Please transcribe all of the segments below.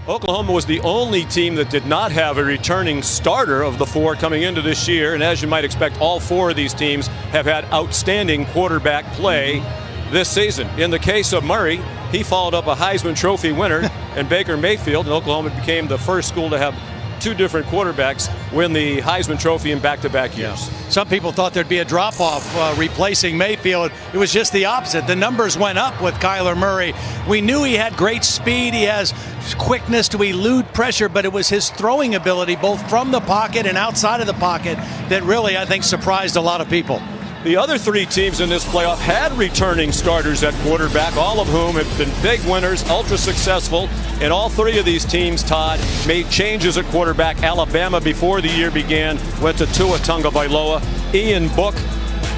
Oklahoma was the only team that did not have a returning starter of the four coming into this year. And as you might expect, all four of these teams have had outstanding quarterback play this season. In the case of Murray, he followed up a Heisman Trophy winner and Baker Mayfield, and Oklahoma became the first school to have two different quarterbacks win the Heisman Trophy in back-to-back years. Yeah. Some people thought there'd be a drop-off replacing Mayfield. It was just the opposite. The numbers went up with Kyler Murray. We knew he had great speed. He has quickness to elude pressure, but it was his throwing ability, both from the pocket and outside of the pocket, that really, I think, surprised a lot of people. The other three teams in this playoff had returning starters at quarterback, all of whom have been big winners, ultra successful. And all three of these teams, Todd, made changes at quarterback. Alabama, before the year began, went to Tua Tagovailoa. Ian Book,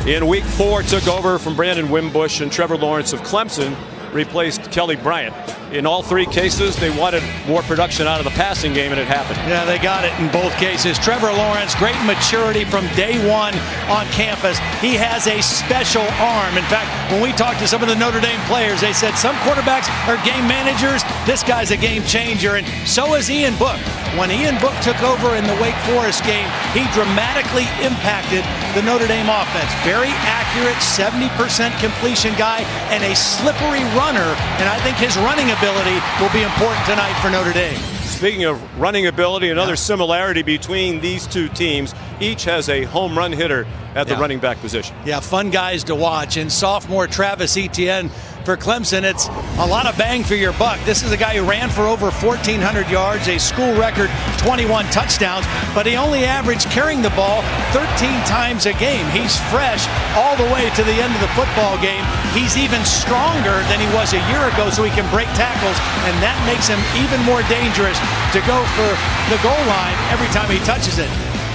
in week 4, took over from Brandon Wimbush, and Trevor Lawrence of Clemson replaced Kelly Bryant. In all three cases, they wanted more production out of the passing game, and it happened. Yeah, they got it in both cases. Trevor Lawrence, great maturity from day one on campus. He has a special arm. In fact, when we talked to some of the Notre Dame players, they said some quarterbacks are game managers. This guy's a game changer, and so is Ian Book. When Ian Book took over in the Wake Forest game, he dramatically impacted the Notre Dame offense. Very accurate, 70% completion guy, and a slippery runner, and I think his running ability will be important tonight for Notre Dame. Speaking of running ability, another similarity between these two teams, each has a home run hitter at the running back position. Yeah, fun guys to watch. And sophomore Travis Etienne for Clemson, it's a lot of bang for your buck. This is a guy who ran for over 1,400 yards, a school record 21 touchdowns, but he only averaged carrying the ball 13 times a game. He's fresh all the way to the end of the football game. He's even stronger than he was a year ago, so he can break tackles, and that makes him even more dangerous to go for the goal line every time he touches it.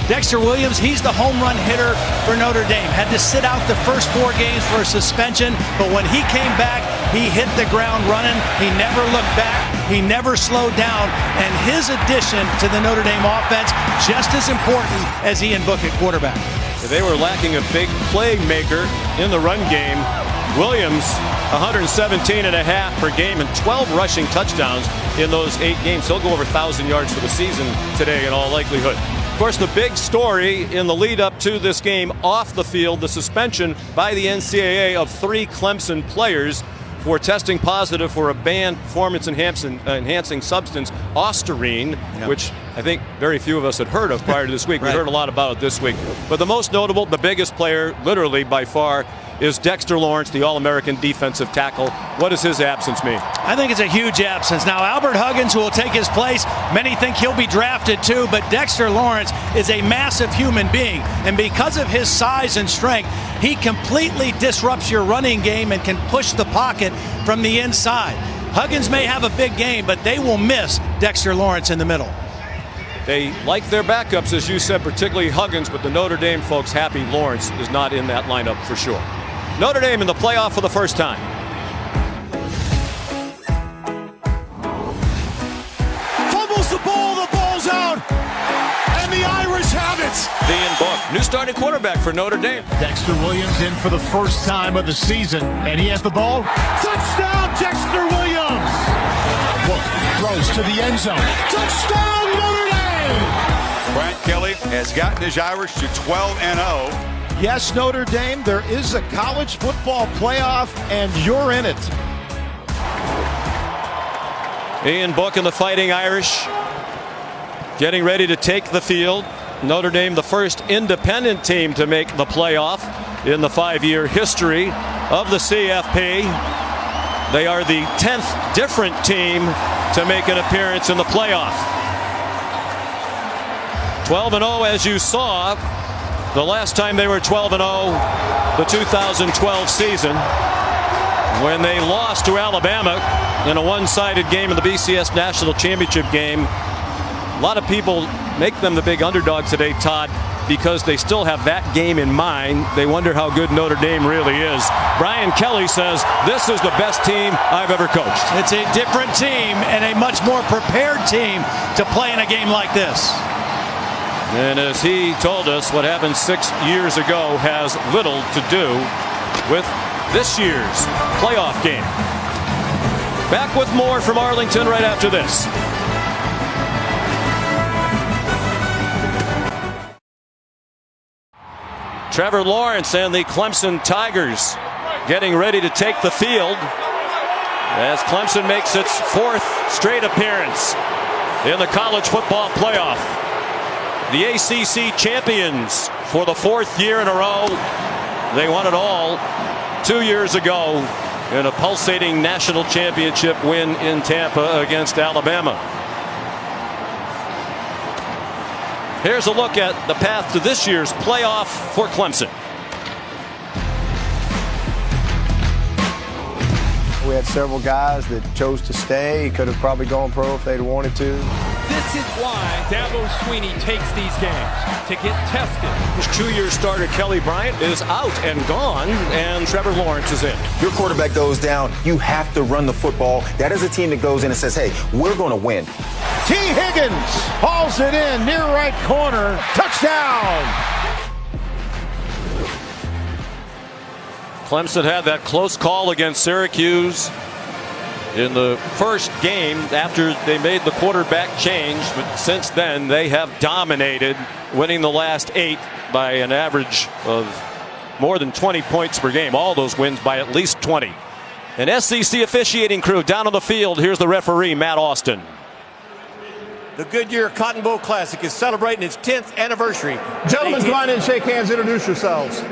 Dexter Williams, he's the home run hitter for Notre Dame. Had to sit out the first 4 games for a suspension, but when he came back, he hit the ground running. He never looked back. He never slowed down. And his addition to the Notre Dame offense, just as important as Ian Book at quarterback. They were lacking a big playmaker in the run game. Williams, 117.5 per game and 12 rushing touchdowns in those 8 games. He'll go over 1,000 yards for the season today in all likelihood. Of course, the big story in the lead up to this game off the field, the suspension by the NCAA of 3 Clemson players for testing positive for a banned performance-enhancing substance, Ostarine, which I think very few of us had heard of prior to this week. We heard a lot about it this week. But the most notable, the biggest player, literally by far, is Dexter Lawrence, the All-American defensive tackle. What does his absence mean? I think it's a huge absence. Now, Albert Huggins, who will take his place, many think he'll be drafted too, but Dexter Lawrence is a massive human being. And because of his size and strength, he completely disrupts your running game and can push the pocket from the inside. Huggins may have a big game, but they will miss Dexter Lawrence in the middle. They like their backups, as you said, particularly Huggins, but the Notre Dame folks happy Lawrence is not in that lineup for sure. Notre Dame in the playoff for the first time. Fumbles the ball's out, and the Irish have it. Ian Book, new starting quarterback for Notre Dame. Dexter Williams in for the first time of the season, and he has the ball. Touchdown, Dexter Williams! Book throws to the end zone. Touchdown, Notre Dame! Brian Kelly has gotten his Irish to 12-0. Yes, Notre Dame, there is a college football playoff, and you're in it. Ian Book and the Fighting Irish getting ready to take the field. Notre Dame, the first independent team to make the playoff in the 5-year history of the CFP. They are the 10th different team to make an appearance in the playoff. 12-0, as you saw. The last time they were 12-0, the 2012 season, when they lost to Alabama in a one-sided game in the BCS National Championship game. A lot of people make them the big underdog today, Todd, because they still have that game in mind. They wonder how good Notre Dame really is. Brian Kelly says, this is the best team I've ever coached. It's a different team and a much more prepared team to play in a game like this. And as he told us, what happened 6 years ago has little to do with this year's playoff game. Back with more from Arlington right after this. Trevor Lawrence and the Clemson Tigers getting ready to take the field as Clemson makes its 4th straight appearance in the college football playoff. The ACC champions for the 4th year in a row. They won it all 2 years ago in a pulsating national championship win in Tampa against Alabama. Here's a look at the path to this year's playoff for Clemson. We had several guys that chose to stay. He could have probably gone pro if they'd wanted to. This is why Dabo Swinney takes these games, to get tested. His 2-year starter Kelly Bryant is out and gone, and Trevor Lawrence is in. Your quarterback goes down, you have to run the football. That is a team that goes in and says, hey, we're going to win. T. Higgins hauls it in near right corner. Touchdown! Clemson had that close call against Syracuse in the first game after they made the quarterback change, but since then they have dominated, winning the last 8 by an average of more than 20 points per game. All those wins by at least 20. An SEC officiating crew down on the field. Here's the referee, Matt Austin. The Goodyear Cotton Bowl Classic is celebrating its 10th anniversary. Gentlemen, come on in, shake hands, introduce yourselves.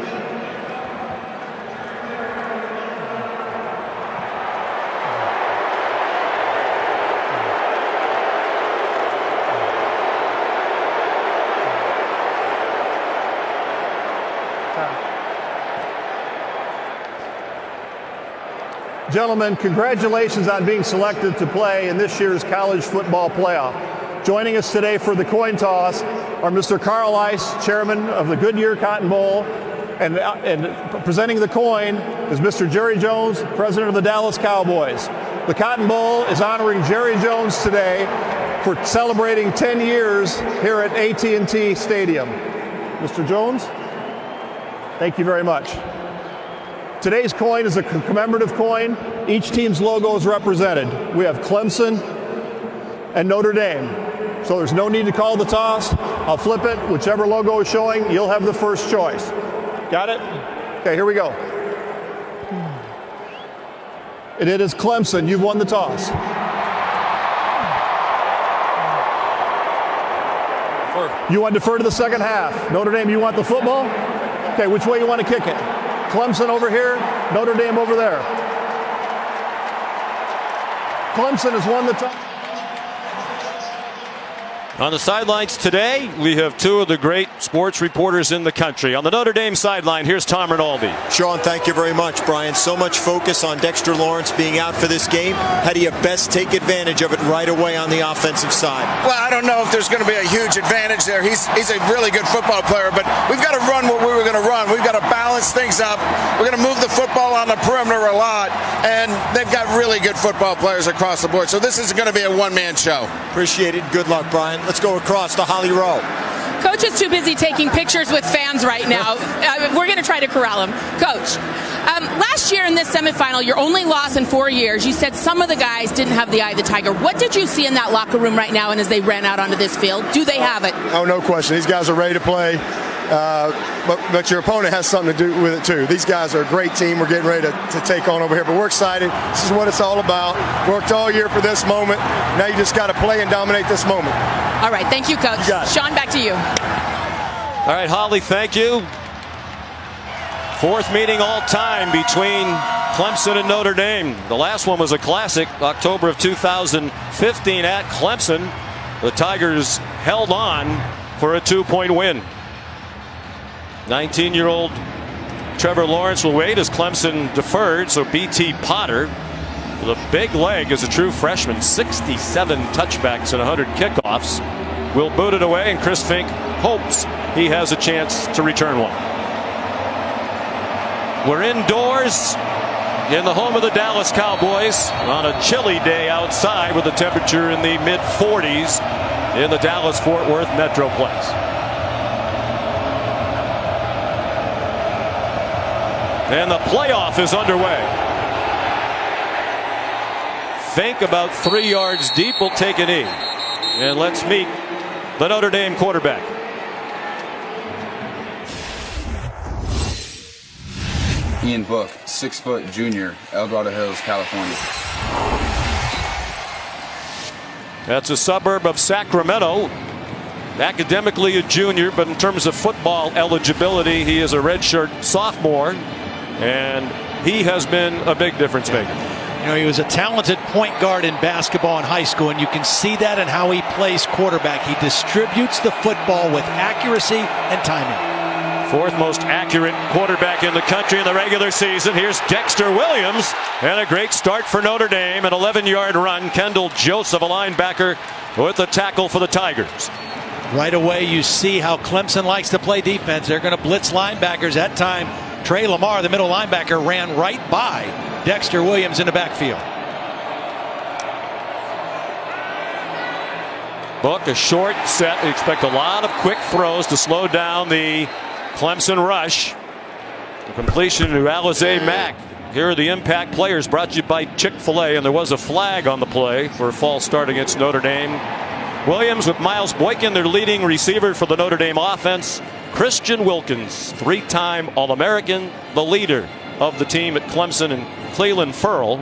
Gentlemen, congratulations on being selected to play in this year's college football playoff. Joining us today for the coin toss are Mr. Carl Ice, chairman of the Goodyear Cotton Bowl, and presenting the coin is Mr. Jerry Jones, president of the Dallas Cowboys. The Cotton Bowl is honoring Jerry Jones today for celebrating 10 years here at AT&T Stadium. Mr. Jones, thank you very much. Today's coin is a commemorative coin. Each team's logo is represented. We have Clemson and Notre Dame. So there's no need to call the toss. I'll flip it. Whichever logo is showing, you'll have the first choice. Got it? Okay, here we go. And it is Clemson. You've won the toss. You want to defer to the second half. Notre Dame, you want the football? Okay, which way you want to kick it? Clemson over here, Notre Dame over there. Clemson has won the toss. On the sidelines today, we have 2 of the great sports reporters in the country. On the Notre Dame sideline, here's Tom Rinaldi. Sean, thank you very much, Brian. So much focus on Dexter Lawrence being out for this game. How do you best take advantage of it right away on the offensive side? Well, I don't know if there's going to be a huge advantage there. He's a really good football player, but we've got to run what we were going to run. We've got to balance things up. We're going to move the football on the perimeter a lot, and they've got really good football players across the board. So this is going to be a one-man show. Appreciate it. Good luck, Brian. Let's go across to Holly Rowe. Coach is too busy taking pictures with fans right now. We're going to try to corral him. Coach, last year in this semifinal, your only loss in 4 years, you said some of the guys didn't have the eye of the tiger. What did you see in that locker room right now and as they ran out onto this field? Do they have it? Oh, no question. These guys are ready to play. But your opponent has something to do with it, too. These guys are a great team. We're getting ready to take on over here. But we're excited. This is what it's all about. Worked all year for this moment. Now you just got to play and dominate this moment. All right. Thank you, Coach. Sean, back to you. All right, Holly, thank you. 4th meeting all time between Clemson and Notre Dame. The last one was a classic, October of 2015 at Clemson. The Tigers held on for a 2-point win. 19-year-old Trevor Lawrence will wait as Clemson deferred, so B.T. Potter, with a big leg as a true freshman, 67 touchbacks and 100 kickoffs, will boot it away, and Chris Fink hopes he has a chance to return one. We're indoors in the home of the Dallas Cowboys on a chilly day outside with a temperature in the mid-40s in the Dallas-Fort Worth Metroplex. And the playoff is underway. Fink about 3 yards deep will take a knee. And let's meet the Notre Dame quarterback. Ian Book, 6 foot junior, El Dorado Hills, California. That's a suburb of Sacramento. Academically a junior, but in terms of football eligibility, he is a redshirt sophomore, and he has been a big difference maker. You know, he was a talented point guard in basketball in high school, and you can see that in how he plays quarterback. He distributes the football with accuracy and timing. Fourth most accurate quarterback in the country in the regular season. Here's Dexter Williams, and a great start for Notre Dame. An 11-yard run. Kendall Joseph, a linebacker, with the tackle for the Tigers. Right away, you see how Clemson likes to play defense. They're going to blitz linebackers. That time, Trey Lamar, the middle linebacker, ran right by Dexter Williams in the backfield. Book, a short set. We expect a lot of quick throws to slow down the Clemson rush. The completion to Alize Mack. Here are the impact players, brought to you by Chick-fil-A, and there was a flag on the play for a false start against Notre Dame. Williams with Miles Boykin, their leading receiver for the Notre Dame offense. Christian Wilkins, 3-time All-American, the leader of the team at Clemson, and Clelin Ferrell,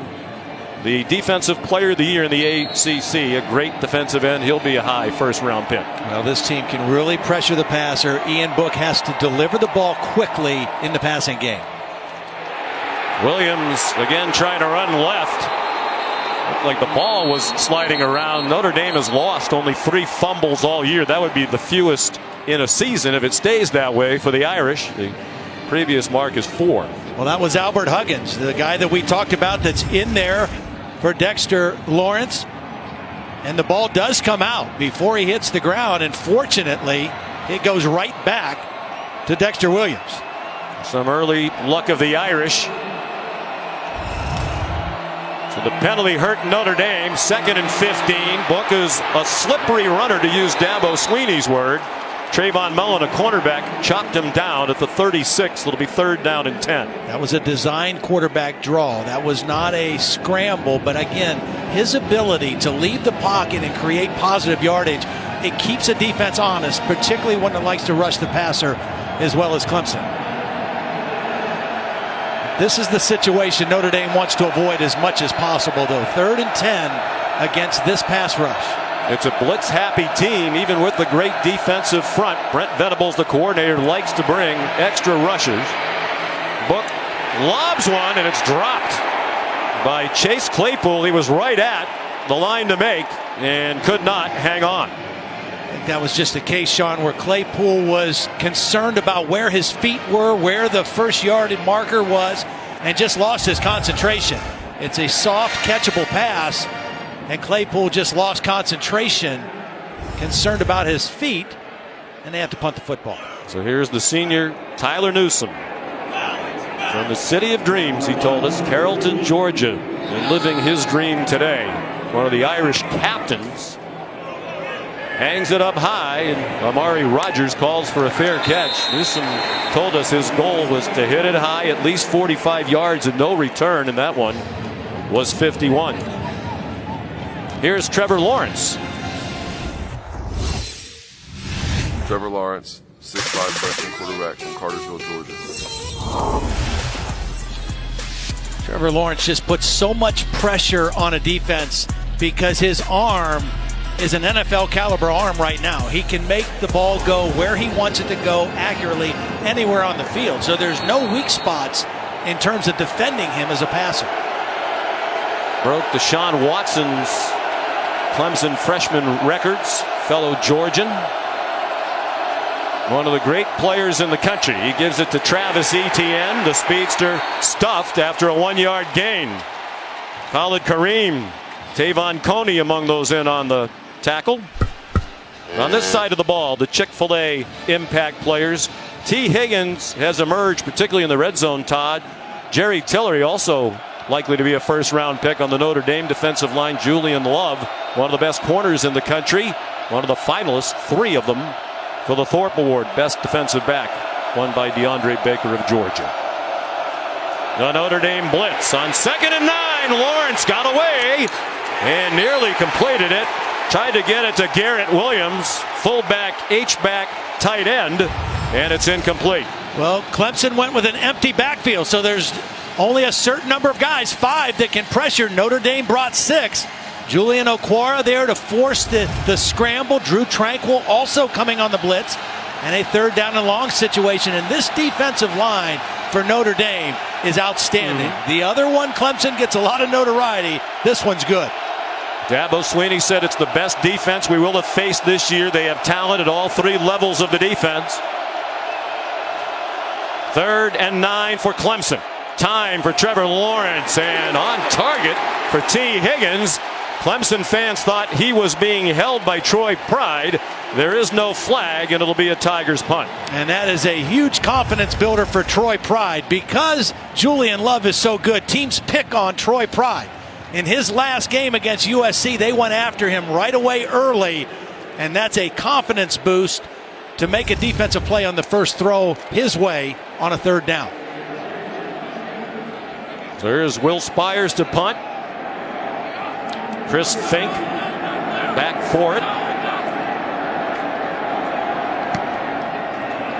the defensive player of the year in the ACC, a great defensive end. He'll be a high first-round pick. Well, this team can really pressure the passer. Ian Book has to deliver the ball quickly in the passing game. Williams again trying to run left. Looked like the ball was sliding around. Notre Dame has lost only 3 fumbles all year. That would be the fewest in a season if it stays that way for the Irish. The previous mark is 4. Well, that was Albert Huggins, the guy that we talked about that's in there for Dexter Lawrence. And the ball does come out before he hits the ground, and fortunately it goes right back to Dexter Williams. Some early luck of the Irish. So the penalty hurt Notre Dame. 2nd and 15. Book is a slippery runner, to use Dabo Sweeney's word. Trayvon Mullen, a cornerback, chopped him down at the 36. It'll be 3rd down and 10. That was a design quarterback draw. That was not a scramble, but again, his ability to leave the pocket and create positive yardage, it keeps a defense honest, particularly one that likes to rush the passer as well as Clemson. This is the situation Notre Dame wants to avoid as much as possible, though. 3rd and 10 against this pass rush. It's a blitz-happy team, even with the great defensive front. Brent Venables, the coordinator, likes to bring extra rushers. Book lobs one, and it's dropped by Chase Claypool. He was right at the line to make and could not hang on. I think that was just a case, Sean, where Claypool was concerned about where his feet were, where the first yarded marker was, and just lost his concentration. It's a soft, catchable pass, and Claypool just lost concentration, concerned about his feet, and they have to punt the football. So here's the senior Tyler Newsome from the city of dreams, he told us, Carrollton, Georgia, and living his dream today. One of the Irish captains hangs it up high, and Amari Rogers calls for a fair catch. Newsome told us his goal was to hit it high, at least 45 yards, and no return, and that one was 51. Here's Trevor Lawrence. Trevor Lawrence, 6'5" freshman quarterback from Cartersville, Georgia. Trevor Lawrence just puts so much pressure on a defense because his arm is an NFL caliber arm right now. He can make the ball go where he wants it to go accurately anywhere on the field. So there's no weak spots in terms of defending him as a passer. Broke Deshaun Watson's Clemson freshman records, fellow Georgian. One of the great players in the country. He gives it to Travis Etienne, the speedster, stuffed after a 1-yard gain. Khalid Kareem, Tavon Coney among those in on the tackle. On this side of the ball, the Chick-fil-A impact players. T. Higgins has emerged, particularly in the red zone, Todd. Jerry Tillery also likely to be a first-round pick on the Notre Dame defensive line. Julian Love, one of the best corners in the country. One of the finalists, 3 of them, for the Thorpe Award, best defensive back, won by DeAndre Baker of Georgia. The Notre Dame blitz on 2nd and 9. Lawrence got away and nearly completed it. Tried to get it to Garrett Williams, fullback, H-back, tight end, and it's incomplete. Well, Clemson went with an empty backfield, so there's only a certain number of guys, 5, that can pressure. Notre Dame brought 6. Julian Okwara there to force the scramble. Drew Tranquil also coming on the blitz. And a 3rd down and long situation. And this defensive line for Notre Dame is outstanding. The other one, Clemson, gets a lot of notoriety. This one's good. Dabo Swinney said it's the best defense we will have faced this year. They have talent at all 3 levels of the defense. 3rd and 9 for Clemson. Time for Trevor Lawrence, and on target for T. Higgins. Clemson fans thought he was being held by Troy Pride. There is no flag, and it'll be a Tigers punt. And that is a huge confidence builder for Troy Pride. Because Julian Love is so good, teams pick on Troy Pride. In his last game against USC, they went after him right away early, and that's a confidence boost to make a defensive play on the first throw his way on a 3rd down. So here's Will Spires to punt. Chris Fink back for it.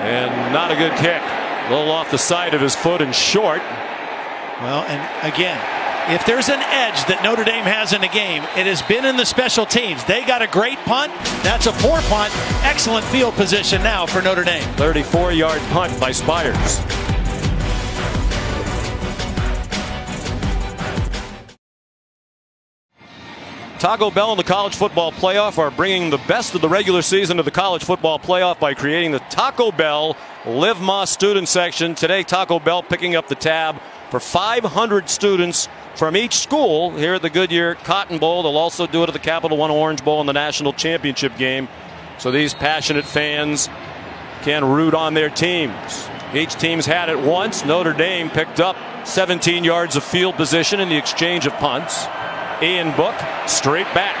And not a good kick. A little off the side of his foot and short. Well, and again, if there's an edge that Notre Dame has in a game, it has been in the special teams. They got a great punt. That's a poor punt. Excellent field position now for Notre Dame. 34-yard punt by Spires. Taco Bell and the College Football Playoff are bringing the best of the regular season to the College Football Playoff by creating the Taco Bell Live Más student section. Today, Taco Bell picking up the tab for 500 students from each school here at the Goodyear Cotton Bowl. They'll also do it at the Capital One Orange Bowl in the national championship game. So these passionate fans can root on their teams. Each team's had it once. Notre Dame picked up 17 yards of field position in the exchange of punts. Ian Book straight back.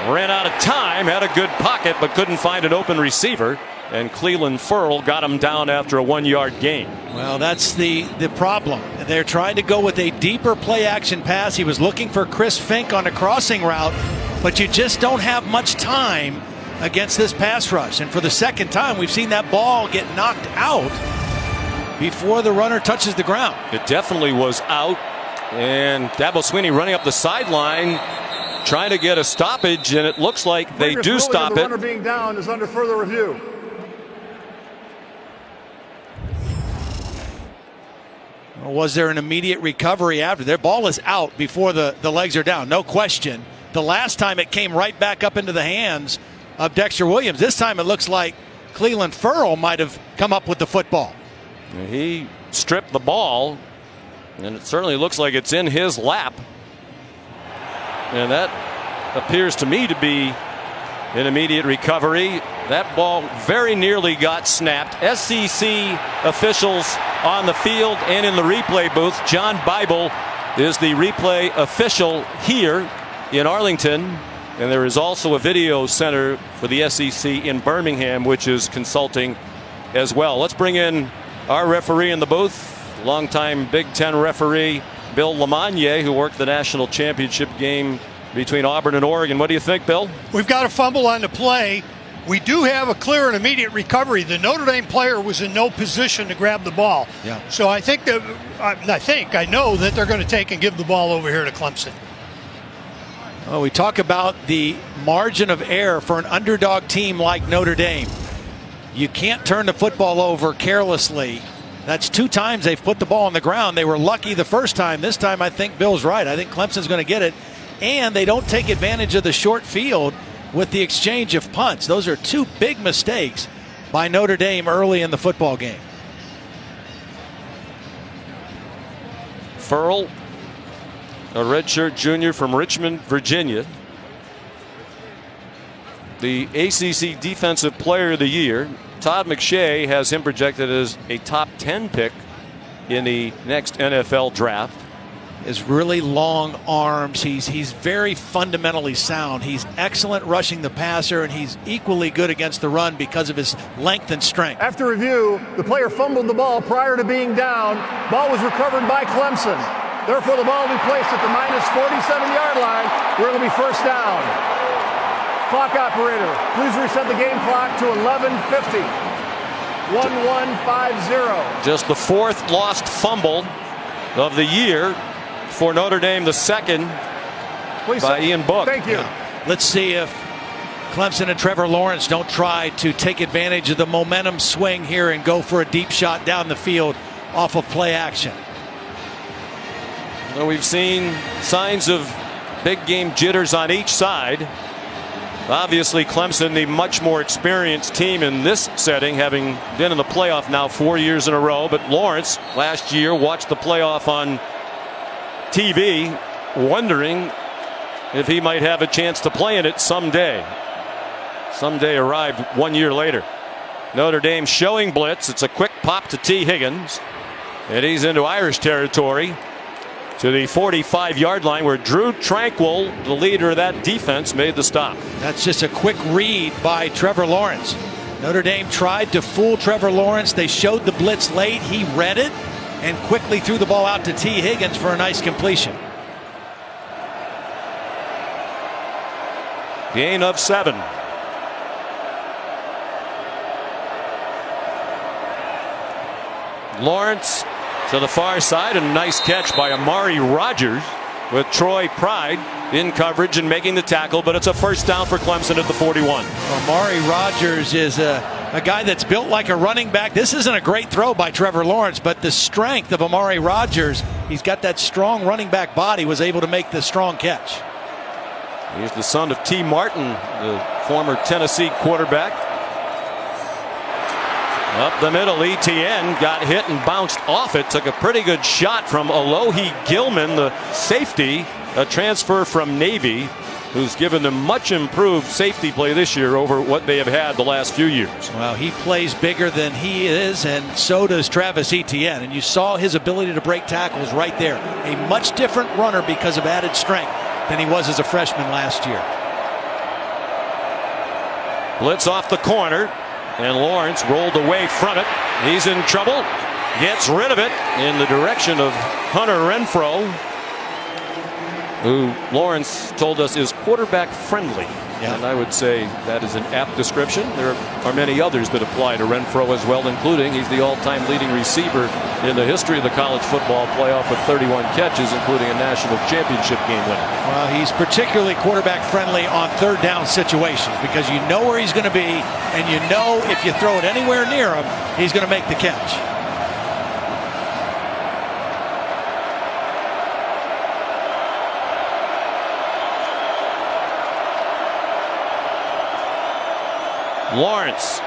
Ran out of time, had a good pocket, but couldn't find an open receiver. And Cleveland Ferrell got him down after a 1-yard gain. Well, that's the problem. They're trying to go with a deeper play action pass. He was looking for Chris Fink on a crossing route, but you just don't have much time against this pass rush. And for the 2nd time, we've seen that ball get knocked out before the runner touches the ground. It definitely was out. And Dabo Swinney running up the sideline, trying to get a stoppage, and it looks like they do stop it. The runner being down is under further review. Was there an immediate recovery after? Their ball is out before the legs are down, no question. The last time it came right back up into the hands of Dexter Williams. This time it looks like Cleveland Ferrell might have come up with the football. He stripped the ball, and it certainly looks like it's in his lap. And that appears to me to be an immediate recovery. That ball very nearly got snapped. SEC officials on the field and in the replay booth. John Bible is the replay official here in Arlington. And there is also a video center for the SEC in Birmingham, which is consulting as well. Let's bring in our referee in the booth. Longtime Big Ten referee Bill Lamagna, who worked the national championship game between Auburn and Oregon. What do you think, Bill? We've got a fumble on the play. We do have a clear and immediate recovery. The Notre Dame player was in no position to grab the ball. Yeah. So I think that I know that they're going to take and give the ball over here to Clemson. Well, we talk about the margin of error for an underdog team like Notre Dame. You can't turn the football over carelessly. That's 2 times they've put the ball on the ground. They were lucky the first time. This time I think Bill's right. I think Clemson's going to get it. And they don't take advantage of the short field with the exchange of punts. Those are 2 big mistakes by Notre Dame early in the football game. Ferrell, a redshirt junior from Richmond, Virginia. The ACC Defensive Player of the Year. Todd McShay has him projected as a top 10 pick in the next NFL draft. His really long arms. He's very fundamentally sound. He's excellent rushing the passer, and he's equally good against the run because of his length and strength. After review, the player fumbled the ball prior to being down. Ball was recovered by Clemson. Therefore, the ball will be placed at the minus 47-yard line, where it'll be first down. Clock operator, please reset the game clock to 11:50. 1150. Just the 4th lost fumble of the year for Notre Dame, the 2nd by Ian Book. Thank you. Let's see if Clemson and Trevor Lawrence don't try to take advantage of the momentum swing here and go for a deep shot down the field off of play action. Well, we've seen signs of big game jitters on each side. Obviously, Clemson, the much more experienced team in this setting, having been in the playoff now 4 years in a row. But Lawrence last year watched the playoff on TV, wondering if he might have a chance to play in it someday. Someday arrived 1 year later. Notre Dame showing blitz. It's a quick pop to T. Higgins, and he's into Irish territory to the 45-yard line, where Drew Tranquil, the leader of that defense, made the stop. That's just a quick read by Trevor Lawrence. Notre Dame tried to fool Trevor Lawrence. They showed the blitz late. He read it and quickly threw the ball out to T. Higgins for a nice completion. Gain of 7. Lawrence to the far side, and a nice catch by Amari Rogers, with Troy Pride in coverage and making the tackle, but it's a first down for Clemson at the 41. Amari Rogers is a guy that's built like a running back. This isn't a great throw by Trevor Lawrence, but the strength of Amari Rogers, he's got that strong running back body, was able to make the strong catch. He's the son of T. Martin, the former Tennessee quarterback. Up the middle, ETN got hit and bounced off it. Took a pretty good shot from Alohi Gilman, the safety, a transfer from Navy, who's given them much improved safety play this year over what they have had the last few years. Well, he plays bigger than he is, and so does Travis Etienne. And you saw his ability to break tackles right there. A much different runner because of added strength than he was as a freshman last year. Blitz off the corner, and Lawrence rolled away from it. He's in trouble. Gets rid of it in the direction of Hunter Renfrow, who Lawrence told us is quarterback friendly. Yeah. And I would say that is an apt description. There are many others that apply to Renfrow as well, including he's the all-time leading receiver in the history of the college football playoff with 31 catches, including a national championship game winner. Well, he's particularly quarterback friendly on third down situations, because you know where he's going to be, and you know if you throw it anywhere near him, he's going to make the catch. Lawrence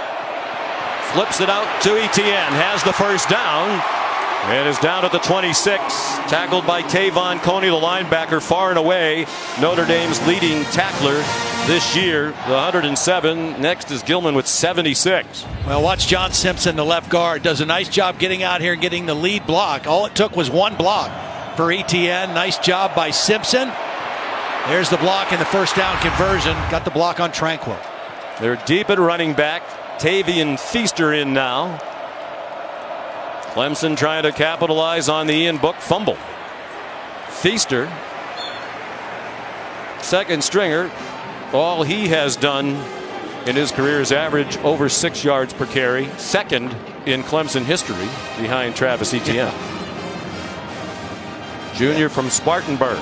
flips it out to Etienne, has the first down, and is down at the 26. Tackled by Tavon Coney, the linebacker, far and away Notre Dame's leading tackler this year, the 107. Next is Gilman with 76. Well, watch John Simpson, the left guard, does a nice job getting out here and getting the lead block. All it took was one block for Etienne. Nice job by Simpson. There's the block in the first down conversion. Got the block on Tranquil. They're deep at running back. Tavian Feaster in now. Clemson trying to capitalize on the Ian Book fumble. Feaster, second stringer. All he has done in his career is average over 6 yards per carry. Second in Clemson history, behind Travis Etienne. Junior from Spartanburg.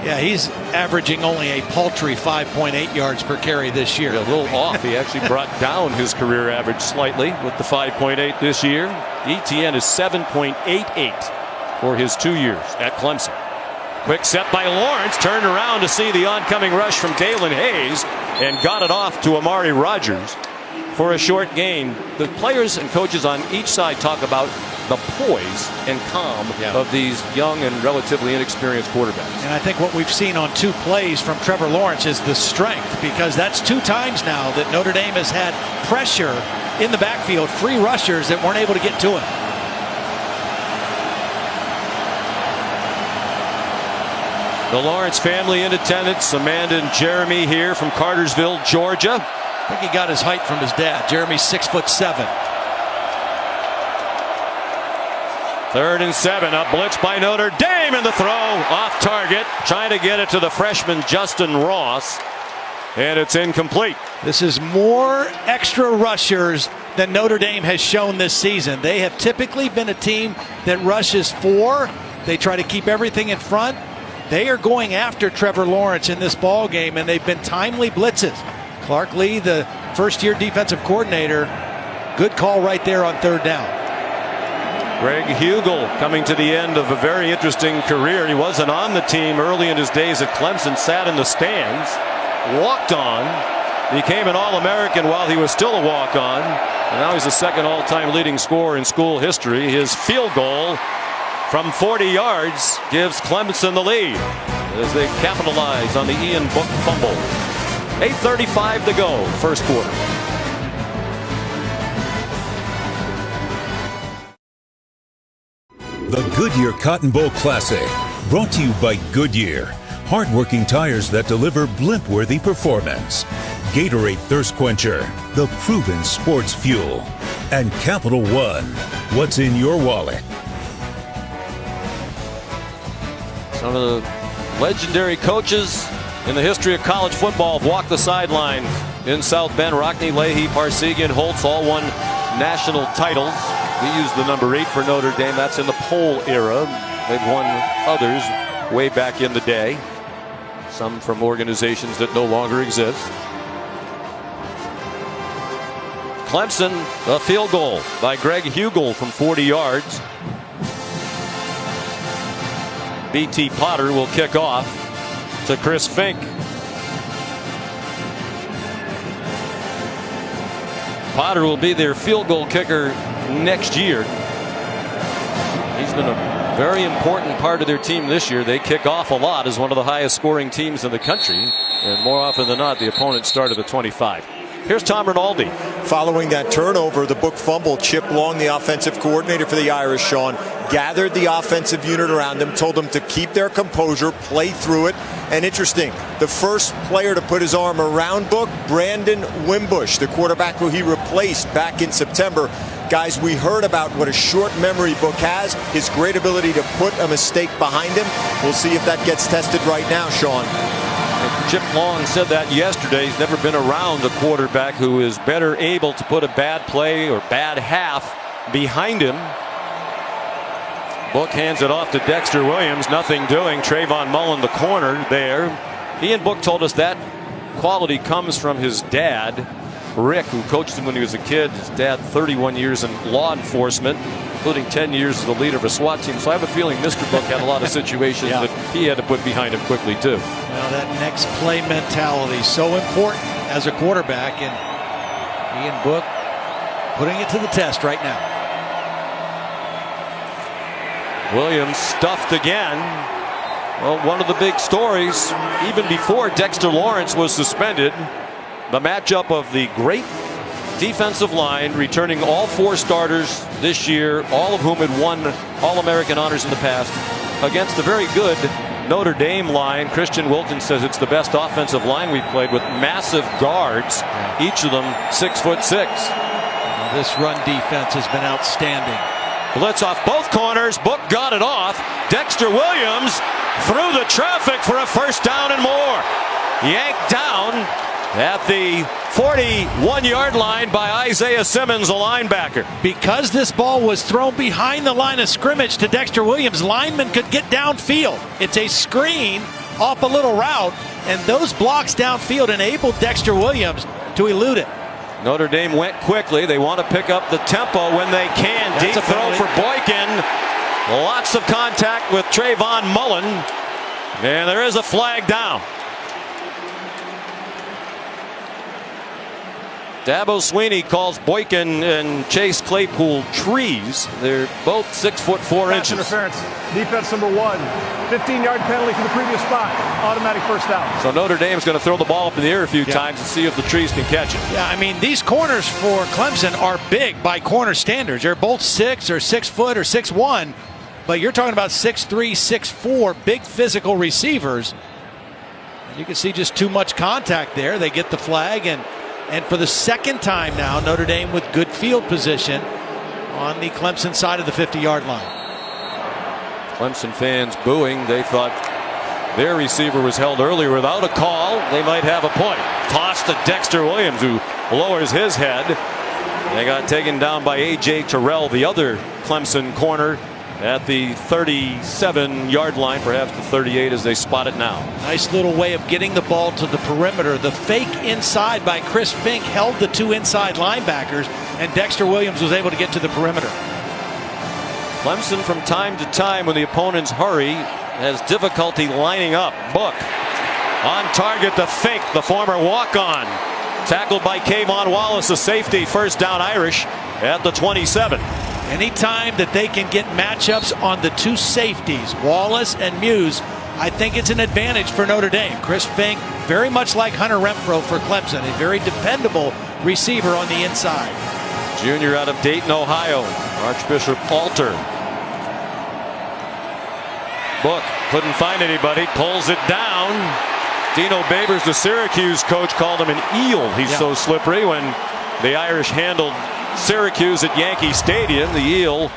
Yeah, he's averaging only a paltry 5.8 yards per carry this year. A little off. He actually brought down his career average slightly with the 5.8 this year. Etienne is 7.88 for his 2 years at Clemson. Quick set by Lawrence, turned around to see the oncoming rush from Dalen Hayes, and got it off to Amari Rogers for a short gain. The players and coaches on each side talk about the poise and calm of these young and relatively inexperienced quarterbacks. And I think what we've seen on 2 plays from Trevor Lawrence is the strength, because that's 2 times now that Notre Dame has had pressure in the backfield, free rushers that weren't able to get to him. The Lawrence family in attendance. Amanda and Jeremy here from Cartersville, Georgia. I think he got his height from his dad. Jeremy's 6'7". 3rd and 7. A blitz by Notre Dame, and the throw off target. Trying to get it to the freshman Justin Ross. and it's incomplete. This is more extra rushers than Notre Dame has shown this season. They have typically been a team that rushes 4. They try to keep everything in front. They are going after Trevor Lawrence in this ball game, and they've been timely blitzes. Clark Lee, the first-year defensive coordinator, good call right there on third down. Greg Hugel coming to the end of a very interesting career. He wasn't on the team early in his days at Clemson, sat in the stands, walked on, became an All-American while he was still a walk-on, and now he's the second all-time leading scorer in school history. His field goal from 40 yards gives Clemson the lead as they capitalize on the Ian Book fumble. 8:35 to go, first quarter. The Goodyear Cotton Bowl Classic, brought to you by Goodyear. Hardworking tires that deliver blimp-worthy performance. Gatorade Thirst Quencher, the proven sports fuel. And Capital One, what's in your wallet? Some of the legendary coaches in the history of college football have walked the sideline in South Bend. Rockne, Leahy, Parsegian, Holtz all won national titles. We used the number 8 for Notre Dame. That's in the Pole era. They've won others way back in the day. Some from organizations that no longer exist. Clemson, a field goal by Greg Hugel from 40 yards. B.T. Potter will kick off to Chris Fink. Potter will be their field goal kicker next year. He's been a very important part of their team this year. They kick off a lot as one of the highest scoring teams in the country, and more often than not the opponent start at the 25. Here's Tom Rinaldi. Following that turnover, the Book fumble, Chip Long, the offensive coordinator for the Irish, Sean, gathered the offensive unit around them, told them to keep their composure, play through it. And interesting, the first player to put his arm around Book, Brandon Wimbush, the quarterback who he replaced back in September. Guys, we heard about what a short memory Book has, his great ability to put a mistake behind him. We'll see if that gets tested right now, Sean. Chip Long said that yesterday. He's never been around a quarterback who is better able to put a bad play or bad half behind him. Book hands it off to Dexter Williams. Nothing doing. Trayvon Mullen, the corner there. Ian Book told us that quality comes from his dad, Rick, who coached him when he was a kid. His dad, 31 years in law enforcement, including 10 years as the leader of a SWAT team. So I have a feeling Mr. Book had a lot of situations that he had to put behind him quickly, too. Well, that next play mentality, so important as a quarterback, and Ian Book putting it to the test right now. Williams stuffed again. Well, one of the big stories, even before Dexter Lawrence was suspended, the matchup of the great defensive line, returning all 4 starters this year, all of whom had won All-American honors in the past, against the very good Notre Dame line. Christian Wilkins says it's the best offensive line we've played, with massive guards, each of them 6'6". Well, this run defense has been outstanding. Blitz off both corners. Book got it off. Dexter Williams through the traffic for a first down and more. Yanked down at the 41-yard line by Isaiah Simmons, a linebacker. Because this ball was thrown behind the line of scrimmage to Dexter Williams, linemen could get downfield. It's a screen off a little route, and those blocks downfield enabled Dexter Williams to elude it. Notre Dame went quickly. They want to pick up the tempo when they can. Deep throw for Boykin. Lots of contact with Trayvon Mullen. And there is a flag down. Dabo Swinney calls Boykin and Chase Claypool trees. They're both 6'4" Pass interference. Defense number 1. 15-yard penalty for the previous spot. Automatic first down. So Notre Dame's going to throw the ball up in the air a few times and see if the trees can catch it. Yeah, I mean, these corners for Clemson are big by corner standards. They're both 6 or 6 foot or 6'1", but you're talking about 6'3", 6'4", big physical receivers. You can see just too much contact there. They get the flag, and for the second time now, Notre Dame with good field position on the Clemson side of the 50-yard line. Clemson fans booing. They thought Their receiver was held earlier without a call. They might have a point. Toss to Dexter Williams, who lowers his head. They got taken down by A.J. Terrell, the other Clemson corner, at the 37-yard line, perhaps the 38 as they spot it now. Nice little way of getting the ball to the perimeter. The fake inside by Chris Fink held the two inside linebackers, and Dexter Williams was able to get to the perimeter. Clemson, from time to time, when the opponents hurry, has difficulty lining up. Book on target to Fink, the former walk-on. Tackled by Kayvon Wallace, a safety. First down, Irish at the 27. Anytime that they can get matchups on the two safeties, Wallace and Muse, I think it's an advantage for Notre Dame. Chris Fink, very much like Hunter Renfro for Clemson, a very dependable receiver on the inside. Junior out of Dayton, Ohio, Archbishop Alter. Book couldn't find anybody, pulls it down. Dino Babers, the Syracuse coach, called him an eel. He's so slippery. When the Irish handled Syracuse at Yankee Stadium, the eel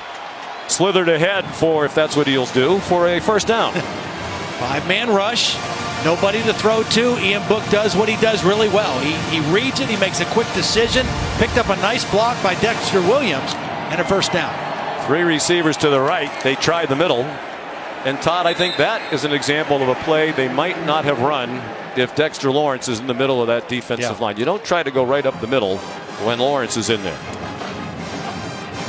slithered ahead for, if that's what eels do, for a first down. 5-man rush, nobody to throw to. Ian Book does what he does really well. He reads it, he makes a quick decision, picked up a nice block by Dexter Williams, and a first down. 3 receivers to the right. They tried the middle. And Todd, I think that is an example of a play they might not have run if Dexter Lawrence is in the middle of that defensive line. You don't try to go right up the middle when Lawrence is in there.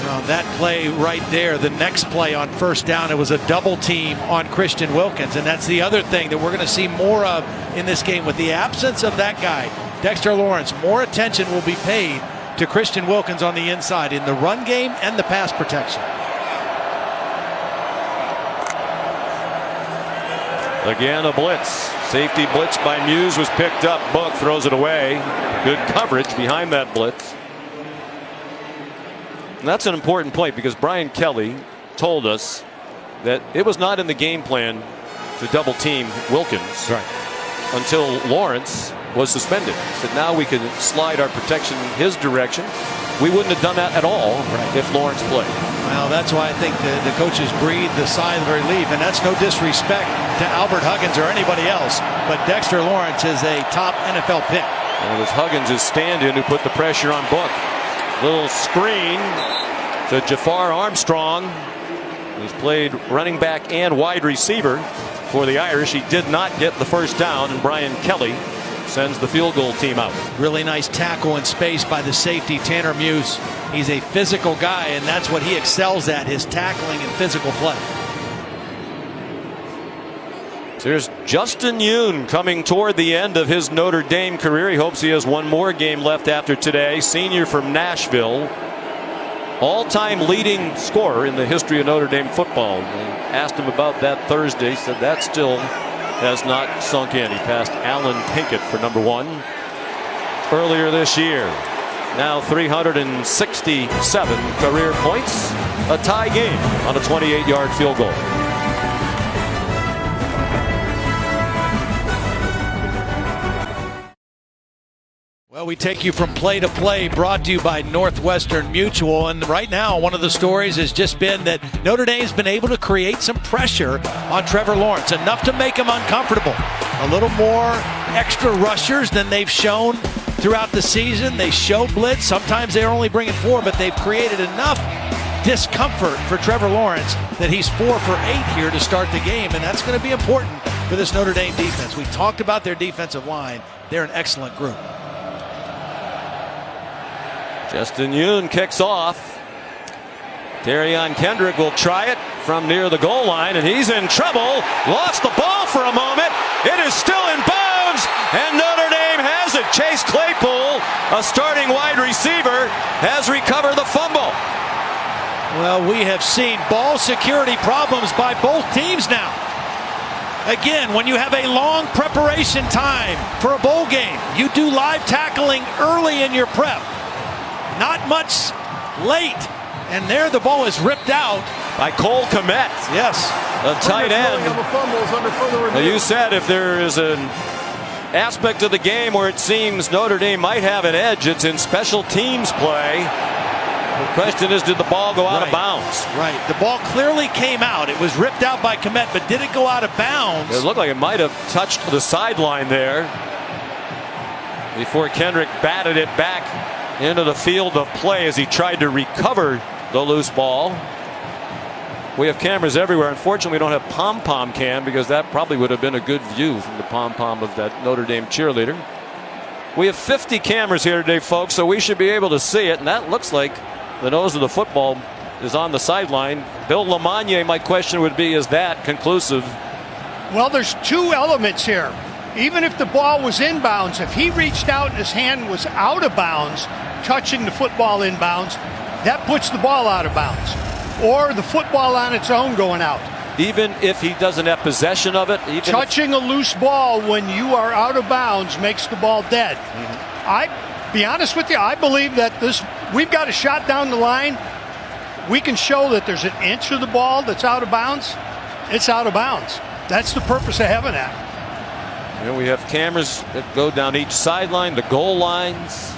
Well, that play right there, the next play on first down, it was a double team on Christian Wilkins. And that's the other thing that we're going to see more of in this game. With the absence of that guy, Dexter Lawrence, more attention will be paid to Christian Wilkins on the inside in the run game and the pass protection. Again, a blitz. Safety blitz by Muse was picked up. Book throws it away. Good coverage behind that blitz. And that's an important point, because Brian Kelly told us that it was not in the game plan to double team Wilkins until Lawrence was suspended. He said now we can slide our protection in his direction. We wouldn't have done that at all if Lawrence played. Well, that's why I think the coaches breathe the sigh of relief, and that's no disrespect to Albert Huggins or anybody else, but Dexter Lawrence is a top NFL pick. And it was Huggins' stand-in who put the pressure on Book. Little screen to Jafar Armstrong, who's played running back and wide receiver for the Irish. He did not get the first down, and Brian Kelly sends the field goal team out. Really nice tackle in space by the safety, Tanner Muse. He's a physical guy, and that's what he excels at, his tackling and physical play. Here's Justin Yoon coming toward the end of his Notre Dame career. He hopes he has one more game left after today. Senior from Nashville. All-time leading scorer in the history of Notre Dame football. We asked him about that Thursday. Said that still has not sunk in. He passed Alan Pinkett for number 1 earlier this year. Now 367 career points. A tie game on a 28-yard field goal. Well, we take you from play to play, brought to you by Northwestern Mutual. And right now, one of the stories has just been that Notre Dame's been able to create some pressure on Trevor Lawrence, enough to make him uncomfortable. A little more extra rushers than they've shown throughout the season. They show blitz. Sometimes they're only bringing 4, but they've created enough discomfort for Trevor Lawrence that he's 4 for 8 here to start the game. And that's going to be important for this Notre Dame defense. We talked about their defensive line. They're an excellent group. Justin Yoon kicks off. Terrion Kendrick will try it from near the goal line, and he's in trouble. Lost the ball for a moment. It is still in bounds, and Notre Dame has it. Chase Claypool, a starting wide receiver, has recovered the fumble. Well, we have seen ball security problems by both teams now. Again, when you have a long preparation time for a bowl game, you do live tackling early in your prep. Not much late, and there the ball is ripped out by Cole Kmet. Yes, a tight end. Now you said if there is an aspect of the game where it seems Notre Dame might have an edge, it's in special teams play. The question is, did the ball go out of bounds? Right. The ball clearly came out. It was ripped out by Komet, but did it go out of bounds? It looked like it might have touched the sideline there before Kendrick batted it back into the field of play as he tried to recover the loose ball. We have cameras everywhere. Unfortunately, we don't have pom-pom cam because that probably would have been a good view from the pom-pom of that Notre Dame cheerleader. We have 50 cameras here today, folks, so we should be able to see it. And that looks like the nose of the football is on the sideline. Bill Lamagna, my question would be, is that conclusive? Well, there's two elements here. Even if the ball was inbounds, if he reached out and his hand was out of bounds, touching the football inbounds, that puts the ball out of bounds. Or the football on its own going out. Even if he doesn't have possession of it? Even touching a loose ball when you are out of bounds makes the ball dead. I be honest with you, I believe that we've got a shot down the line. We can show that there's an inch of the ball that's out of bounds. It's out of bounds. That's the purpose of having that. And we have cameras that go down each sideline, the goal lines.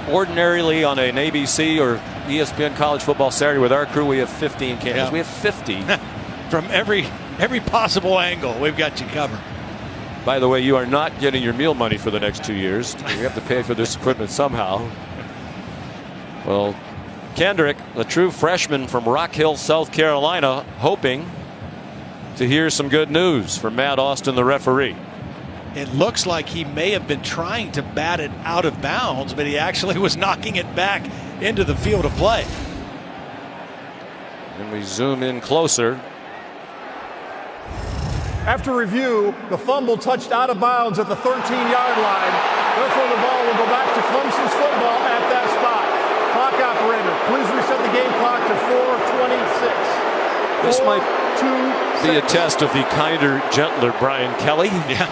Ordinarily on an ABC or ESPN College Football Saturday with our crew, we have 15 cameras. Yeah. We have 50. From every possible angle, we've got you covered. By the way, you are not getting your meal money for the next 2 years. We have to pay for this equipment somehow. Well, Kendrick, the true freshman from Rock Hill, South Carolina, hoping to hear some good news from Matt Austin, the referee. It looks like he may have been trying to bat it out of bounds, but he actually was knocking it back into the field of play. And we zoom in closer. After review, the fumble touched out of bounds at the 13-yard line. Therefore, the ball will go back to Clemson's football at that spot. Clock operator, please reset the game clock to 4:26. This might be a test of the kinder, gentler Brian Kelly. Yeah.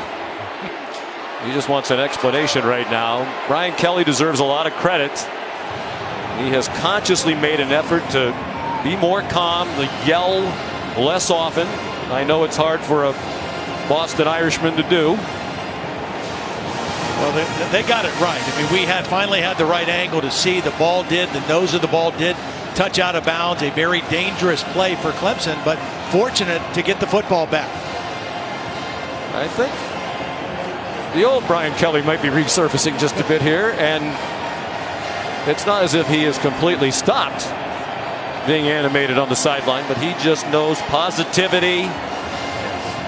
He just wants an explanation right now. Brian Kelly deserves a lot of credit. He has consciously made an effort to be more calm, to yell less often. I know it's hard for a Boston Irishman to do. Well, they got it right. I mean, we finally had the right angle to see the ball the nose of the ball did touch out of bounds. A very dangerous play for Clemson, but fortunate to get the football back. I think the old Brian Kelly might be resurfacing just a bit here, and it's not as if he is completely stopped being animated on the sideline, but he just knows positivity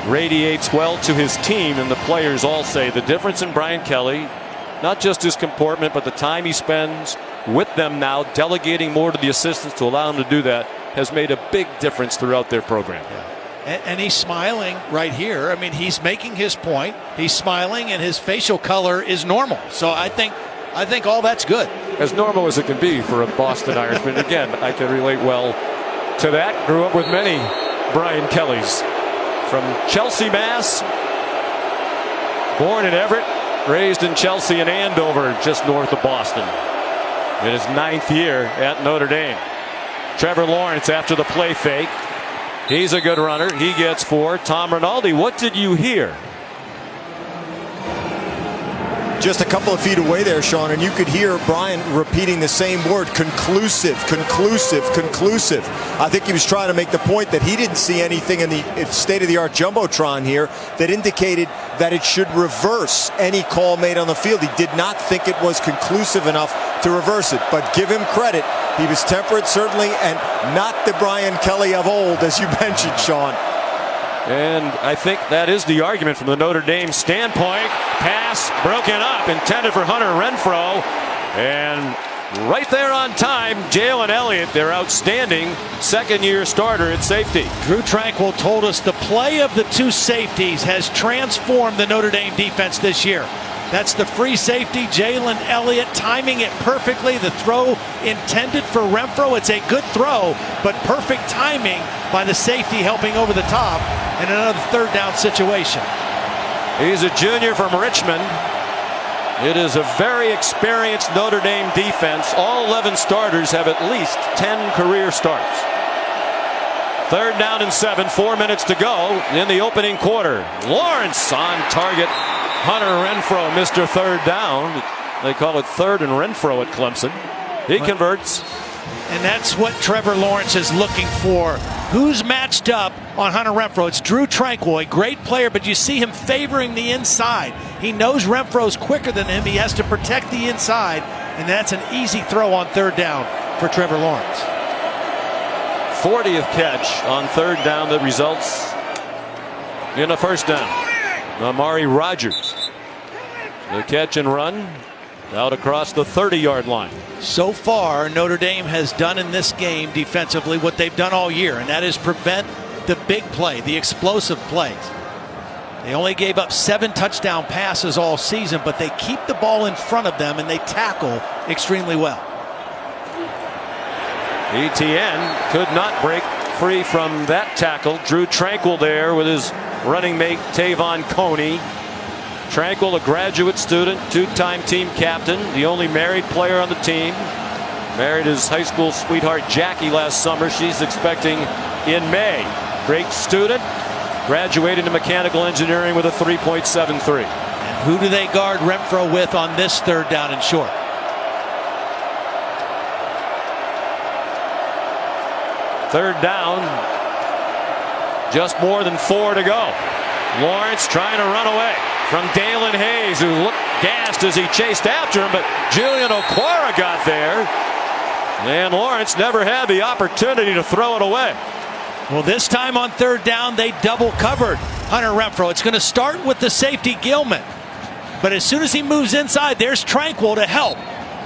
radiates well to his team, and the players all say the difference in Brian Kelly, not just his comportment, but the time he spends with them now, delegating more to the assistants to allow him to do that, has made a big difference throughout their program. Yeah. And he's smiling right here. I mean, he's making his point. He's smiling, and his facial color is normal. So I think all that's good. As normal as it can be for a Boston Irishman. Again, I can relate well to that. Grew up with many Brian Kellys. From Chelsea, Mass. Born in Everett, raised in Chelsea and Andover, just north of Boston. In his 9th year at Notre Dame. Trevor Lawrence after the play fake. He's a good runner. He gets 4. Tom Rinaldi, what did you hear? Just a couple of feet away there, Sean, and you could hear Brian repeating the same word, conclusive, conclusive, conclusive. I think he was trying to make the point that he didn't see anything in the state-of-the-art Jumbotron here that indicated that it should reverse any call made on the field. He did not think it was conclusive enough to reverse it, but give him credit. He was temperate, certainly, and not the Brian Kelly of old, as you mentioned, Sean. And I think that is the argument from the Notre Dame standpoint. Pass broken up, intended for Hunter Renfrow. And right there on time, Jalen Elliott, their outstanding second-year starter at safety. Drew Tranquil told us the play of the two safeties has transformed the Notre Dame defense this year. That's the free safety, Jalen Elliott, timing it perfectly. The throw intended for Renfrow. It's a good throw, but perfect timing by the safety helping over the top in another third down situation. He's a junior from Richmond. It is a very experienced Notre Dame defense. All 11 starters have at least 10 career starts. 3rd down and 7, 4 minutes to go in the opening quarter. Lawrence on target. Hunter Renfrow, Mr. Third Down. They call it third and Renfrow at Clemson. He converts. And that's what Trevor Lawrence is looking for. Who's matched up on Hunter Renfrow? It's Drew Tranquill, a great player, but you see him favoring the inside. He knows Renfro's quicker than him. He has to protect the inside, and that's an easy throw on third down for Trevor Lawrence. 40th catch on third down that results in a first down. Amari Rodgers, the catch and run out across the 30-yard line. So far, Notre Dame has done in this game defensively what they've done all year, and that is prevent the big play, the explosive plays. They only gave up 7 touchdown passes all season, but they keep the ball in front of them and they tackle extremely well. ETN could not break free from that tackle. Drew Tranquill there with his running mate Tavon Coney. Tranquill, a graduate student, 2-time team captain, the only married player on the team. Married his high school sweetheart Jackie last summer. She's expecting in May. Great student, graduated in mechanical engineering with a 3.73. And who do they guard Renfrow with on this third down and short? Third down, just more than 4 to go. Lawrence trying to run away from Dalen Hayes, who looked gassed as he chased after him, but Julian Okwara got there. And Lawrence never had the opportunity to throw it away. Well, this time on third down, they double covered Hunter Renfrow. It's going to start with the safety Gilman. But as soon as he moves inside, there's Tranquill to help.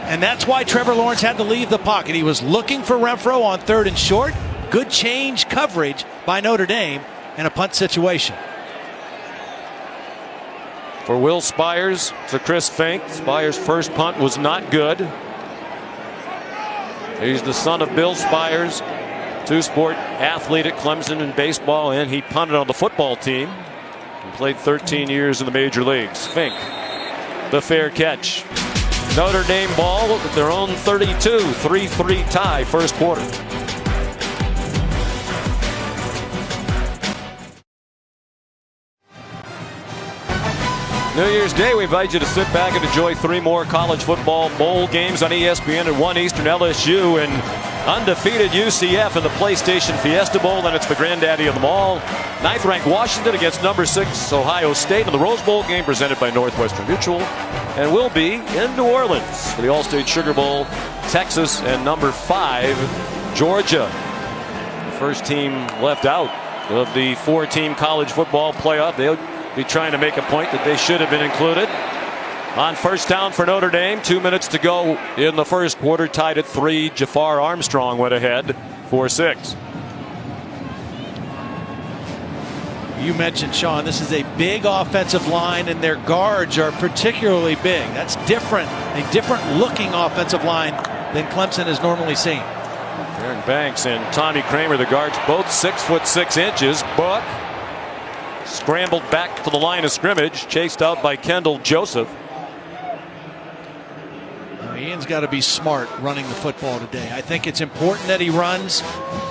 And that's why Trevor Lawrence had to leave the pocket. He was looking for Renfrow on third and short. Good change coverage by Notre Dame in a punt situation. For Will Spires to Chris Fink. Spires' first punt was not good. He's the son of Bill Spires, two-sport athlete at Clemson in baseball, and he punted on the football team. He played 13 years in the major leagues. Fink, the fair catch. Notre Dame ball at their own 32, 3-3 tie first quarter. New Year's Day, we invite you to sit back and enjoy 3 more college football bowl games on ESPN at 1 Eastern. LSU and undefeated UCF in the PlayStation Fiesta Bowl. Then it's the granddaddy of them all. 9th-ranked Washington against number 6 Ohio State in the Rose Bowl game presented by Northwestern Mutual. And we'll be in New Orleans for the All-State Sugar Bowl. Texas and number 5 Georgia. The first team left out of the 4-team college football playoff. They'll be trying to make a point that they should have been included. On first down for Notre Dame, 2 minutes to go in the first quarter, tied at 3. Jafar Armstrong went ahead for 6. You mentioned, Sean, this is a big offensive line, and their guards are particularly big. That's different, a different looking offensive line than Clemson has normally seen. Aaron Banks and Tommy Kramer, the guards, both 6'6". Buck scrambled back to the line of scrimmage, chased out by Kendall Joseph. Ian's got to be smart running the football today. I think it's important that he runs,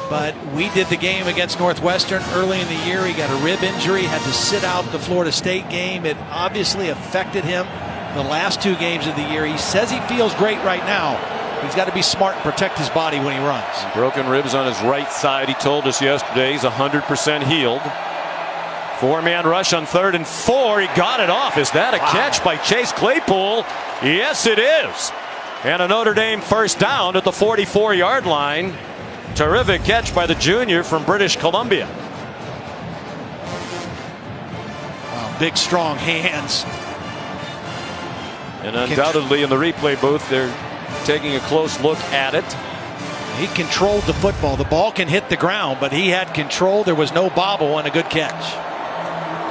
but we did the game against Northwestern early in the year. He got a rib injury, had to sit out the Florida State game. It obviously affected him the last 2 games of the year. He says he feels great right now. He's got to be smart and protect his body when he runs. Broken ribs on his right side. He told us yesterday he's 100% healed. 4-man rush on 3rd and 4. He got it off. Is that a catch by Chase Claypool? Yes, it is. And a Notre Dame first down at the 44-yard line. Terrific catch by the junior from British Columbia. Wow, big, strong hands. And undoubtedly in the replay booth, they're taking a close look at it. He controlled the football. The ball can hit the ground, but he had control. There was no bobble and a good catch.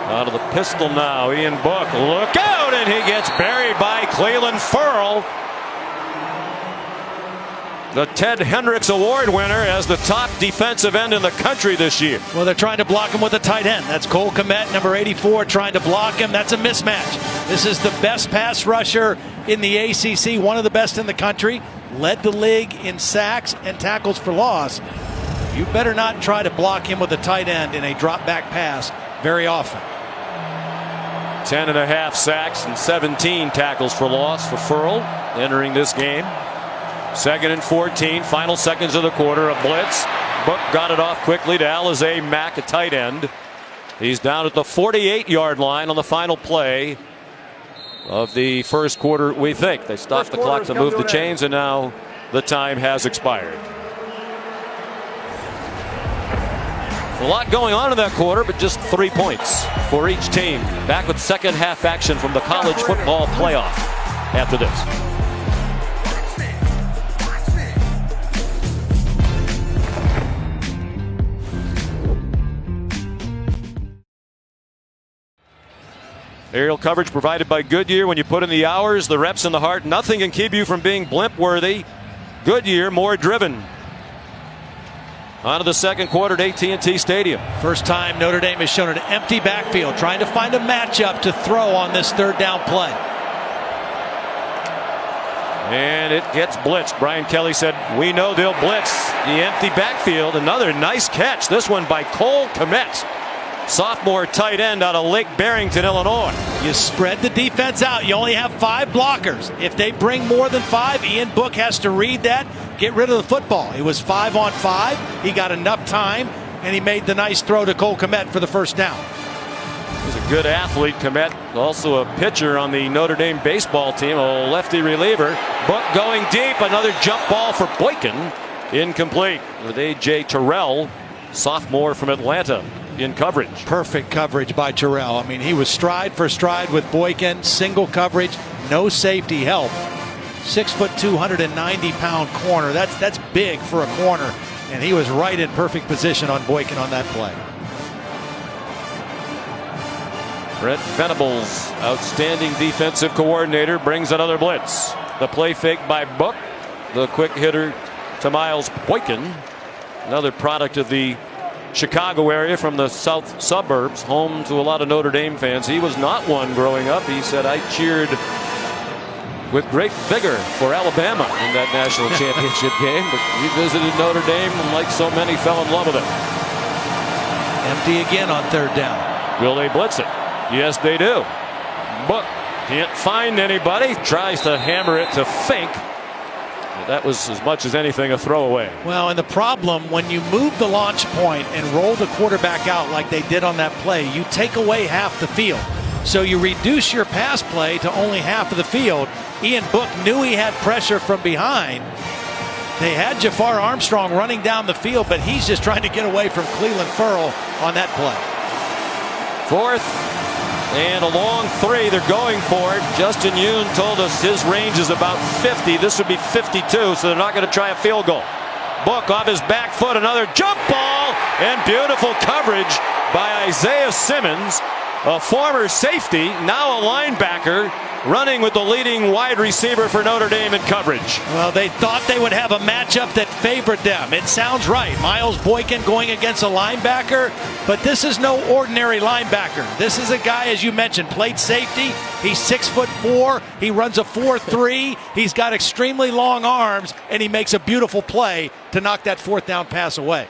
Out of the pistol now, Ian Book. Look out, and he gets buried by Cleland Furl. The Ted Hendricks Award winner as the top defensive end in the country this year. Well, they're trying to block him with a tight end. That's Cole Kmet, number 84, trying to block him. That's a mismatch. This is the best pass rusher in the ACC, one of the best in the country. Led the league in sacks and tackles for loss. You better not try to block him with a tight end in a drop back pass very often. 10.5 sacks and 17 tackles for loss for Furl entering this game. 2nd and 14. Final seconds of the quarter. A blitz. Book got it off quickly to Alize Mack, a tight end. He's down at the 48-yard line on the final play of the first quarter, we think. They stopped the clock to move the chains, and now the time has expired. A lot going on in that quarter, but just 3 points for each team. Back with second half action from the college football playoff after this. Aerial coverage provided by Goodyear. When you put in the hours, the reps, and the heart, nothing can keep you from being blimp worthy. Goodyear, more driven. On to the second quarter at AT&T Stadium. First time Notre Dame has shown an empty backfield, trying to find a matchup to throw on this third down play. And it gets blitzed. Brian Kelly said, we know they'll blitz the empty backfield. Another nice catch. This one by Cole Kmet, sophomore tight end out of Lake Barrington, Illinois. You spread the defense out. You only have 5 blockers. If they bring more than 5, Ian Book has to read that, get rid of the football. It was 5 on 5. He got enough time, and he made the nice throw to Cole Kmet for the first down. He's a good athlete, Kmet. Also a pitcher on the Notre Dame baseball team, a lefty reliever. Book going deep. Another jump ball for Boykin. Incomplete with A.J. Terrell, sophomore from Atlanta, in coverage. Perfect coverage by Terrell. I mean, he was stride for stride with Boykin. Single coverage, no safety help. 6'2", 290-pound corner. That's big for a corner, and he was right in perfect position on Boykin on that play. Brent Venables, outstanding defensive coordinator, brings another blitz. The play fake by Book. The quick hitter to Miles Boykin, another product of the Chicago area from the south suburbs, home to a lot of Notre Dame fans. He was not one growing up. He said, I cheered with great vigor for Alabama in that national championship game, but he visited Notre Dame and, like so many, fell in love with it. Empty again on third down. Will they blitz it? Yes, they do. Book can't find anybody. Tries to hammer it to Fink. That was, as much as anything, a throwaway. Well, and the problem, when you move the launch point and roll the quarterback out like they did on that play, you take away half the field. So you reduce your pass play to only half of the field. Ian Book knew he had pressure from behind. They had Jafar Armstrong running down the field, but he's just trying to get away from Cleveland Ferrell on that play. 4th and a long 3. They're going for it. Justin Yoon told us his range is about 50. This would be 52, so they're not going to try a field goal. Book off his back foot, another jump ball, and beautiful coverage by Isaiah Simmons, a former safety, now a linebacker, running with the leading wide receiver for Notre Dame in coverage. Well, they thought they would have a matchup that favored them. It sounds right. Miles Boykin going against a linebacker, but this is no ordinary linebacker. This is a guy, as you mentioned, played safety. He's 6'4". He runs a 4.3. He's got extremely long arms, and he makes a beautiful play to knock that 4th down pass away.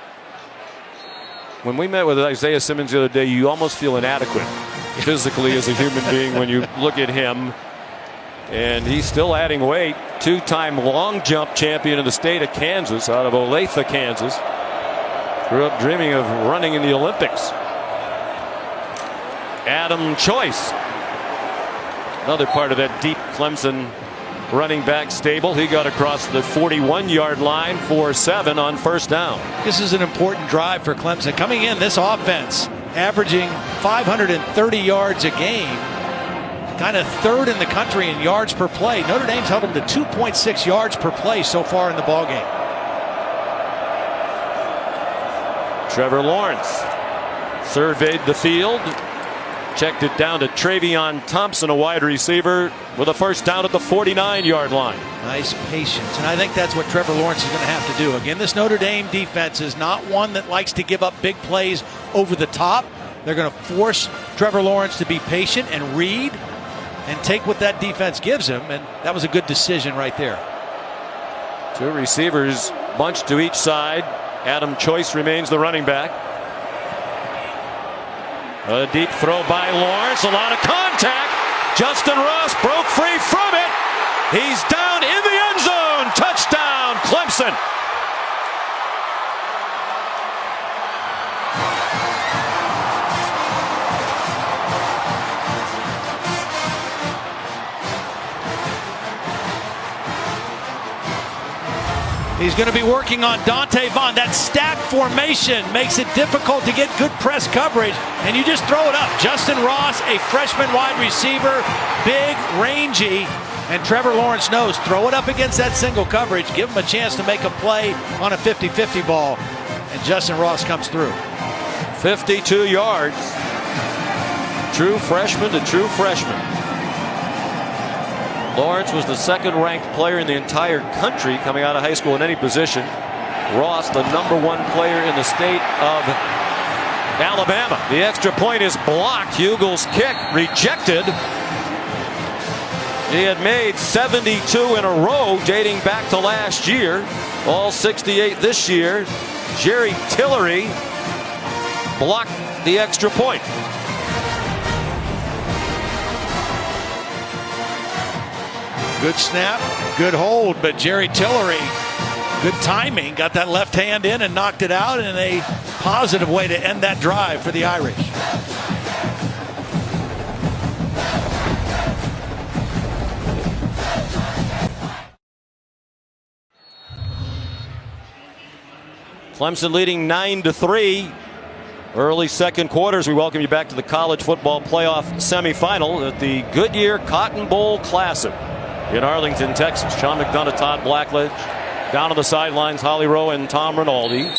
When we met with Isaiah Simmons the other day, you almost feel inadequate physically as a human being when you look at him. And he's still adding weight. 2-time long jump champion in the state of Kansas, out of Olathe, Kansas. Grew up dreaming of running in the Olympics. Adam Choice, another part of that deep Clemson running back stable. He got across the 41-yard line for 7 on first down. This is an important drive for Clemson. Coming in, this offense averaging 530 yards a game, kind of 3rd in the country in yards per play. Notre Dame's held them to 2.6 yards per play so far in the ballgame. Trevor Lawrence surveyed the field, checked it down to Travion Thompson, a wide receiver, with a first down at the 49-yard line. Nice patience, and I think that's what Trevor Lawrence is going to have to do. Again, this Notre Dame defense is not one that likes to give up big plays over the top. They're going to force Trevor Lawrence to be patient and read and take what that defense gives him, and that was a good decision right there. 2 receivers bunched to each side. Adam Choice remains the running back. A deep throw by Lawrence, a lot of contact. Justin Ross broke free from it. He's down in the end zone. Touchdown! Clemson. He's going to be working on Dante Vaughn. That stack formation makes it difficult to get good press coverage, and you just throw it up. Justin Ross, a freshman wide receiver, big, rangy, and Trevor Lawrence knows, throw it up against that single coverage, give him a chance to make a play on a 50-50 ball, and Justin Ross comes through. 52 yards. True freshman to true freshman. Lawrence was the second-ranked player in the entire country coming out of high school in any position. Ross, the #1 player in the state of Alabama. The extra point is blocked. Hugel's kick rejected. He had made 72 in a row dating back to last year. All 68 this year. Jerry Tillery blocked the extra point. Good snap, good hold, but Jerry Tillery, good timing, got that left hand in and knocked it out in a positive way to end that drive for the Irish. Clemson leading 9-3. Early second quarters. We welcome you back to the College Football Playoff semifinal at the Goodyear Cotton Bowl Classic in Arlington, Texas. Sean McDonough, Todd Blackledge. Down on the sidelines, Holly Rowe and Tom Rinaldi.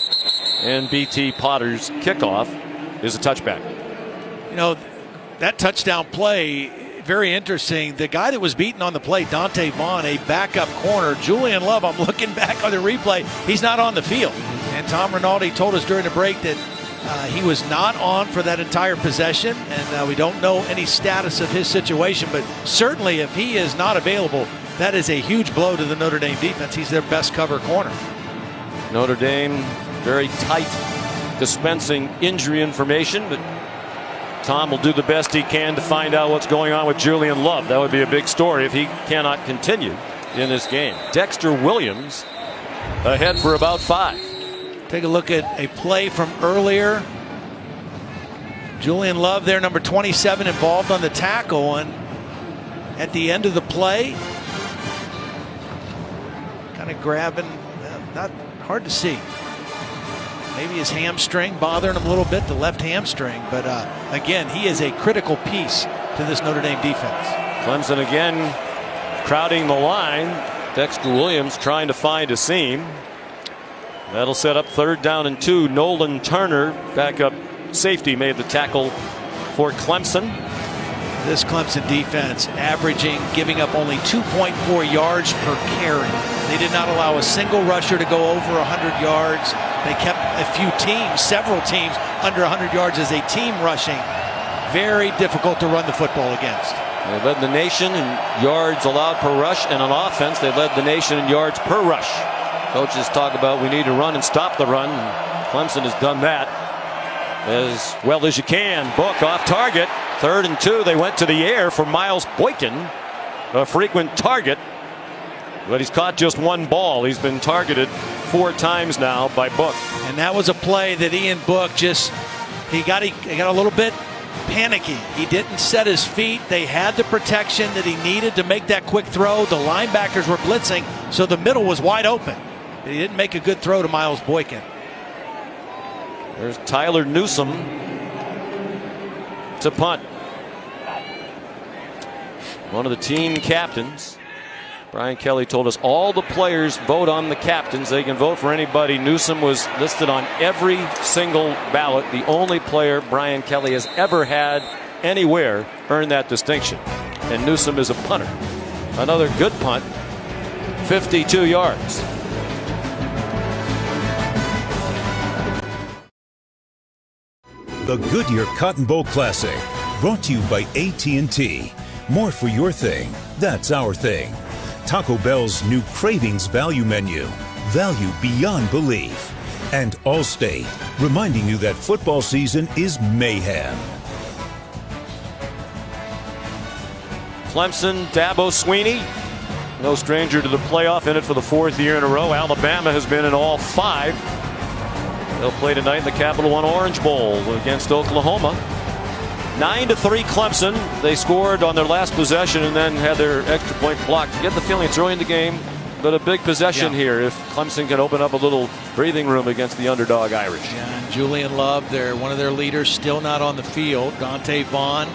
And B.T. Potter's kickoff is a touchback. You know, that touchdown play, very interesting. The guy that was beaten on the play, Dante Vaughn, a backup corner. Julian Love, I'm looking back on the replay, he's not on the field. And Tom Rinaldi told us during the break that he was not on for that entire possession, and we don't know any status of his situation, but certainly if he is not available, that is a huge blow to the Notre Dame defense. He's their best cover corner. Notre Dame very tight dispensing injury information, but Tom will do the best he can to find out what's going on with Julian Love. That would be a big story if he cannot continue in this game. Dexter Williams ahead for about 5. Take a look at a play from earlier. Julian Love there, number 27, involved on the tackle, and at the end of the play, kind of grabbing, not hard to see. Maybe his hamstring bothering him a little bit, the left hamstring, but again, he is a critical piece to this Notre Dame defense. Clemson again crowding the line. Dexter Williams trying to find a seam. That'll set up 3rd down and 2. Nolan Turner, backup safety, made the tackle for Clemson. This Clemson defense averaging, giving up only 2.4 yards per carry. They did not allow a single rusher to go over 100 yards. They kept a few teams, several teams, under 100 yards as a team rushing. Very difficult to run the football against. They led the nation in yards allowed per rush, and on offense they led the nation in yards per rush. Coaches talk about we need to run and stop the run. Clemson has done that as well as you can. Book off target. 3rd and 2. They went to the air for Miles Boykin, a frequent target, but he's caught just one ball. He's been targeted 4 times now by Book. And that was a play that Ian Book just, he got a little bit panicky. He didn't set his feet. They had the protection that he needed to make that quick throw. The linebackers were blitzing, so the middle was wide open. He didn't make a good throw to Miles Boykin. There's Tyler Newsome to punt. One of the team captains. Brian Kelly told us all the players vote on the captains. They can vote for anybody. Newsome was listed on every single ballot. The only player Brian Kelly has ever had anywhere earn that distinction. And Newsome is a punter. Another good punt. 52 yards. The Goodyear Cotton Bowl Classic, brought to you by AT&T. More for your thing, that's our thing. Taco Bell's new Cravings Value Menu, value beyond belief. And Allstate, reminding you that football season is mayhem. Clemson, Dabo Swinney no stranger to the playoff, in it for the 4th year in a row. Alabama has been in all 5. They'll play tonight in the Capital One Orange Bowl against Oklahoma. 9-3 Clemson. They scored on their last possession and then had their extra point blocked. You get the feeling it's early in the game, but a big possession here if Clemson can open up a little breathing room against the underdog Irish. Yeah, and Julian Love, one of their leaders, still not on the field. Dante Vaughn.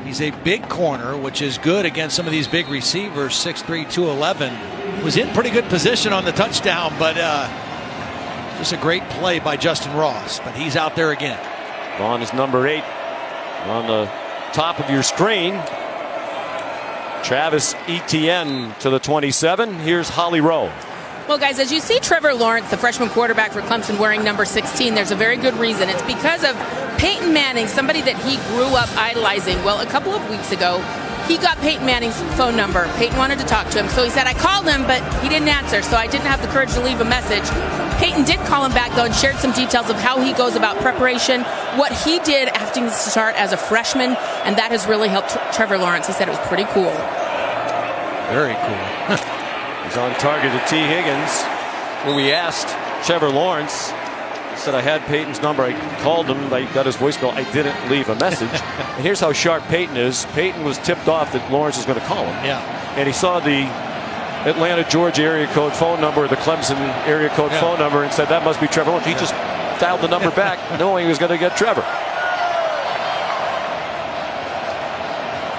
He's a big corner, which is good against some of these big receivers. 6'3", 211. Was in pretty good position on the touchdown, but just a great play by Justin Ross. But he's out there again. Vaughn is number 8 on the top of your screen. Travis Etienne to the 27. Here's Holly Rowe. Well, guys, as you see Trevor Lawrence, the freshman quarterback for Clemson, wearing number 16, there's a very good reason. It's because of Peyton Manning, somebody that he grew up idolizing. Well, a couple of weeks ago, he got Peyton Manning's phone number. Peyton wanted to talk to him, so he said, I called him, but he didn't answer, so I didn't have the courage to leave a message. Peyton did call him back, though, and shared some details of how he goes about preparation, what he did after to start as a freshman, and that has really helped Trevor Lawrence. He said it was pretty cool. Very cool. He's on target to T. Higgins, where we asked Trevor Lawrence. He said, I had Peyton's number. I called him. I got his voicemail. I didn't leave a message. And here's how sharp Peyton is. Peyton was tipped off that Lawrence was going to call him. Yeah. And he saw the Atlanta, Georgia area code phone number, the Clemson area code phone number, and said, that must be Trevor Lawrence. He just dialed the number back, knowing he was going to get Trevor.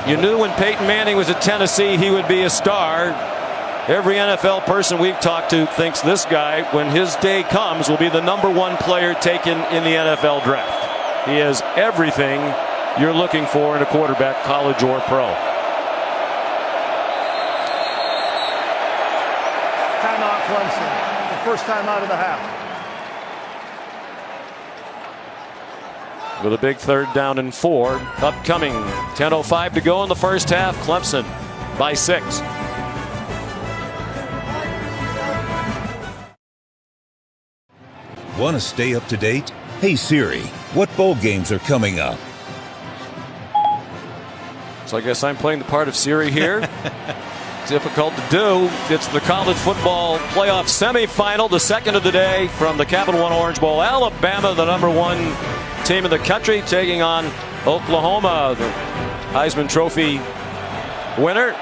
You knew when Peyton Manning was at Tennessee he would be a star. Every NFL person we've talked to thinks this guy, when his day comes, will be the #1 player taken in the NFL draft. He has everything you're looking for in a quarterback, college or pro. Timeout Clemson. The first time out of the half. With a big 3rd down and 4 upcoming. 10:05 to go in the first half. Clemson by 6. Want to stay up to date? Hey Siri, what bowl games are coming up? So I guess I'm playing the part of Siri here. Difficult to do. It's the college football playoff semifinal, the second of the day from the Capital One Orange Bowl. Alabama, the #1 team in the country, taking on Oklahoma, the Heisman Trophy winner,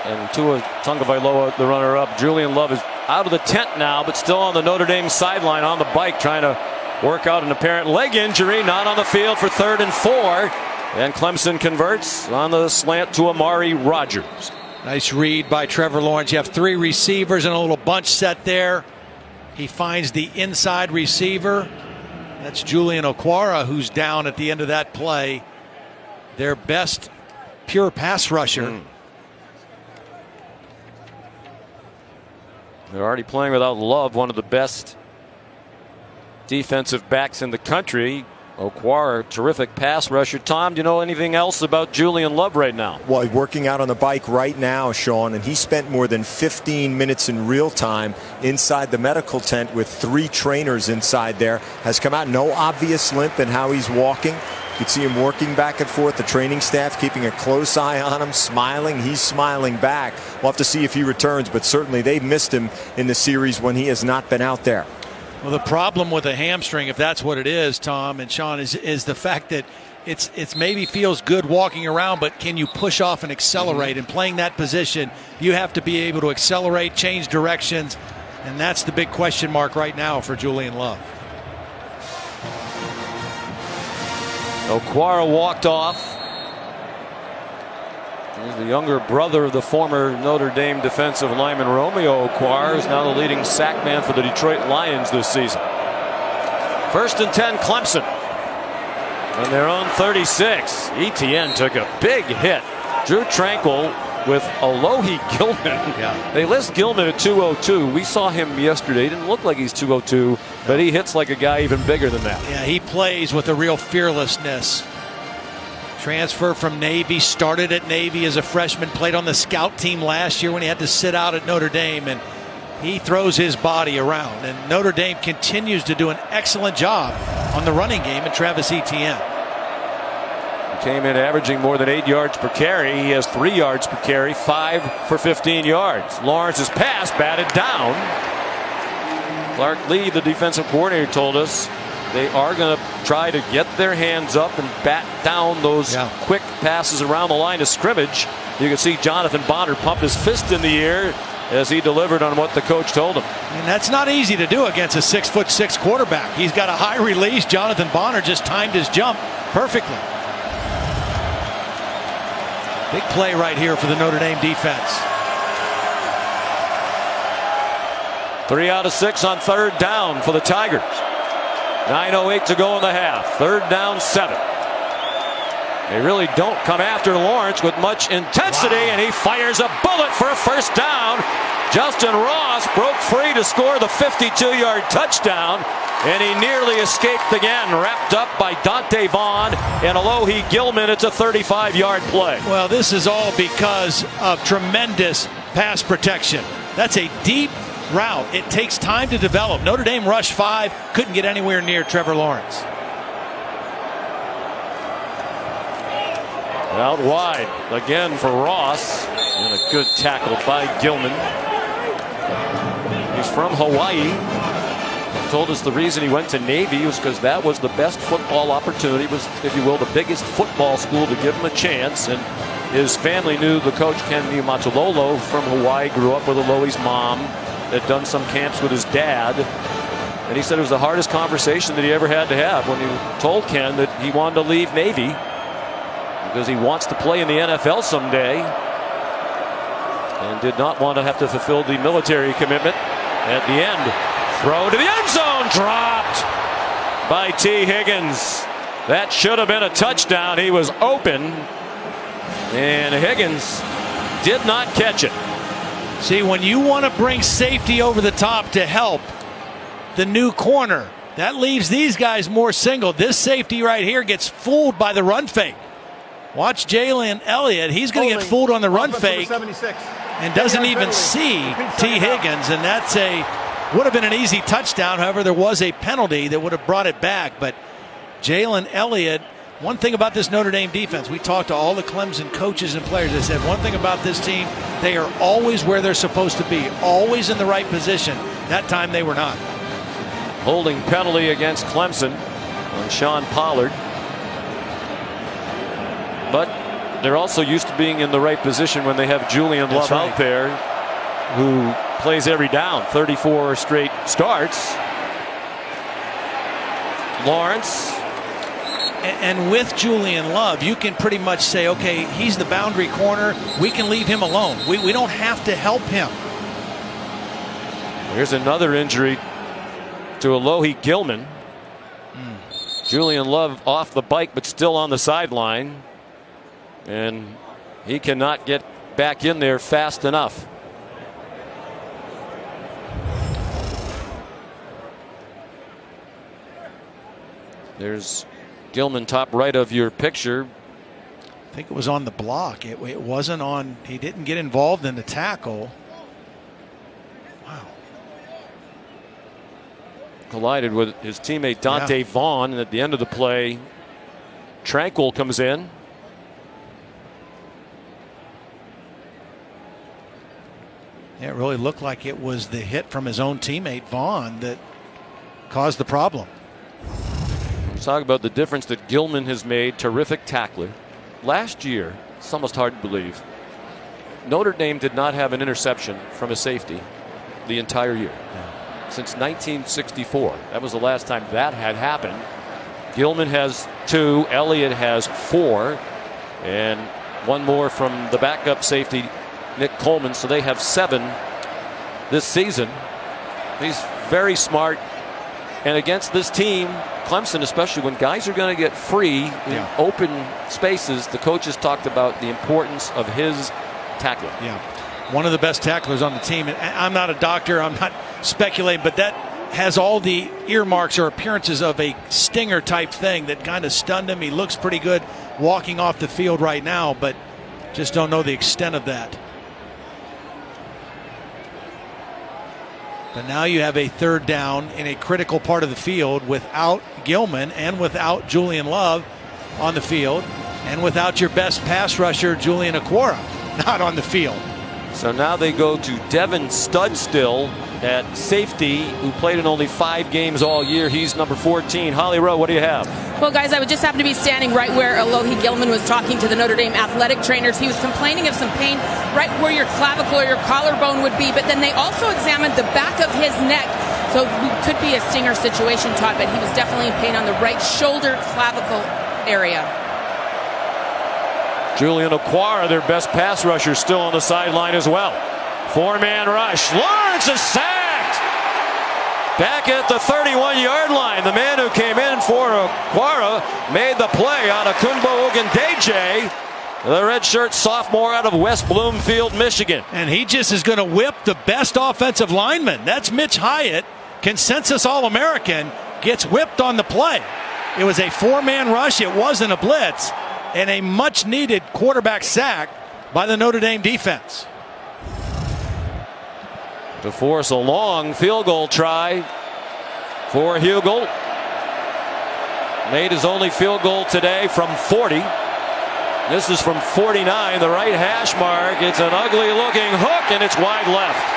and Tua Tagovailoa, the runner-up. Julian Love is out of the tent now, but still on the Notre Dame sideline on the bike, trying to work out an apparent leg injury. Not on the field for 3rd and 4. And Clemson converts on the slant to Amari Rodgers. Nice read by Trevor Lawrence. You have 3 receivers and a little bunch set there. He finds the inside receiver. That's Julian Okwara, who's down at the end of that play. Their best pure pass rusher. They're already playing without Love, one of the best defensive backs in the country. Okwara, terrific pass rusher. Tom, do you know anything else about Julian Love right now? Well, he's working out on the bike right now, Sean, and he spent more than 15 minutes in real time inside the medical tent with 3 trainers inside there. Has come out, no obvious limp in how he's walking. You can see him working back and forth. The training staff keeping a close eye on him, smiling. He's smiling back. We'll have to see if he returns, but certainly they've missed him in the series when he has not been out there. Well, the problem with a hamstring, if that's what it is, Tom and Sean, is the fact that it's maybe feels good walking around, but can you push off and accelerate? And playing that position, you have to be able to accelerate, change directions, and that's the big question mark right now for Julian Love. Okwara walked off. He's the younger brother of the former Notre Dame defensive lineman Romeo Okwara, is now the leading sack man for the Detroit Lions this season. 1st and 10 Clemson. On their own 36. Etienne took a big hit. Drew Tranquil with Alohi Gilman. Yeah. They list Gilman at 202. We saw him yesterday. He didn't look like he's 202, but he hits like a guy even bigger than that. Yeah, he plays with a real fearlessness. Transfer from Navy, started at Navy as a freshman, played on the scout team last year when he had to sit out at Notre Dame, and he throws his body around. And Notre Dame continues to do an excellent job on the running game, and Travis Etienne. came in averaging more than 8 yards per carry. He has 3 yards per carry, 5 for 15 yards. Lawrence's pass batted down. Clark Lee, the defensive coordinator, told us they are going to try to get their hands up and bat down those quick passes around the line of scrimmage. You can see Jonathan Bonner pump his fist in the air as he delivered on what the coach told him. And that's not easy to do against a 6'6" quarterback. He's got a high release. Jonathan Bonner just timed his jump perfectly. Big play right here for the Notre Dame defense. 3 out of 6 on third down for the Tigers. 9:08 to go in the half. Third down, 7. They really don't come after Lawrence with much intensity, and he fires a bullet for a first down. Justin Ross broke free to score the 52-yard touchdown, and he nearly escaped again, wrapped up by Dante Vaughn and Alohi Gilman. It's a 35-yard play. Well, this is all because of tremendous pass protection. That's a deep route. It takes time to develop. Notre Dame rushed 5, couldn't get anywhere near Trevor Lawrence. Out wide again for Ross, and a good tackle by Gilman. He's from Hawaii. He told us the reason he went to Navy was because that was the best football opportunity, was, if you will, the biggest football school to give him a chance. And his family knew the coach, Ken Niumatalolo from Hawaii, grew up with Alohi's mom, had done some camps with his dad. And he said it was the hardest conversation that he ever had to have when he told Ken that he wanted to leave Navy because he wants to play in the NFL someday and did not want to have to fulfill the military commitment. At the end, throw to the end zone, dropped by T. Higgins. That should have been a touchdown. He was open, and Higgins did not catch it. See, when you want to bring safety over the top to help the new corner, that leaves these guys more single. This safety right here gets fooled by the run fake. Watch Jalen Elliott. He's going to get fooled on the run fake and doesn't even see T. Higgins, and that's would have been an easy touchdown. However, there was a penalty that would have brought it back. But Jalen Elliott, one thing about this Notre Dame defense, we talked to all the Clemson coaches and players. They said one thing about this team, they are always where they're supposed to be, always in the right position. That time they were not. Holding penalty against Clemson on Sean Pollard. But they're also used to being in the right position when they have Julian Love out there, who plays every down, 34 straight starts. Lawrence. And with Julian Love, you can pretty much say, okay, he's the boundary corner. We can leave him alone. We don't have to help him. Here's another injury to Alohi Gilman. Julian Love off the bike, but still on the sideline. And he cannot get back in there fast enough. There's Gilman, top right of your picture. I think it was on the block. It wasn't on. He didn't get involved in the tackle. Wow. Collided with his teammate Dante Vaughn, and at the end of the play, Tranquil comes in. Yeah, it really looked like it was the hit from his own teammate Vaughn that caused the problem. Let's talk about the difference that Gilman has made. Terrific tackler. Last year, it's almost hard to believe, Notre Dame did not have an interception from a safety the entire year. Since 1964. That was the last time that had happened. Gilman has 2, Elliott has 4, and one more from the backup safety, Nick Coleman, so they have 7 this season. He's very smart, and against this team, Clemson, especially when guys are going to get free in open spaces, the coaches talked about the importance of his tackling. Yeah, one of the best tacklers on the team. And I'm not a doctor, I'm not speculating, but that has all the earmarks or appearances of a stinger type thing that kind of stunned him. He looks pretty good walking off the field right now, but just don't know the extent of that. But now you have a third down in a critical part of the field without Gilman and without Julian Love on the field. and without your best pass rusher, Julian Okwara, not on the field. So now they go to Devin Studstill at safety, who played in only 5 games all year. He's number 14. Holly Rowe, what do you have? Well, guys, I would just happen to be standing right where Alohi Gilman was talking to the Notre Dame athletic trainers. He was complaining of some pain right where your clavicle or your collarbone would be, but then they also examined the back of his neck. So it could be a stinger situation, Todd, but he was definitely in pain on the right shoulder clavicle area. Julian Okwara, their best pass rusher, still on the sideline as well. 4-man rush. Lawrence is sacked. Back at the 31-yard line. The man who came in for Okwara made the play on Akunbo Ogundeje, the redshirt sophomore out of West Bloomfield, Michigan. And he just is going to whip the best offensive lineman. That's Mitch Hyatt, consensus All-American, gets whipped on the play. It was a 4-man rush. It wasn't a blitz. And a much-needed quarterback sack by the Notre Dame defense. To force a long field goal try for Hugel. Made his only field goal today from 40. This is from 49, the right hash mark. It's an ugly-looking hook, and it's wide left.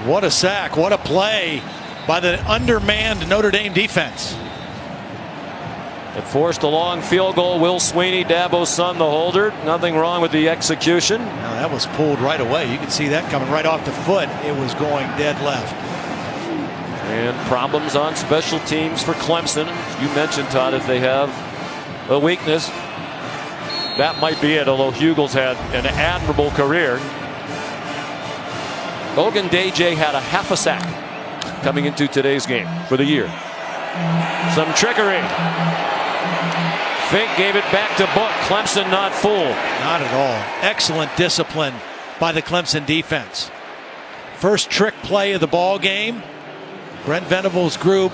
What a sack, what a play by the undermanned Notre Dame defense. It forced a long field goal. Will Sweeney, Dabo's son, the holder. Nothing wrong with the execution. Now that was pulled right away. You can see that coming right off the foot. It was going dead left. And problems on special teams for Clemson. You mentioned, Todd, if they have a weakness, that might be it, although Hugel's had an admirable career. Ogundeje had a half a sack coming into today's game for the year. Some trickery. Fink gave it back to Book. Clemson not fooled. Not at all. Excellent discipline by the Clemson defense. First trick play of the ball game. Brent Venables' group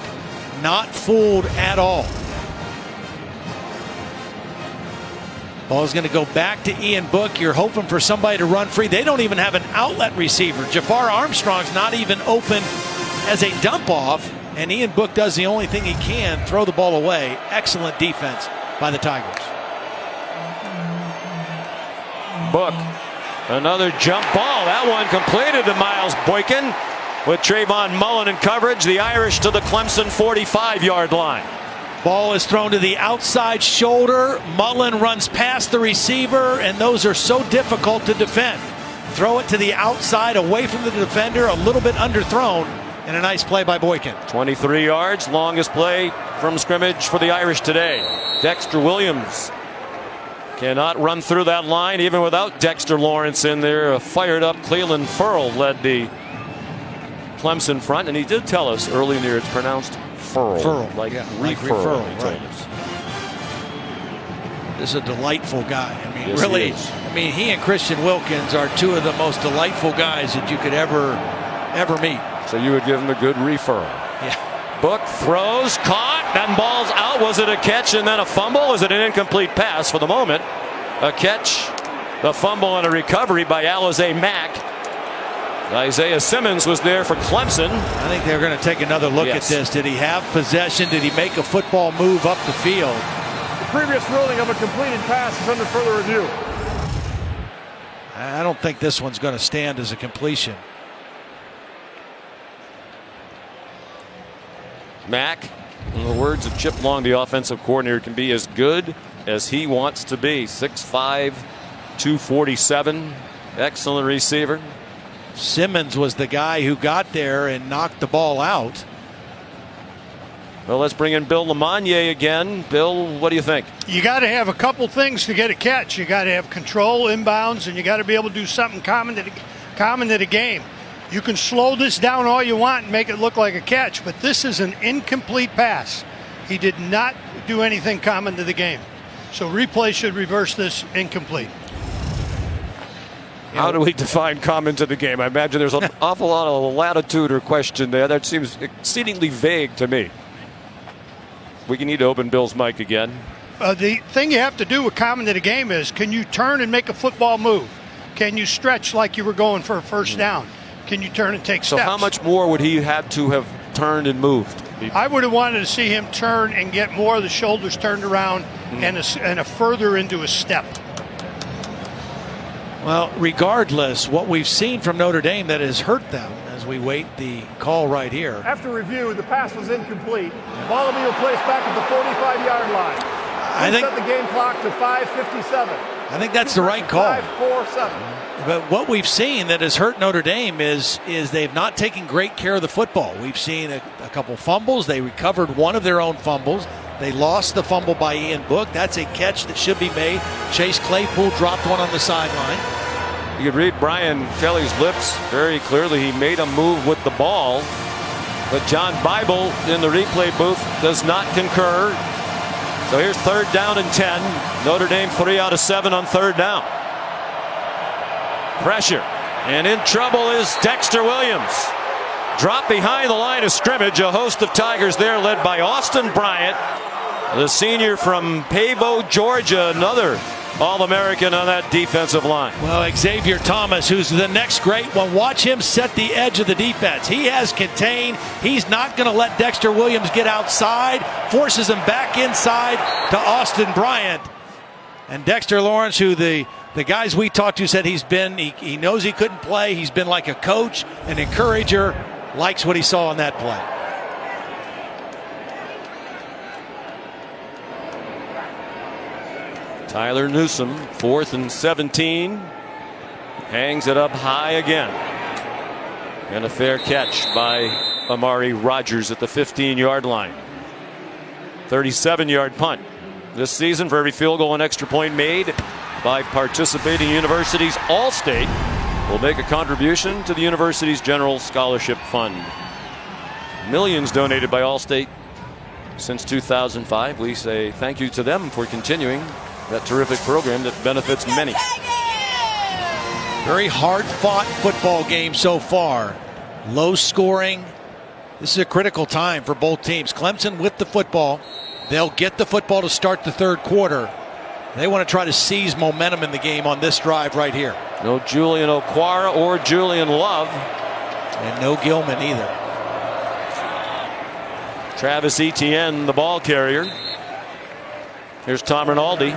not fooled at all. Ball's going to go back to Ian Book. You're hoping for somebody to run free. They don't even have an outlet receiver. Jafar Armstrong's not even open as a dump off, and Ian Book does the only thing he can, throw the ball away. Excellent defense by the Tigers. Book, another jump ball. That one completed to Miles Boykin with Trayvon Mullen in coverage. The Irish to the Clemson 45-yard line. Ball is thrown to the outside shoulder. Mullen runs past the receiver, and those are so difficult to defend. Throw it to the outside, away from the defender, a little bit underthrown, and a nice play by Boykin. 23 yards, longest play from scrimmage for the Irish today. Dexter Williams cannot run through that line even without Dexter Lawrence in there. A fired up Cleland Ferrell led the Clemson front, and he did tell us early in the year it's pronounced Furl, like referral. Right. This is a delightful guy. I mean, yes, really, he and Christian Wilkins are two of the most delightful guys that you could ever meet. So you would give him a good referral. Yeah. Book throws, caught, then ball's out. Was it a catch and then a fumble? Was it an incomplete pass for the moment? A catch, the fumble, and a recovery by Alize Mack. Isaiah Simmons was there for Clemson. I think they're going to take another look at this. Did he have possession? Did he make a football move up the field? The previous ruling of a completed pass is under further review. I don't think this one's going to stand as a completion. Mack, in the words of Chip Long, the offensive coordinator, can be as good as he wants to be. 6'5", 247. Excellent receiver. Simmons was the guy who got there and knocked the ball out. Well, let's bring in Bill LeMonnier again. Bill, what do you think? You got to have a couple things to get a catch. You got to have control inbounds, and you got to be able to do something common to the game. You can slow this down all you want and make it look like a catch, but this is an incomplete pass. He did not do anything common to the game. So replay should reverse this incomplete. How do we define common to the game? I imagine there's an awful lot of latitude or question there. That seems exceedingly vague to me. We need to open Bill's mic again. The thing you have to do with common to the game is, can you turn and make a football move? Can you stretch like you were going for a first down? Can you turn and take steps? So how much more would he have to have turned and moved? I would have wanted to see him turn and get more of the shoulders turned around and a further into a step. Well, regardless, what we've seen from Notre Dame that has hurt them as we wait the call right here. After review, the pass was incomplete. Ball will be replaced back at the 45-yard line. I think set the game clock to 5:57. I think that's the right call. 5-4-7. But what we've seen that has hurt Notre Dame is they've not taken great care of the football. We've seen a couple fumbles. They recovered one of their own fumbles. They lost the fumble by Ian Book. That's a catch that should be made. Chase Claypool dropped one on the sideline. You could read Brian Kelly's lips very clearly. He made a move with the ball, but John Bible in the replay booth does not concur. So here's 3rd down and 10. Notre Dame 3 out of 7 on 3rd down. Pressure, and in trouble is Dexter Williams. Dropped behind the line of scrimmage. A host of Tigers there led by Austin Bryant, the senior from Pavo, Georgia, another All-American on that defensive line. Well, Xavier Thomas, who's the next great one, watch him set the edge of the defense. He has contained. He's not going to let Dexter Williams get outside, forces him back inside to Austin Bryant. And Dexter Lawrence, who the guys we talked to said he knows he couldn't play. He's been like a coach, an encourager, likes what he saw on that play. Tyler Newsome, 4th and 17. Hangs it up high again. And a fair catch by Amari Rogers at the 15-yard line. 37-yard punt. This season, for every field goal and extra point made by participating universities, All-State will make a contribution to the university's general scholarship fund. Millions donated by All-State since 2005. We say thank you to them for continuing that terrific program that benefits many. Very hard-fought football game so far. Low scoring. This is a critical time for both teams. Clemson with the football. They'll get the football to start the 3rd quarter. They want to try to seize momentum in the game on this drive right here. No Julian Okwara or Julian Love. And no Gilman either. Travis Etienne, the ball carrier. Here's Tom Rinaldi.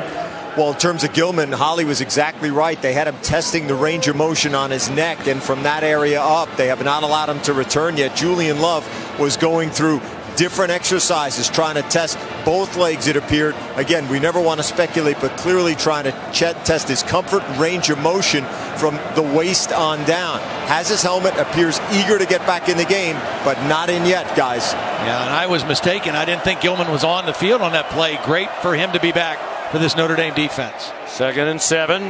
Well, in terms of Gilman, Holly was exactly right. They had him testing the range of motion on his neck, and from that area up, they have not allowed him to return yet. Julian Love was going through different exercises, trying to test both legs, it appeared. Again, we never want to speculate, but clearly trying to test his comfort and range of motion from the waist on down. Has his helmet, appears eager to get back in the game, but not in yet, guys. Yeah, and I was mistaken. I didn't think Gilman was on the field on that play. Great for him to be back for this Notre Dame defense. 2nd and 7.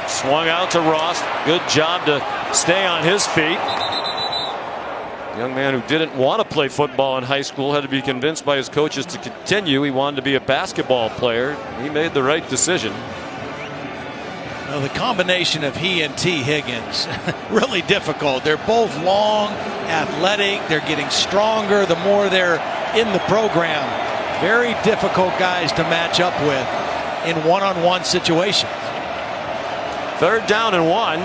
Swung out to Ross. Good job to stay on his feet. Young man who didn't want to play football in high school had to be convinced by his coaches to continue. He wanted to be a basketball player. He made the right decision. Well, the combination of he and T. Higgins, really difficult. They're both long, athletic. They're getting stronger the more they're in the program. Very difficult guys to match up with in one-on-one situations. 3rd down and 1.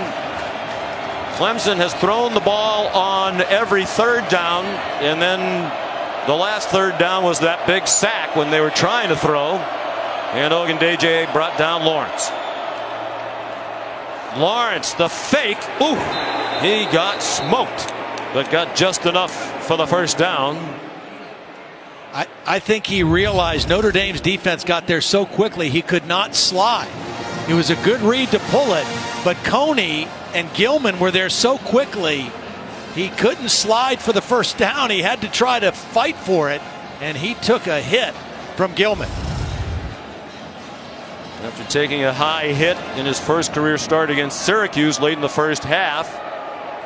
Clemson has thrown the ball on every 3rd down, and then the last 3rd down was that big sack when they were trying to throw, and Ogundeji brought down Lawrence. Lawrence, the fake. Ooh, he got smoked, but got just enough for the 1st down. I think he realized Notre Dame's defense got there so quickly he could not slide. It was a good read to pull it, but Coney and Gilman were there so quickly he couldn't slide for the 1st down. He had to try to fight for it, and he took a hit from Gilman. After taking a high hit in his first career start against Syracuse late in the 1st half,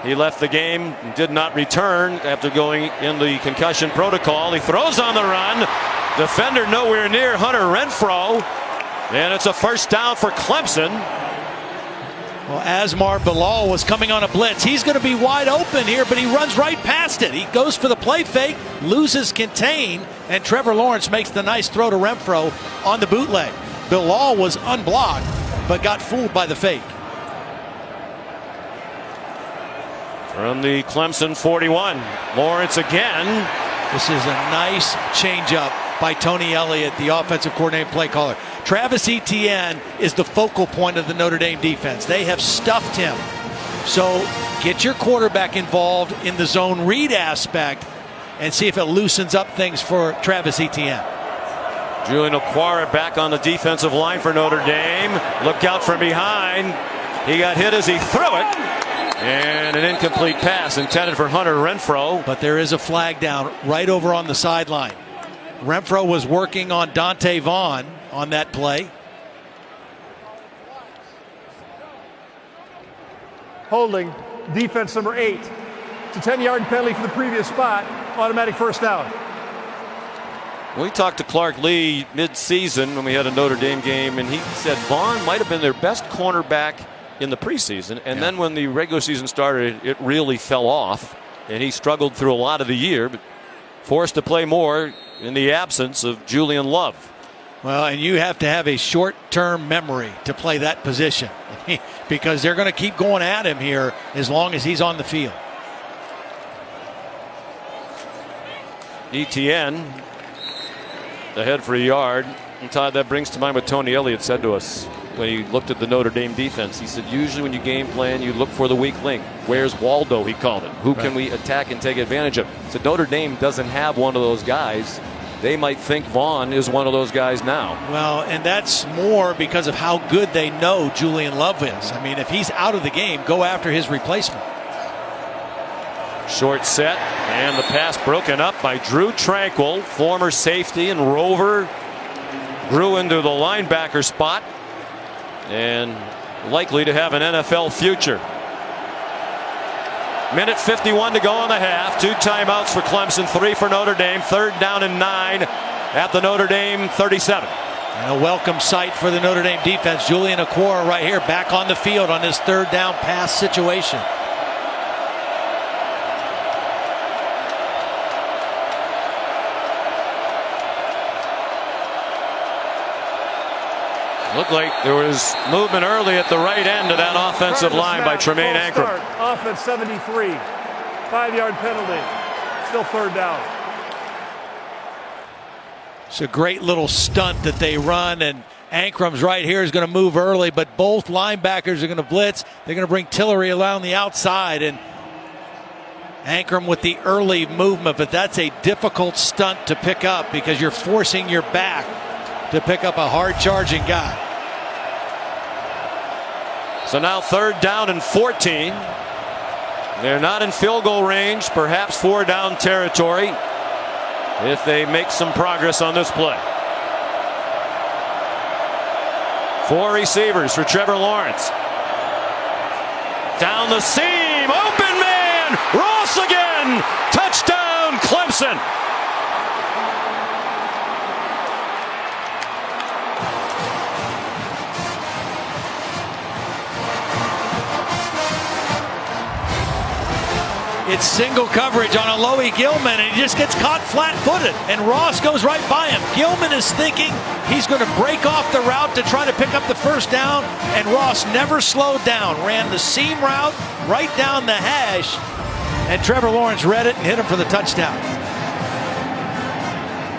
he left the game and did not return after going in the concussion protocol. He throws on the run. Defender nowhere near, Hunter Renfrow. And it's a 1st down for Clemson. Well, Asmar Bilal was coming on a blitz. He's going to be wide open here, but he runs right past it. He goes for the play fake, loses contain, and Trevor Lawrence makes the nice throw to Renfrow on the bootleg. Bilal was unblocked, but got fooled by the fake. From the Clemson 41, Lawrence again. This is a nice changeup by Tony Elliott, the offensive coordinator play caller. Travis Etienne is the focal point of the Notre Dame defense. They have stuffed him. So get your quarterback involved in the zone read aspect and see if it loosens up things for Travis Etienne. Julian Okwara back on the defensive line for Notre Dame. Look out from behind. He got hit as he threw it. And an incomplete pass intended for Hunter Renfro. But there is a flag down right over on the sideline. Renfro was working on Dante Vaughn on that play. Holding defense number 8. It's a 10-yard penalty for the previous spot. Automatic first down. We talked to Clark Lee mid-season when we had a Notre Dame game, and he said Vaughn might have been their best cornerback in the preseason, and then when the regular season started, it really fell off, and he struggled through a lot of the year, but forced to play more in the absence of Julian Love. Well, and you have to have a short-term memory to play that position because they're going to keep going at him here as long as he's on the field. Etienne ahead for a yard. And Todd, that brings to mind what Tony Elliott said to us when he looked at the Notre Dame defense. He said usually when you game plan, you look for the weak link. Where's Waldo, he called it. Who can we attack and take advantage of? So Notre Dame doesn't have one of those guys. They might think Vaughn is one of those guys now. Well, and that's more because of how good they know Julian Love is. I mean, if he's out of the game, go after his replacement. Short set, and the pass broken up by Drew Tranquil, former safety and rover. Grew into the linebacker spot and likely to have an NFL future. Minute 51 to go in the half. 2 timeouts for Clemson, 3 for Notre Dame. 3rd down and 9 at the Notre Dame 37. And a welcome sight for the Notre Dame defense. Julian Okwara right here back on the field on this 3rd down pass situation. Looked like there was movement early at the right end of that offensive line by Tremaine Ankrum. Offense 73. 5-yard penalty. Still 3rd down. It's a great little stunt that they run, and Ankrum's right here is going to move early, but both linebackers are going to blitz. They're going to bring Tillery along the outside, and Ankrum with the early movement, but that's a difficult stunt to pick up because you're forcing your back to pick up a hard charging guy. So now 3rd down and 14. They're not in field goal range, perhaps 4 down territory if they make some progress on this play. 4 receivers for Trevor Lawrence. Down the seam, open man, Ross again, touchdown Clemson. It's single coverage on Alohi Gilman, and he just gets caught flat-footed, and Ross goes right by him. Gilman is thinking he's going to break off the route to try to pick up the 1st down, and Ross never slowed down. Ran the seam route right down the hash, and Trevor Lawrence read it and hit him for the touchdown.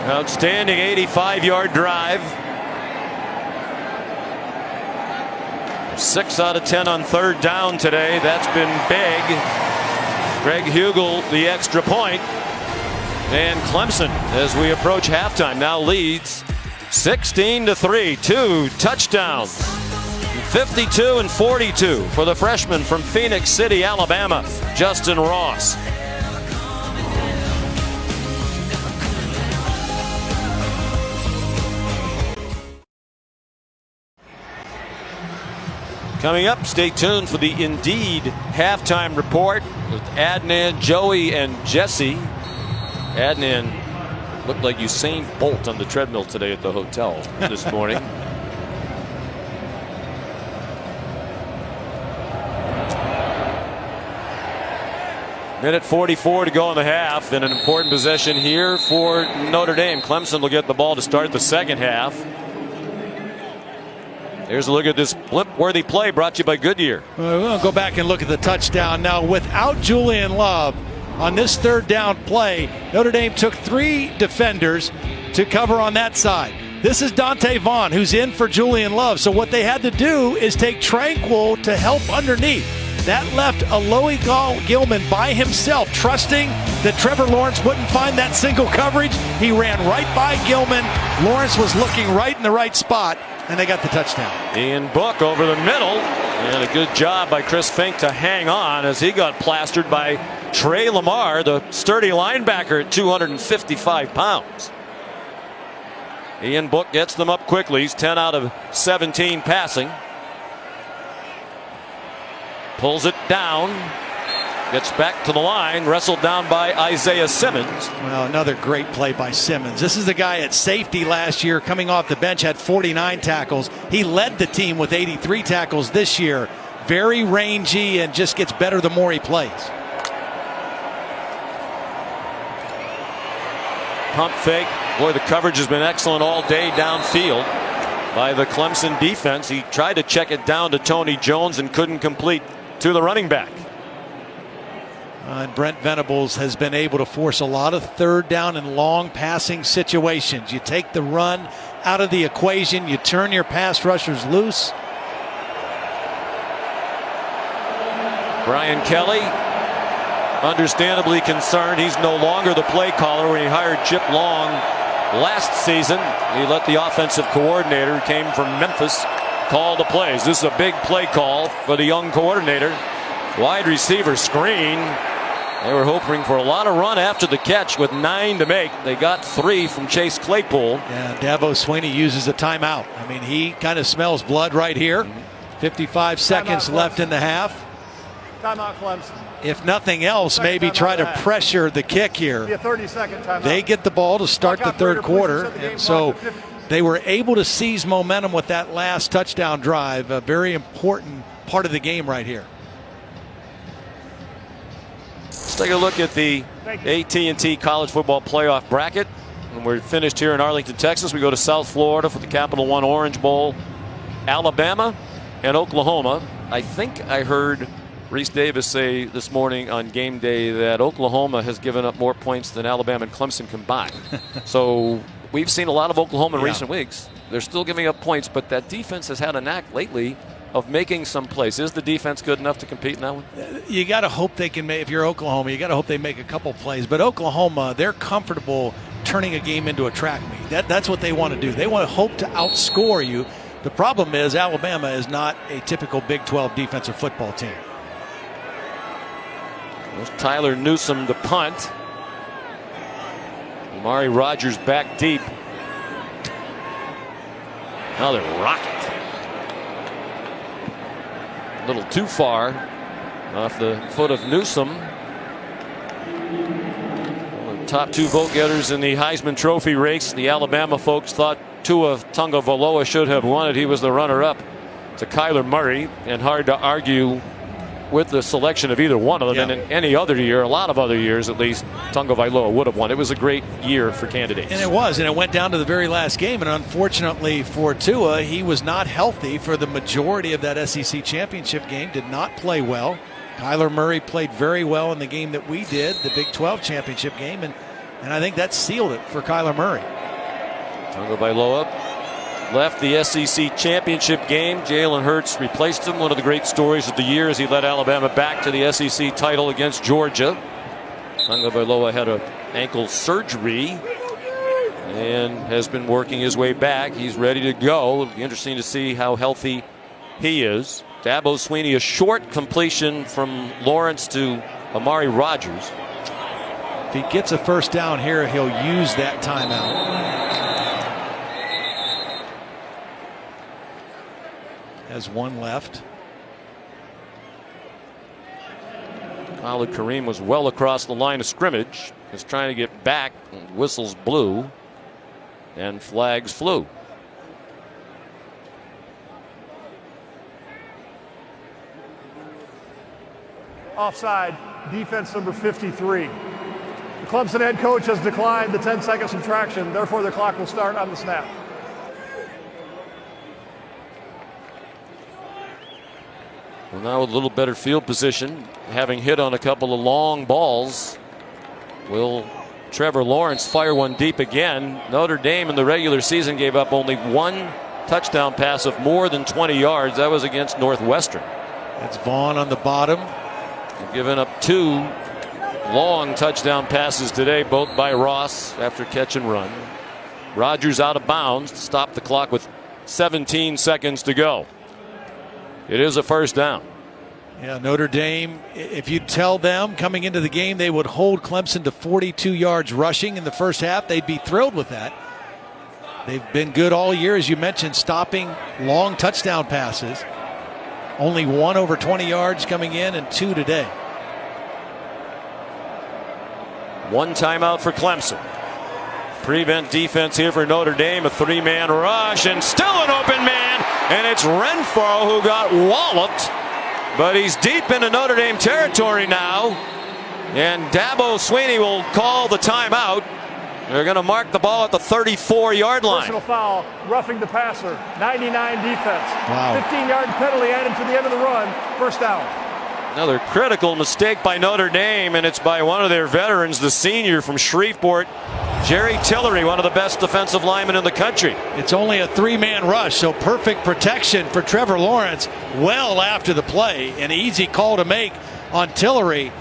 Outstanding 85-yard drive. 6 out of 10 on 3rd down today. That's been big. Greg Hugel, the extra point. And Clemson, as we approach halftime, now leads 16-3. 2 touchdowns. 52 and 42 for the freshman from Phoenix City, Alabama, Justin Ross. Coming up, stay tuned for the Indeed halftime report with Adnan, Joey, and Jesse. Adnan looked like Usain Bolt on the treadmill today at the hotel this morning. Minute 44 to go in the half, and an important possession here for Notre Dame. Clemson will get the ball to start the 2nd half. Here's a look at this blimp-worthy play brought to you by Goodyear. We'll go back and look at the touchdown. Now, without Julian Love on this third down play, Notre Dame took 3 defenders to cover on that side. This is Dante Vaughn, who's in for Julian Love. So what they had to do is take Tranquil to help underneath. That left Alohi Gilman by himself, trusting that Trevor Lawrence wouldn't find that single coverage. He ran right by Gilman. Lawrence was looking right in the right spot, and they got the touchdown. Ian Book over the middle, and a good job by Chris Fink to hang on as he got plastered by Trey Lamar, the sturdy linebacker at 255 pounds. Ian Book gets them up quickly. He's 10 out of 17 passing. Pulls it down, gets back to the line, wrestled down by Isaiah Simmons. Well, another great play by Simmons. This is the guy at safety last year, coming off the bench, had 49 tackles. He led the team with 83 tackles this year. Very rangy and just gets better the more he plays. Pump fake. Boy, the coverage has been excellent all day downfield by the Clemson defense. He tried to check it down to Tony Jones and couldn't complete to the running back. And Brent Venables has been able to force a lot of third down and long passing situations. You take the run out of the equation, you turn your pass rushers loose. Brian Kelly, understandably concerned. He's no longer the play caller. When he hired Chip Long last season, he let the offensive coordinator, who came from Memphis, call the plays. This is a big play call for the young coordinator. Wide receiver screen. They were hoping for a lot of run after the catch with 9 to make. They got 3 from Chase Claypool. Yeah, Dabo Swinney uses a timeout. I mean, he kind of smells blood right here. 55 seconds left in the half. Timeout, Clemson. If nothing else, maybe try to pressure the kick here. Be a 30-second timeout. They get the ball to start the third quarter, and so they were able to seize momentum with that last touchdown drive. A very important part of the game right here. Let's take a look at the AT&T College Football Playoff bracket. And we're finished here in Arlington, Texas. We go to South Florida for the Capital One Orange Bowl. Alabama and Oklahoma. I think I heard Reese Davis say this morning on game day that Oklahoma has given up more points than Alabama and Clemson combined. So we've seen a lot of Oklahoma in recent weeks. They're still giving up points, but that defense has had a knack lately of making some plays. Is the defense good enough to compete in that one? You got to hope they can make, if you're Oklahoma, you got to hope they make a couple plays. But Oklahoma, they're comfortable turning a game into a track meet. That's what they want to do. They want to hope to outscore you. The problem is Alabama is not a typical Big 12 defensive football team. There's Tyler Newsome to punt. Amari Rogers back deep. Another rocket. A little too far off the foot of Newsome. One of the top 2 vote getters in the Heisman Trophy race. The Alabama folks thought Tua Tagovailoa should have won it. He was the runner-up to Kyler Murray, and hard to argue with the selection of either one of them. And in any other year, a lot of other years at least, Tagovailoa would have won. It was a great year for candidates. And it was, and it went down to the very last game. And unfortunately for Tua, he was not healthy for the majority of that SEC championship game, did not play well. Kyler Murray played very well in the game that we did, the Big 12 championship game, and I think that sealed it for Kyler Murray. Tagovailoa left the SEC championship game. Jalen Hurts replaced him. One of the great stories of the year as he led Alabama back to the SEC title against Georgia. Tagovailoa had an ankle surgery and has been working his way back. He's ready to go. It'll be interesting to see how healthy he is. Dabo Swinney, a short completion from Lawrence to Amari Rogers. If he gets a first down here, he'll use that timeout. Has 1 left. Khalid Kareem was well across the line of scrimmage. Is trying to get back. Whistles blew and flags flew. Offside, defense number 53. The Clemson head coach has declined the 10-second subtraction. Therefore, the clock will start on the snap. Well, now with a little better field position, having hit on a couple of long balls, will Trevor Lawrence fire one deep again? Notre Dame in the regular season gave up only one touchdown pass of more than 20 yards. That was against Northwestern. That's Vaughn on the bottom. They've given up 2 long touchdown passes today, both by Ross after catch and run. Rodgers out of bounds to stop the clock with 17 seconds to go. It is a first down. Yeah, Notre Dame, if you tell them coming into the game they would hold Clemson to 42 yards rushing in the first half, they'd be thrilled with that. They've been good all year, as you mentioned, stopping long touchdown passes. Only 1 over 20 yards coming in and 2 today. 1 timeout for Clemson. Prevent defense here for Notre Dame. A 3-man rush and still an open man. And it's Renfro who got walloped. But he's deep into Notre Dame territory now. And Dabo Swinney will call the timeout. They're going to mark the ball at the 34-yard line. Personal foul, roughing the passer, 99 defense. Wow. 15-yard penalty added to the end of the run, first down. Another critical mistake by Notre Dame, and it's by one of their veterans, the senior from Shreveport, Jerry Tillery, one of the best defensive linemen in the country. It's only a 3-man rush, so perfect protection for Trevor Lawrence well after the play. An easy call to make on Tillery.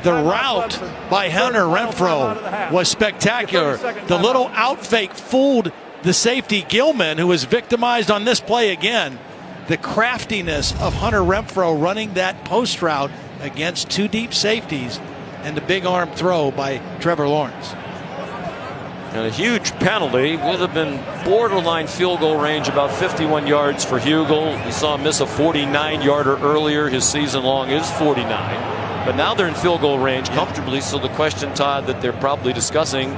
The route by Hunter Renfro was spectacular. The little out fake fooled the safety Gilman, who was victimized on this play again. The craftiness of Hunter Renfro running that post route against 2 deep safeties, and the big arm throw by Trevor Lawrence. And a huge penalty. Would have been borderline field goal range, about 51 yards for Hugel. We saw him miss a 49-yarder earlier. His season long is 49. But now they're in field goal range comfortably. So the question, Todd, that they're probably discussing,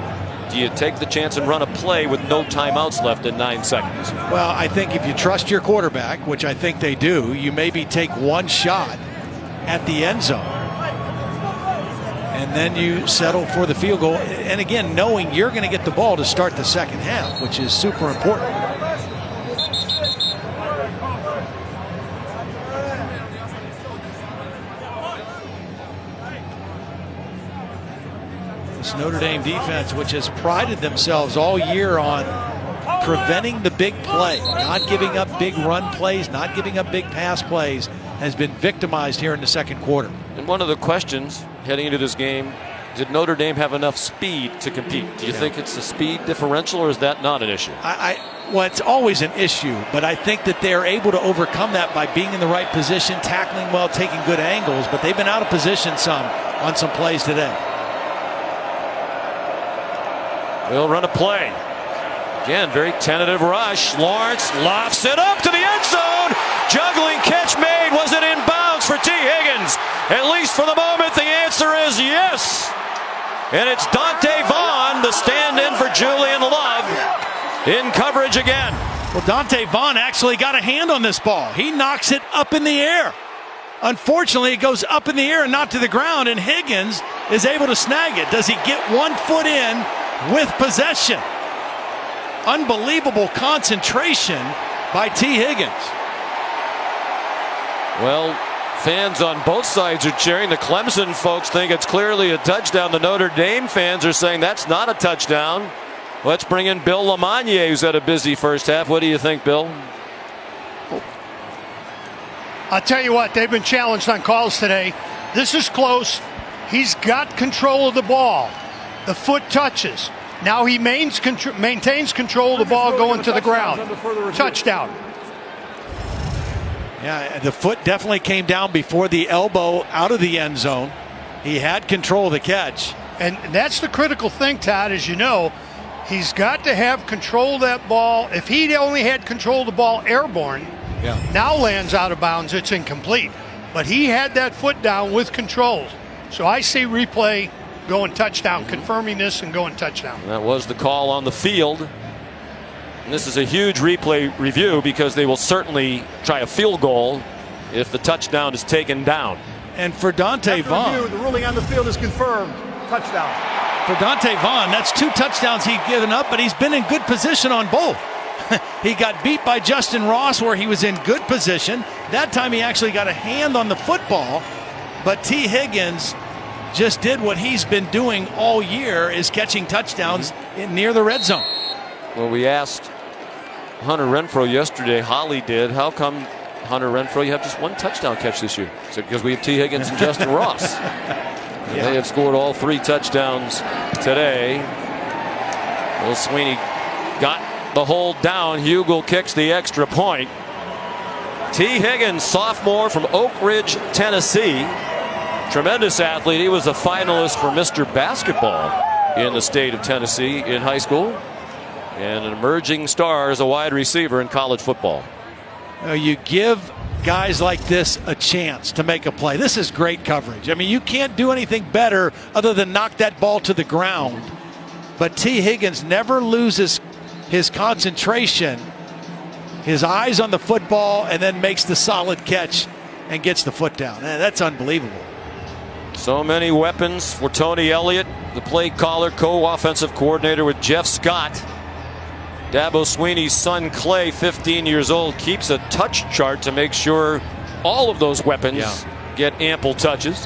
do you take the chance and run a play with no timeouts left in 9 seconds? Well, I think if you trust your quarterback, which I think they do, you maybe take one shot at the end zone. And then you settle for the field goal. And again, knowing you're going to get the ball to start the second half, which is super important. This Notre Dame defense, which has prided themselves all year on preventing the big play, not giving up big run plays, not giving up big pass plays, has been victimized here in the second quarter. And one of the questions heading into this game, did Notre Dame have enough speed to compete? Do you think it's a speed differential, or is that not an issue? Well, it's always an issue, but I think that they're able to overcome that by being in the right position, tackling well, taking good angles, but they've been out of position on some plays today. They'll run a play. Again, very tentative rush. Lawrence lofts it up to the end zone. Juggling catch made. Was it in bounds for T. Higgins? At least for the moment, the answer is yes. And it's Dante Vaughn, the stand-in for Julian Love, in coverage again. Well, Dante Vaughn actually got a hand on this ball. He knocks it up in the air. Unfortunately, it goes up in the air and not to the ground, and Higgins is able to snag it. Does he get 1 foot in with possession? Unbelievable concentration by T. Higgins. Well, fans on both sides are cheering. The Clemson folks think it's clearly a touchdown. The Notre Dame fans are saying that's not a touchdown. Let's bring in Bill LeMonnier, who's had a busy first half. What do you think, Bill? I'll tell you what, they've been challenged on calls today. This is close. He's got control of the ball. The foot touches. Now he maintains control of the ball going to the ground. Touchdown. Yeah, the foot definitely came down before the elbow out of the end zone. He had control of the catch. And that's the critical thing, Todd, as you know. He's got to have control of that ball. If he only had control of the ball airborne, now lands out of bounds, it's incomplete. But he had that foot down with control. So I see replay going touchdown, confirming this and going touchdown. That was the call on the field. And this is a huge replay review because they will certainly try a field goal if the touchdown is taken down. And for Dante Vaughn, the ruling on the field is confirmed. Touchdown. For Dante Vaughn, that's 2 touchdowns he's given up, but he's been in good position on both. He got beat by Justin Ross where he was in good position. That time he actually got a hand on the football. But T. Higgins just did what he's been doing all year, is catching touchdowns near the red zone. Well, we asked Hunter Renfrow yesterday, Holly did, how come, Hunter Renfrow, you have just one touchdown catch this year? He said, because we have T. Higgins and Justin Ross. Yeah. They have scored all 3 touchdowns today. Will Sweeney got the hold down. Hugel kicks the extra point. T. Higgins, sophomore from Oak Ridge, Tennessee. Tremendous athlete. He was a finalist for Mr. Basketball in the state of Tennessee in high school. And an emerging star as a wide receiver in college football. You give guys like this a chance to make a play. This is great coverage. I mean, you can't do anything better other than knock that ball to the ground. But T. Higgins never loses his concentration, his eyes on the football, and then makes the solid catch and gets the foot down. That's unbelievable. So many weapons for Tony Elliott, the play caller, co-offensive coordinator with Jeff Scott. Dabo Sweeney's son Clay, 15 years old, keeps a touch chart to make sure all of those weapons get ample touches.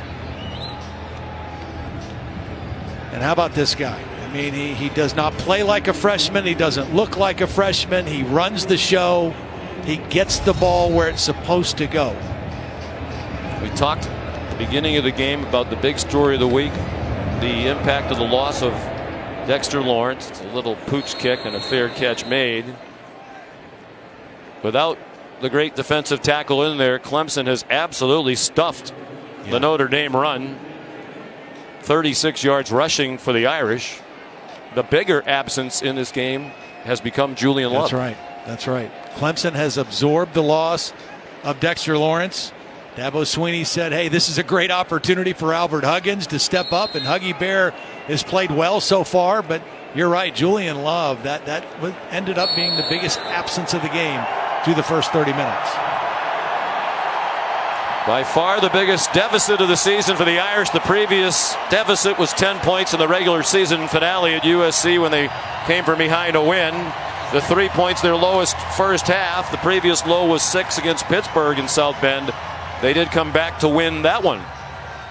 And how about this guy? I mean, he does not play like a freshman. He doesn't look like a freshman. He runs the show. He gets the ball where it's supposed to go. We talked at the beginning of the game about the big story of the week, the impact of the loss of Dexter Lawrence. It's a little pooch kick and a fair catch made. Without the great defensive tackle in there, Clemson has absolutely stuffed the Notre Dame run. 36 yards rushing for the Irish. The bigger absence in this game has become Julian Love. That's right. That's right. Clemson has absorbed the loss of Dexter Lawrence. Dabo Sweeney said, hey, this is a great opportunity for Albert Huggins to step up, and Huggy Bear has played well so far, but you're right, Julian Love, that ended up being the biggest absence of the game through the first 30 minutes. By far the biggest deficit of the season for the Irish. The previous deficit was 10 points in the regular season finale at USC when they came from behind to win. The 3 points, their lowest first half. The previous low was 6 against Pittsburgh in South Bend. They did come back to win that one.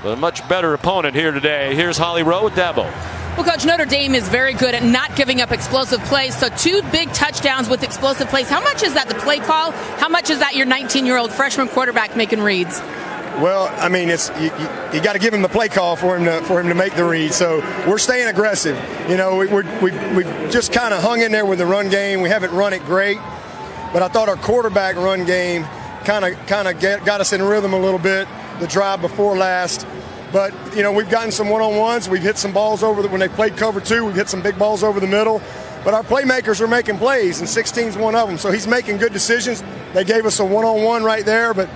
But a much better opponent here today. Here's Holly Rowe with Dabo. Well, Coach, Notre Dame is very good at not giving up explosive plays. So 2 big touchdowns with explosive plays. How much is that the play call? How much is that your 19-year-old freshman quarterback making reads? Well, I mean, it's you got to give him the play call for him to make the read. So we're staying aggressive. You know, we've just kind of hung in there with the run game. We haven't run it great, but I thought our quarterback run game kind of got us in rhythm a little bit. The drive before last. But, you know, we've gotten some one-on-ones. We've hit some balls when they played cover 2. We've hit some big balls over the middle. But our playmakers are making plays, and 16's one of them. So he's making good decisions. They gave us a one-on-one right there. But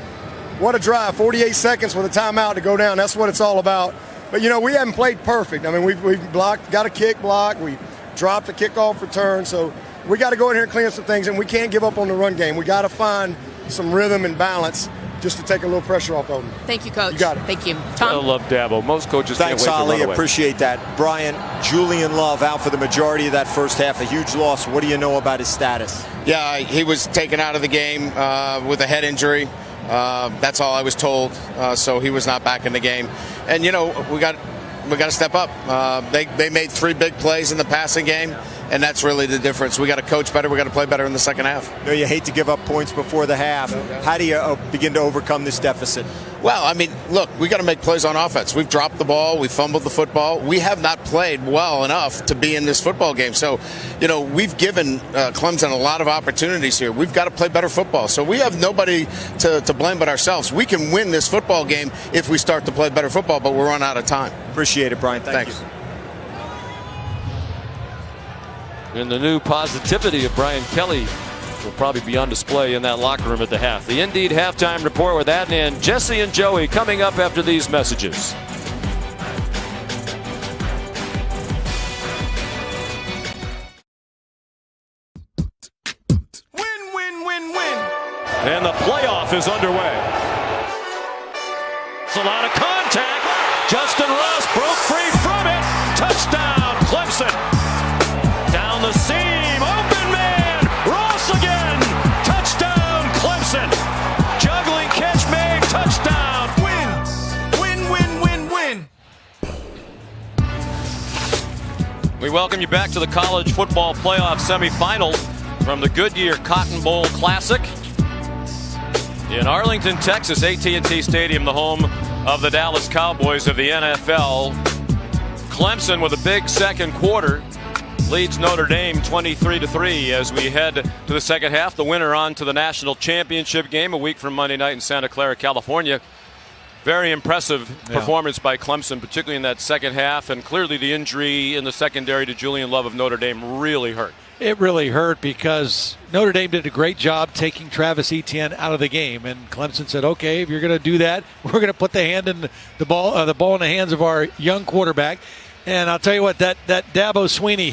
what a drive, 48 seconds with a timeout to go down. That's what it's all about. But, you know, we haven't played perfect. I mean, we've blocked, got a kick block. We dropped a kickoff return. So we got to go in here and clean up some things, and we can't give up on the run game. We got to find some rhythm and balance just to take a little pressure off of them. Thank you, Coach. You got it. Thank you. Tom? I love Dabo. Most coaches can't wait to run away. Thanks, Holly. Appreciate that. Brian, Julian Love out for the majority of that first half. A huge loss. What do you know about his status? Yeah, he was taken out of the game with a head injury. That's all I was told. So he was not back in the game. And, you know, we got to step up. They made 3 big plays in the passing game, and that's really the difference. We got to coach better. We got to play better in the second half. No, you hate to give up points before the half. How do you begin to overcome this deficit? Well, I mean, look, we got to make plays on offense. We've dropped the ball. We fumbled the football. We have not played well enough to be in this football game. So, you know, we've given Clemson a lot of opportunities here. We've got to play better football. So we have nobody to blame but ourselves. We can win this football game if we start to play better football, but we're run out of time. Appreciate it, Brian. Thanks. And the new positivity of Brian Kelly will probably be on display in that locker room at the half. The Indeed Halftime Report with Adnan, Jesse, and Joey coming up after these messages. Win. And the playoff is underway. It's a lot of contact. Justin Ross broke free from it. Touchdown, Clemson. Down the seam, open man. Ross welcome you back to the college football playoff semifinals from the Goodyear Cotton Bowl Classic in Arlington, Texas. AT&T Stadium, the home of the Dallas Cowboys of the NFL. Clemson with a big second quarter leads Notre Dame 23-3 as we head to the second half. The winner on to the national championship game a week from Monday night in Santa Clara, California. Very impressive performance by Clemson, particularly in that second half, and clearly the injury in the secondary to Julian Love of Notre Dame really hurt. It really hurt because Notre Dame did a great job taking Travis Etienne out of the game, and Clemson said, okay, if you're going to do that, we're going to put the ball in the hands of our young quarterback. And I'll tell you what, that Dabo Swinney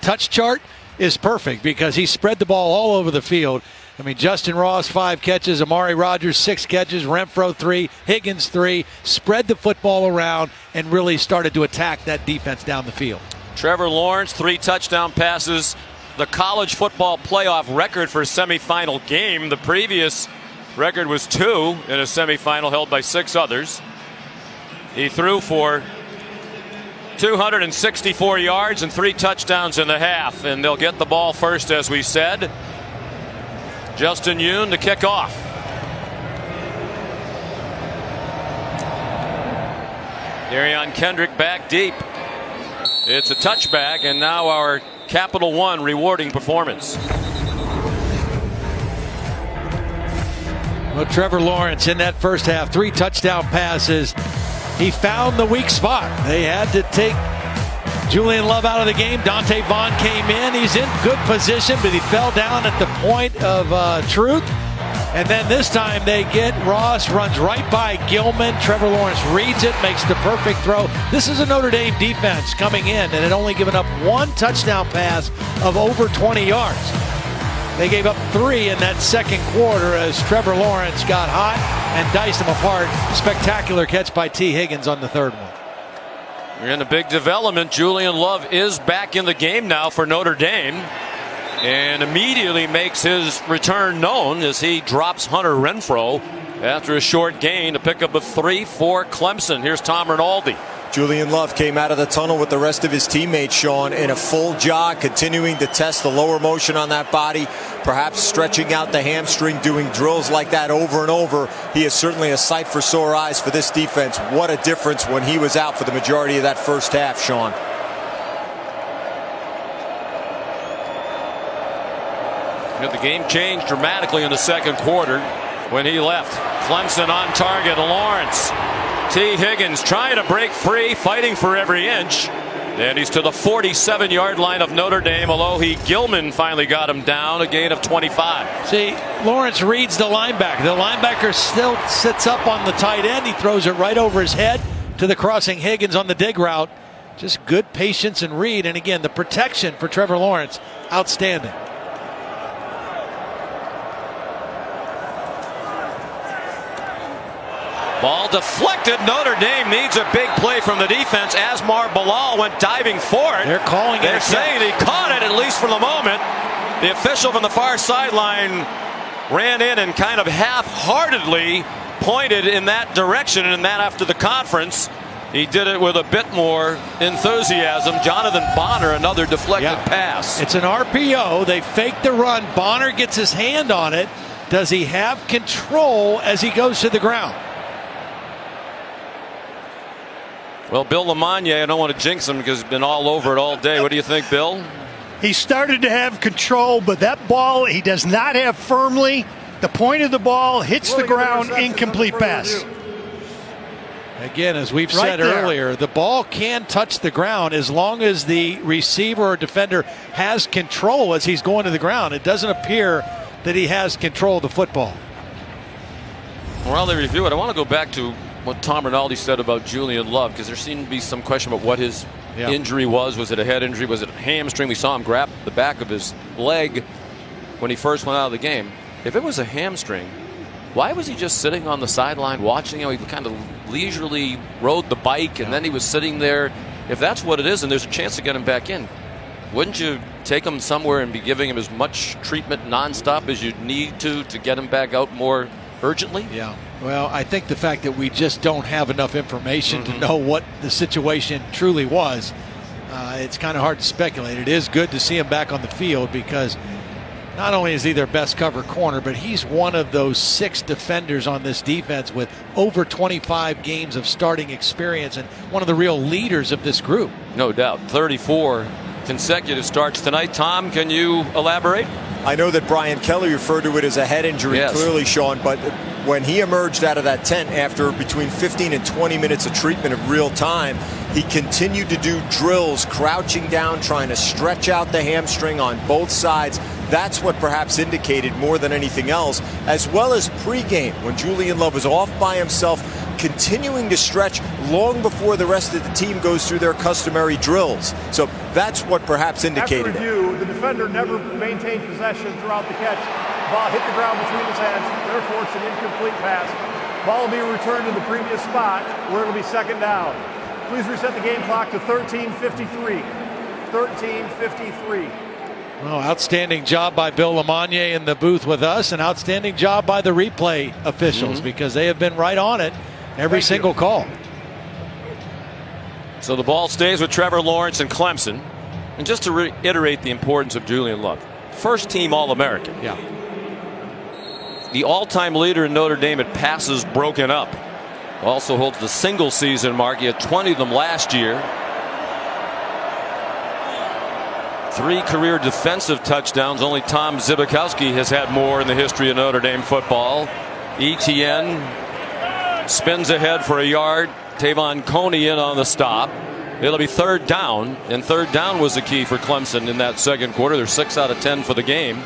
touch chart is perfect because he spread the ball all over the field. I mean, Justin Ross, 5 catches, Amari Rodgers, 6 catches, Renfro, 3, Higgins, 3, spread the football around and really started to attack that defense down the field. Trevor Lawrence, 3 touchdown passes, the college football playoff record for a semifinal game. The previous record was 2 in a semifinal held by 6 others. He threw for 264 yards and 3 touchdowns in the half, and they'll get the ball first, as we said. Justin Yoon to kick off. Darion Kendrick back deep. It's a touchback, and now our Capital One rewarding performance. Well, Trevor Lawrence in that first half, 3 touchdown passes. He found the weak spot. They had to take Julian Love out of the game. Dante Vaughn came in. He's in good position, but he fell down at the point of truth. And then this time they get Ross, runs right by Gilman. Trevor Lawrence reads it, makes the perfect throw. This is a Notre Dame defense coming in and had only given up 1 touchdown pass of over 20 yards. They gave up 3 in that second quarter as Trevor Lawrence got hot and diced them apart. Spectacular catch by T. Higgins on the third one. We're in a big development. Julian Love is back in the game now for Notre Dame and immediately makes his return known as he drops Hunter Renfro after a short gain. A pickup of 3 for Clemson. Here's Tom Rinaldi. Julian Love came out of the tunnel with the rest of his teammates, Sean, in a full jog, continuing to test the lower motion on that body, perhaps stretching out the hamstring, doing drills like that over and over. He is certainly a sight for sore eyes for this defense. What a difference when he was out for the majority of that first half, Sean. The game changed dramatically in the second quarter when he left. Clemson on target. Lawrence. T. Higgins trying to break free, fighting for every inch. And he's to the 47-yard line of Notre Dame. Gilman finally got him down, a gain of 25. See, Lawrence reads the linebacker. The linebacker still sits up on the tight end. He throws it right over his head to the crossing Higgins on the dig route. Just good patience and read. And again, the protection for Trevor Lawrence, outstanding. Ball deflected. Notre Dame needs a big play from the defense. Asmar Bilal went diving for it. They're calling it. They're saying he caught it, at least for the moment. The official from the far sideline ran in and kind of half-heartedly pointed in that direction, and that after the conference, he did it with a bit more enthusiasm. Jonathan Bonner, another deflected pass. It's an RPO. They fake the run. Bonner gets his hand on it. Does he have control as he goes to the ground? Well, Bill LeMonnier, I don't want to jinx him because he's been all over it all day. What do you think, Bill? He started to have control, but that ball he does not have firmly. The point of the ball hits the ground, incomplete pass. Again, as we've said earlier, the ball can touch the ground as long as the receiver or defender has control as he's going to the ground. It doesn't appear that he has control of the football. While they review it, I want to go back to what Tom Rinaldi said about Julian Love, because there seemed to be some question about what his injury was. Was it a head injury? Was it a hamstring? We saw him grab the back of his leg when he first went out of the game. If it was a hamstring, why was he just sitting on the sideline watching? He kind of leisurely rode the bike and then he was sitting there. If that's what it is and there's a chance to get him back in, wouldn't you take him somewhere and be giving him as much treatment nonstop as you need to get him back out more urgently? Yeah. Well, I think the fact that we just don't have enough information to know what the situation truly was it's kind of hard to speculate. It is good to see him back on the field because not only is he their best cover corner, but he's one of those 6 defenders on this defense with over 25 games of starting experience and one of the real leaders of this group. No doubt. 34 consecutive starts tonight. Tom, can you elaborate? I know that Brian Kelly referred to it as a head injury, yes. Clearly, Sean, but when he emerged out of that tent after between 15 and 20 minutes of treatment of real time, he continued to do drills, crouching down, trying to stretch out the hamstring on both sides. That's what perhaps indicated more than anything else, as well as pregame when Julian Love was off by himself, continuing to stretch long before the rest of the team goes through their customary drills. So that's what perhaps indicated After review, the defender never maintained possession throughout the catch. Ball hit the ground between his hands, therefore it's an incomplete pass. Ball will be returned to the previous spot where it'll be second down. Please reset the game clock to 13:53. 13:53. Well, outstanding job by Bill Lamagna in the booth with us, and outstanding job by the replay officials because they have been right on it every single call. So the ball stays with Trevor Lawrence and Clemson. And just to reiterate the importance of Julian Love, first team All-American. Yeah. The all-time leader in Notre Dame at passes broken up. Also holds the single season mark. He had 20 of them last year. 3 career defensive touchdowns. Only Tom Zibikowski has had more in the history of Notre Dame football. Etienne spins ahead for a yard. Tavon Coney in on the stop. It'll be third down, and third down was the key for Clemson in that second quarter. They're 6 out of 10 for the game.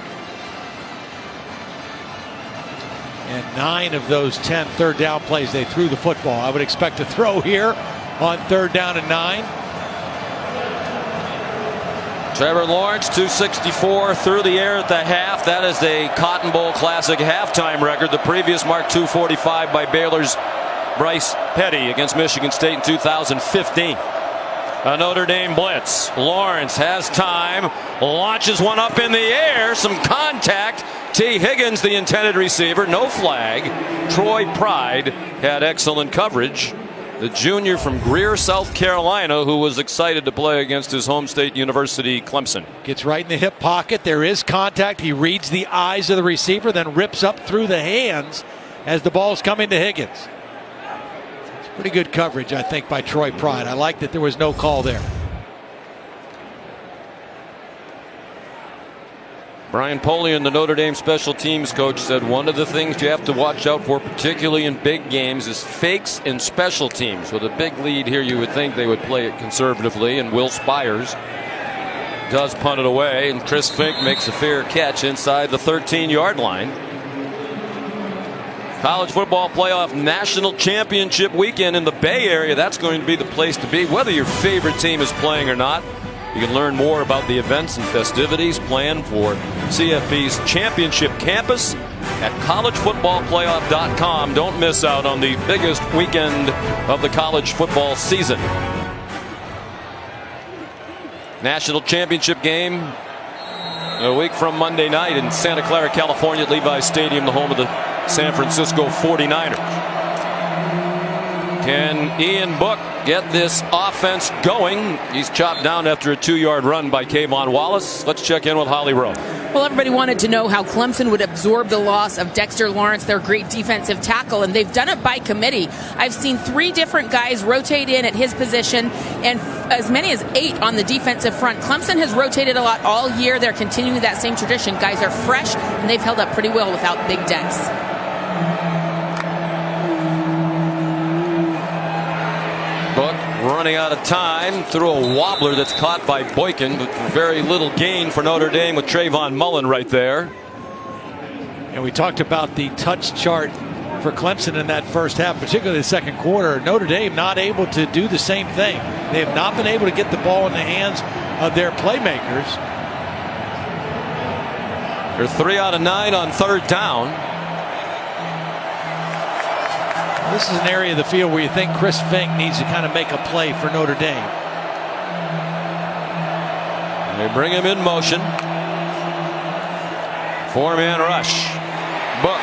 And 9 of those 10 third down plays, they threw the football. I would expect a throw here on third down and 9. Trevor Lawrence, 264 through the air at the half. That is the Cotton Bowl Classic halftime record. The previous mark, 245 by Baylor's Bryce Petty against Michigan State in 2015. A Notre Dame blitz. Lawrence has time, launches one up in the air, some contact. T. Higgins, the intended receiver, no flag. Troy Pride had excellent coverage. The junior from Greer, South Carolina, who was excited to play against his home state university, Clemson. Gets right in the hip pocket. There is contact. He reads the eyes of the receiver, then rips up through the hands as the ball's coming to Higgins. It's pretty good coverage, I think, by Troy Pride. I like that there was no call there. Brian Polian, the Notre Dame special teams coach, said one of the things you have to watch out for, particularly in big games, is fakes in special teams. With a big lead here, you would think they would play it conservatively, and Will Spires does punt it away, and Chris Fink makes a fair catch inside the 13-yard line. College football playoff national championship weekend in the Bay Area. That's going to be the place to be, whether your favorite team is playing or not. You can learn more about the events and festivities planned for CFP's championship campus at collegefootballplayoff.com. Don't miss out on the biggest weekend of the college football season. National championship game a week from Monday night in Santa Clara, California at Levi's Stadium, the home of the San Francisco 49ers. Can Ian Book get this offense going? He's chopped down after a 2-yard run by Kayvon Wallace. Let's check in with Holly Rowe. Well, everybody wanted to know how Clemson would absorb the loss of Dexter Lawrence, their great defensive tackle, and they've done it by committee. I've seen 3 different guys rotate in at his position, and as many as 8 on the defensive front. Clemson has rotated a lot all year. They're continuing that same tradition. Guys are fresh, and they've held up pretty well without Big Dex. Book running out of time through a wobbler that's caught by Boykin, but very little gain for Notre Dame with Trayvon Mullen right there. And we talked about the touch chart for Clemson in that first half, particularly the second quarter. Notre Dame not able to do the same thing. They have not been able to get the ball in the hands of their playmakers. They're 3 out of 9 on third down. This is an area of the field where you think Chris Fink needs to kind of make a play for Notre Dame. They bring him in motion. 4-man rush. Book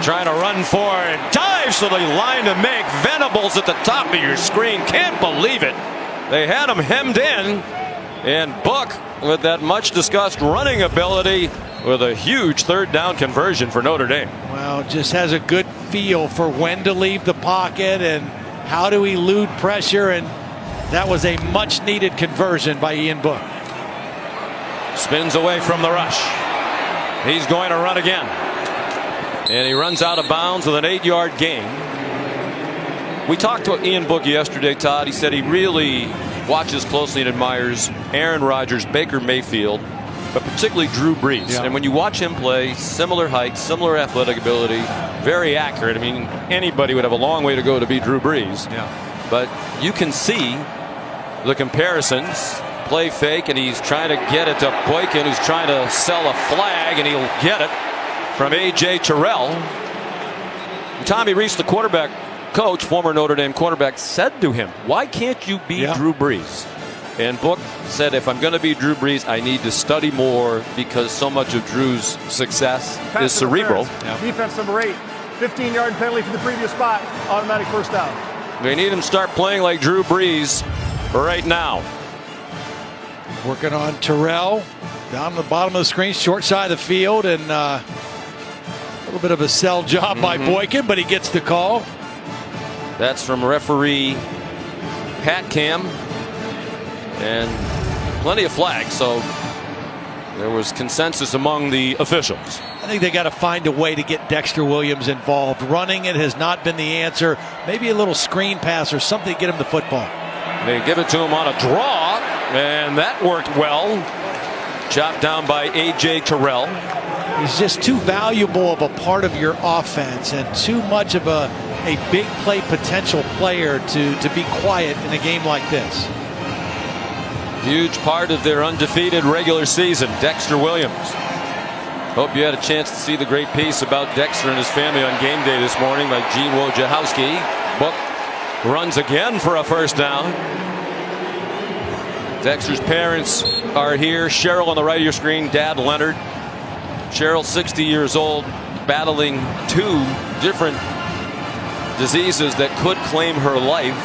trying to run for it. Dives to the line to make. Venables at the top of your screen. Can't believe it. They had him hemmed in, and Book, with that much discussed running ability, with a huge third down conversion for Notre Dame. Well, just has a good feel for when to leave the pocket and how to elude pressure, and that was a much needed conversion by Ian Book. Spins away from the rush. He's going to run again, and he runs out of bounds with an 8-yard gain. We talked to Ian Book yesterday, Todd. He said he really watches closely and admires Aaron Rodgers, Baker Mayfield, but particularly Drew Brees. Yeah. And when you watch him play, similar height, similar athletic ability, very accurate. I mean, anybody would have a long way to go to beat Drew Brees. Yeah. But you can see the comparisons. Play fake, and he's trying to get it to Boykin, who's trying to sell a flag, and he'll get it from A.J. Terrell. Tommy Reese, the quarterback coach, former Notre Dame quarterback, said to him, "Why can't you beat Drew Brees?" And Book said, "If I'm going to beat Drew Brees, I need to study more, because so much of Drew's success is cerebral." Defense number 8, 15-yard penalty for the previous spot, automatic first down. They need him to start playing like Drew Brees right now. Working on Terrell down the bottom of the screen, short side of the field, and a little bit of a sell job by Boykin, but he gets the call. That's from referee Pat Cam, and plenty of flags, so there was consensus among the officials. I think they got to find a way to get Dexter Williams involved. Running it has not been the answer. Maybe a little screen pass or something to get him the football. They give it to him on a draw, and that worked well. Chopped down by A.J. Terrell. He's just too valuable of a part of your offense and too much of a big play potential player to be quiet in a game like this. Huge part of their undefeated regular season, Dexter Williams. Hope you had a chance to see the great piece about Dexter and his family on game day this morning by Gene Wojciechowski. Book runs again for a first down. Dexter's parents are here. Cheryl on the right of your screen, Dad Leonard. Cheryl, 60 years old, battling 2 different diseases that could claim her life.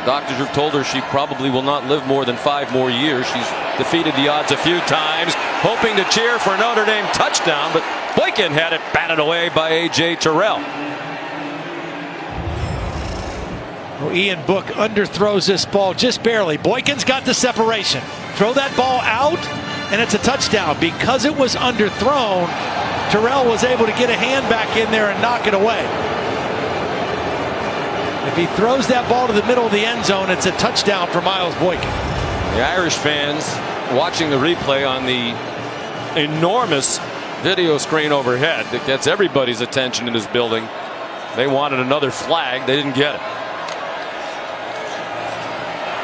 Doctors have told her she probably will not live more than 5 more years. She's defeated the odds a few times, hoping to cheer for a Notre Dame touchdown, but Boykin had it batted away by A.J. Terrell. Well, Ian Book underthrows this ball just barely. Boykin's got the separation. Throw that ball out, and it's a touchdown. Because it was underthrown, Terrell was able to get a hand back in there and knock it away. If he throws that ball to the middle of the end zone, it's a touchdown for Miles Boykin. The Irish fans watching the replay on the enormous video screen overhead that gets everybody's attention in this building. They wanted another flag. They didn't get it.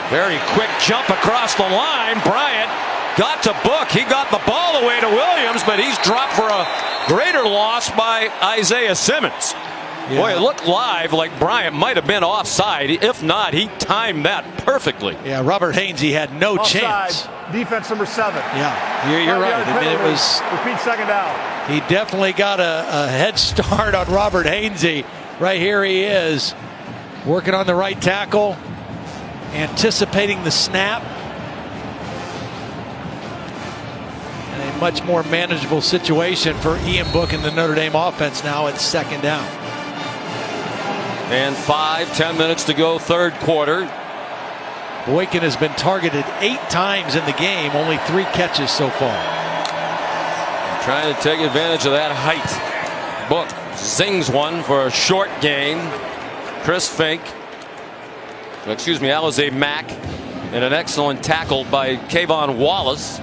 Very quick jump across the line. Bryant got to Book. He got the ball away to Williams, but he's dropped for a greater loss by Isaiah Simmons. Yeah. Boy, it looked live like Bryant might have been offside. If not, he timed that perfectly. Yeah, Robert Hainsey had no chance. Defense number 7. Yeah, you're right. I mean, it was. Repeat second down. He definitely got a head start on Robert Hainsey. Right here he is, working on the right tackle, anticipating the snap. And a much more manageable situation for Ian Book and the Notre Dame offense now at second down. And 10 minutes to go, third quarter. Boykin has been targeted 8 times in the game, only 3 catches so far. Trying to take advantage of that height. Book zings one for a short gain. Alizé Mack, and an excellent tackle by Kayvon Wallace.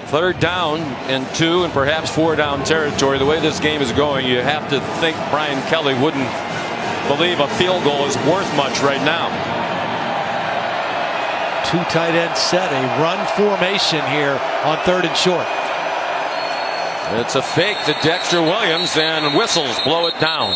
Third down and 2 and perhaps 4 down territory. The way this game is going, you have to think Brian Kelly wouldn't believe a field goal is worth much right now. 2 tight end set, a run formation here on 3rd and short. It's a fake to Dexter Williams, and whistles blow it down.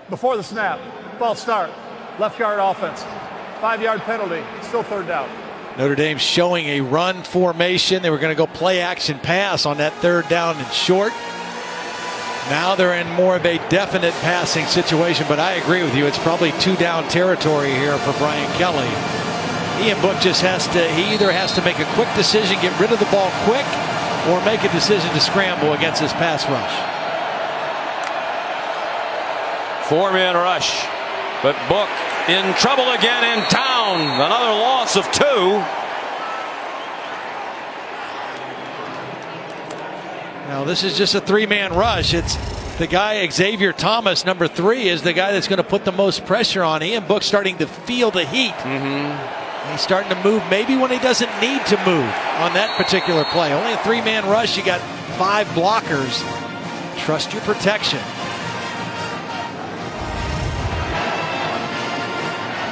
Before the snap, false start, left guard offense, 5-yard penalty, still third down. Notre Dame showing a run formation. They were going to go play action pass on that 3rd down and short. Now they're in more of a definite passing situation, but I agree with you. It's probably 2-down territory here for Brian Kelly. Ian Book just he either has to make a quick decision, get rid of the ball quick, or make a decision to scramble against this pass rush. 4-man rush, but Book in trouble again in town. Another loss of 2. Now this is just a 3-man rush. It's the guy, Xavier Thomas, number 3, is the guy that's going to put the most pressure on. Ian Book starting to feel the heat. He's starting to move maybe when he doesn't need to move on that particular play. Only a 3-man rush. You got 5 blockers. Trust your protection.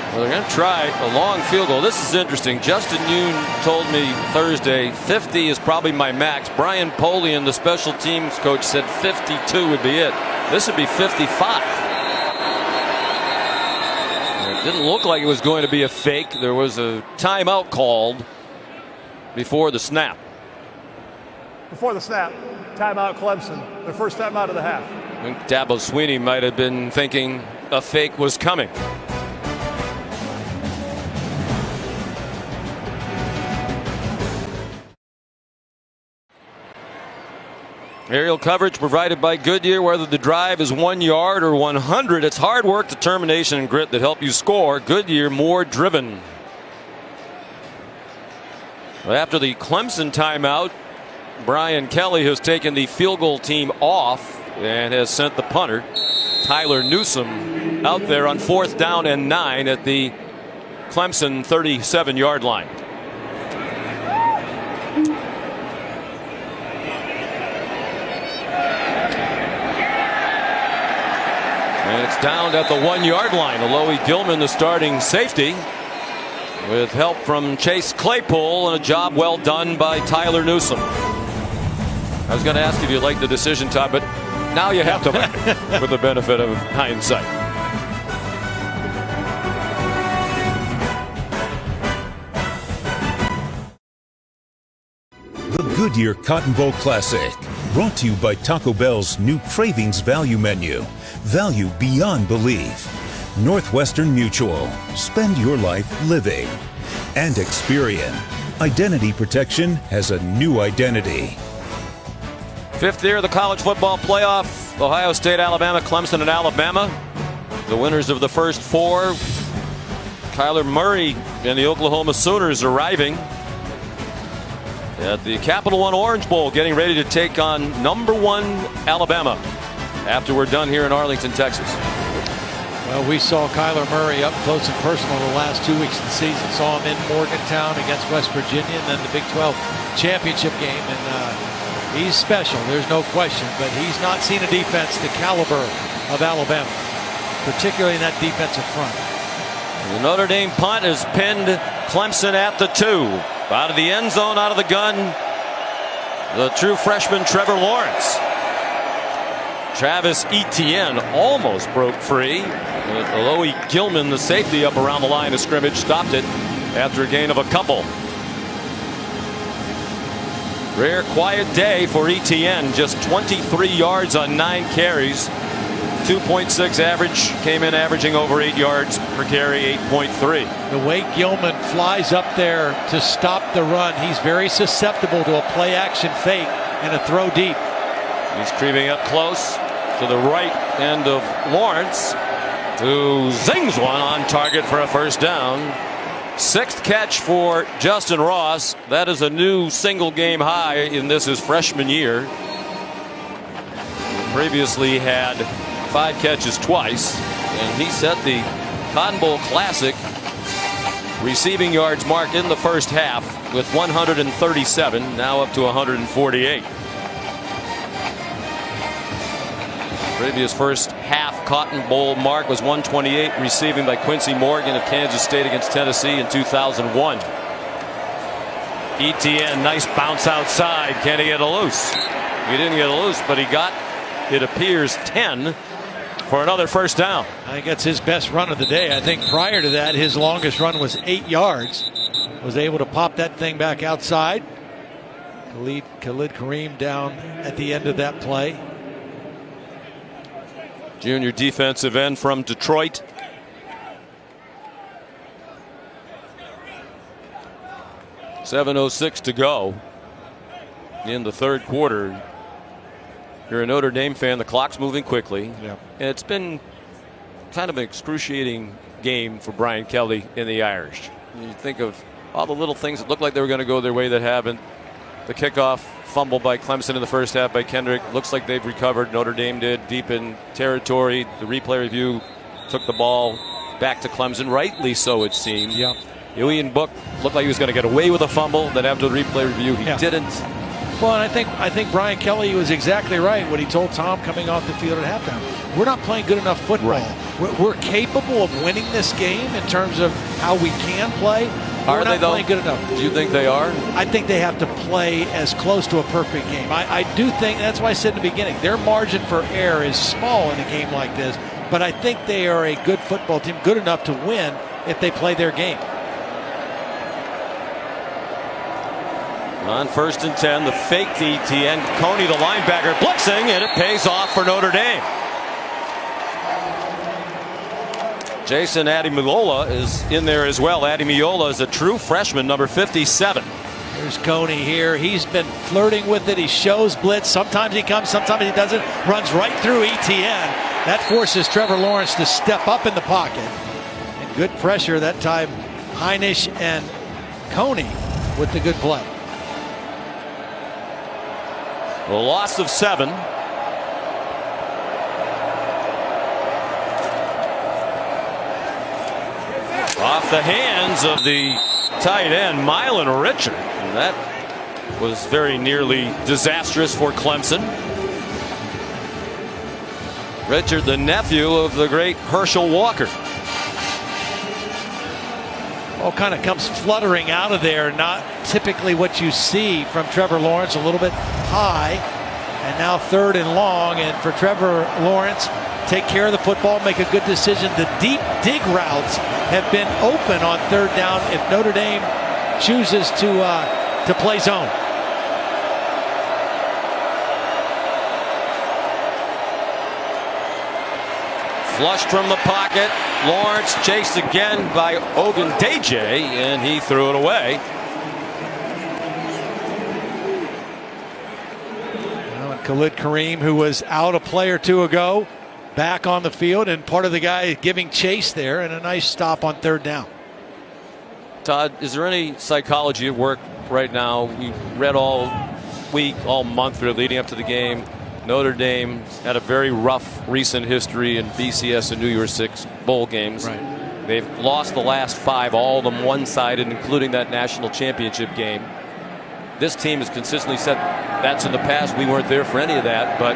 Well, they're going to try a long field goal. This is interesting. Justin Yoon told me Thursday 50 is probably my max. Brian Polian, the special teams coach, said 52 would be it. This would be 55. It didn't look like it was going to be a fake. There was a timeout called before the snap. Before the snap, timeout Clemson, their first timeout of the half. I think Dabo Swinney might have been thinking a fake was coming. Aerial coverage provided by Goodyear. Whether the drive is 1 yard or 100, it's hard work, determination, and grit that help you score. Goodyear, more driven. After the Clemson timeout, Brian Kelly has taken the field goal team off and has sent the punter, Tyler Newsome, out there on 4th down and 9 at the Clemson 37-yard line. And it's down at the 1-yard line. Alohi Gilman, the starting safety, with help from Chase Claypool, and a job well done by Tyler Newsome. I was going to ask if you liked the decision, Todd, but now you have to with the benefit of hindsight. The Goodyear Cotton Bowl Classic, brought to you by Taco Bell's new Cravings Value Menu. Value beyond belief. Northwestern Mutual. Spend your life living. And Experian. Identity protection has a new identity. 5th year of the college football playoff. Ohio State, Alabama, Clemson, and Alabama. The winners of the first 4. Kyler Murray and the Oklahoma Sooners arriving at the Capital One Orange Bowl, getting ready to take on number 1 Alabama after we're done here in Arlington, Texas. Well, we saw Kyler Murray up close and personal the last 2 weeks of the season. Saw him in Morgantown against West Virginia, and then the Big 12 championship game. And he's special, there's no question. But he's not seen a defense the caliber of Alabama, particularly in that defensive front. The Notre Dame punt has pinned Clemson at the 2. Out of the end zone, out of the gun, the true freshman Trevor Lawrence. Travis Etienne almost broke free. Alohi Gilman, the safety, up around the line of scrimmage, stopped it after a gain of a couple. Rare quiet day for Etienne. Just 23 yards on 9 carries. 2.6 average, came in averaging over 8 yards per carry, 8.3. The way Gilman flies up there to stop the run, he's very susceptible to a play action fake and a throw deep. He's creeping up close to the right end of Lawrence, who zings one on target for a first down. 6th catch for Justin Ross. That is a new single game high in this his freshman year. Previously had 5 catches twice, and he set the Cotton Bowl Classic receiving yards mark in the first half with 137, now up to 148. Previous first half Cotton Bowl mark was 128, receiving by Quincy Morgan of Kansas State against Tennessee in 2001. Etienne, nice bounce outside. Can he get it loose? He didn't get it loose, but he got, it appears, 10 for another first down. I think that's his best run of the day. I think prior to that, his longest run was 8 yards. was able to pop that thing back outside. Khalid Kareem down at the end of that play. Junior defensive end from Detroit. .706 to go in the third quarter. You're a Notre Dame fan. The clock's moving quickly. Yeah. And it's been kind of an excruciating game for Brian Kelly and the Irish. You think of all the little things that looked like they were going to go their way that haven't. The kickoff fumble by Clemson in the first half by Kendrick. Looks like they've recovered. Notre Dame did deep in territory. The replay review took the ball back to Clemson. Rightly so, it seemed. Yeah. Ian Book looked like he was going to get away with a fumble. Then after the replay review, he didn't. Well, and I think Brian Kelly was exactly right when he told Tom coming off the field at halftime. We're not playing good enough football. Right. We're capable of winning this game in terms of how we can play. Are We're they not though? playing good enough. Do you think they are? I think they have to play as close to a perfect game. I do think, that's why I said in the beginning, their margin for error is small in a game like this. But I think they are a good football team, good enough to win if they play their game. On 1st and 10, the fake ETN. Coney, the linebacker, blitzing, and it pays off for Notre Dame. Jason Ademilola is in there as well. Ademilola is a true freshman, number 57. There's Coney here. He's been flirting with it. He shows blitz. Sometimes he comes, sometimes he doesn't. Runs right through ETN. That forces Trevor Lawrence to step up in the pocket. And good pressure that time. Heinisch and Coney with the good play. A loss of 7. Off the hands of the tight end, Mylan Richard. And that was very nearly disastrous for Clemson. Richard, the nephew of the great Herschel Walker. All kind of comes fluttering out of there. Not typically what you see from Trevor Lawrence. A little bit high. And now 3rd and long. And for Trevor Lawrence, take care of the football, make a good decision. The deep dig routes have been open on 3rd down if Notre Dame chooses to play zone. Flushed from the pocket. Lawrence chased again by Ogundeje, and he threw it away. Well, and Khalid Kareem, who was out a play or two ago, back on the field and part of the guy giving chase there, and a nice stop on 3rd down. Todd, is there any psychology at work right now? We read all week, all month leading up to the game. Notre Dame had a very rough recent history in BCS and New Year's Six bowl games. Right. They've lost the last 5, all of them one-sided, including that national championship game. This team has consistently said that's in the past. We weren't there for any of that. But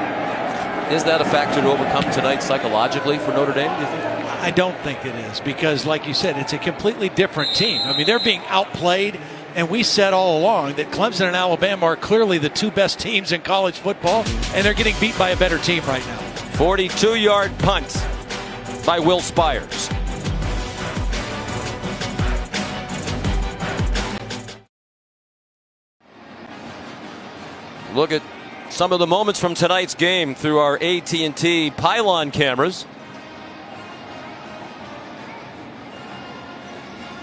is that a factor to overcome tonight psychologically for Notre Dame, do you think? I don't think it is, because like you said, it's a completely different team. I mean, they're being outplayed. And we said all along that Clemson and Alabama are clearly the 2 best teams in college football, and they're getting beat by a better team right now. 42-yard punt by Will Spires. Look at some of the moments from tonight's game through our AT&T pylon cameras.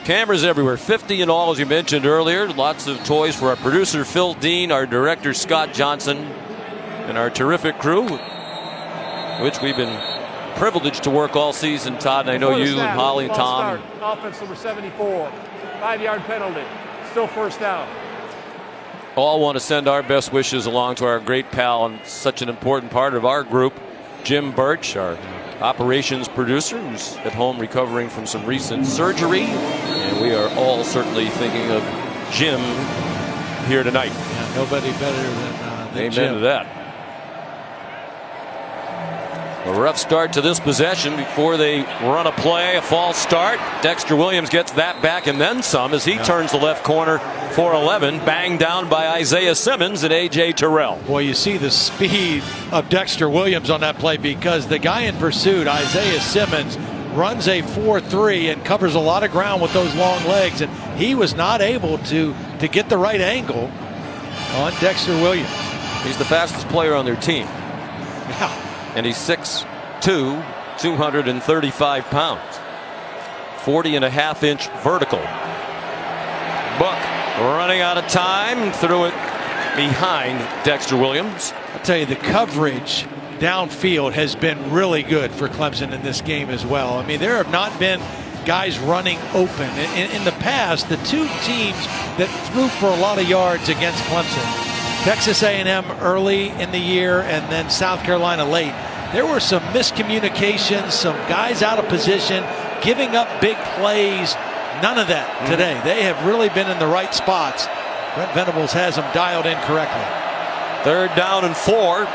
Cameras everywhere, 50 in all, as you mentioned earlier. Lots of toys for our producer Phil Dean, our director Scott Johnson, and our terrific crew, which we've been privileged to work all season. Todd, and I know you and Holly and Tom. Offense number 74, 5-yard penalty, still 1st down. All want to send our best wishes along to our great pal and such an important part of our group, Jim Birch, our operations producer, who's at home recovering from some recent surgery. And we are all certainly thinking of Jim here tonight. Yeah, nobody better than Amen Jim. to that. A rough start to this possession before they run a play, a false start. Dexter Williams gets that back and then some as he turns the left corner for 11. Banged down by Isaiah Simmons and A.J. Terrell. Boy, you see the speed of Dexter Williams on that play, because the guy in pursuit, Isaiah Simmons, runs a 4.3 and covers a lot of ground with those long legs, and he was not able to get the right angle on Dexter Williams. He's the fastest player on their team. Yeah. And he's 6'2", 235 pounds. 40.5-inch vertical. Book running out of time, threw it behind Dexter Williams. I'll tell you, the coverage downfield has been really good for Clemson in this game as well. I mean, there have not been guys running open. In the past, the two teams that threw for a lot of yards against Clemson, Texas A&M early in the year and then South Carolina late, there were some miscommunications, some guys out of position, giving up big plays. None of that today. They have really been in the right spots. Brent Venables has them dialed in correctly. 3rd down and 4.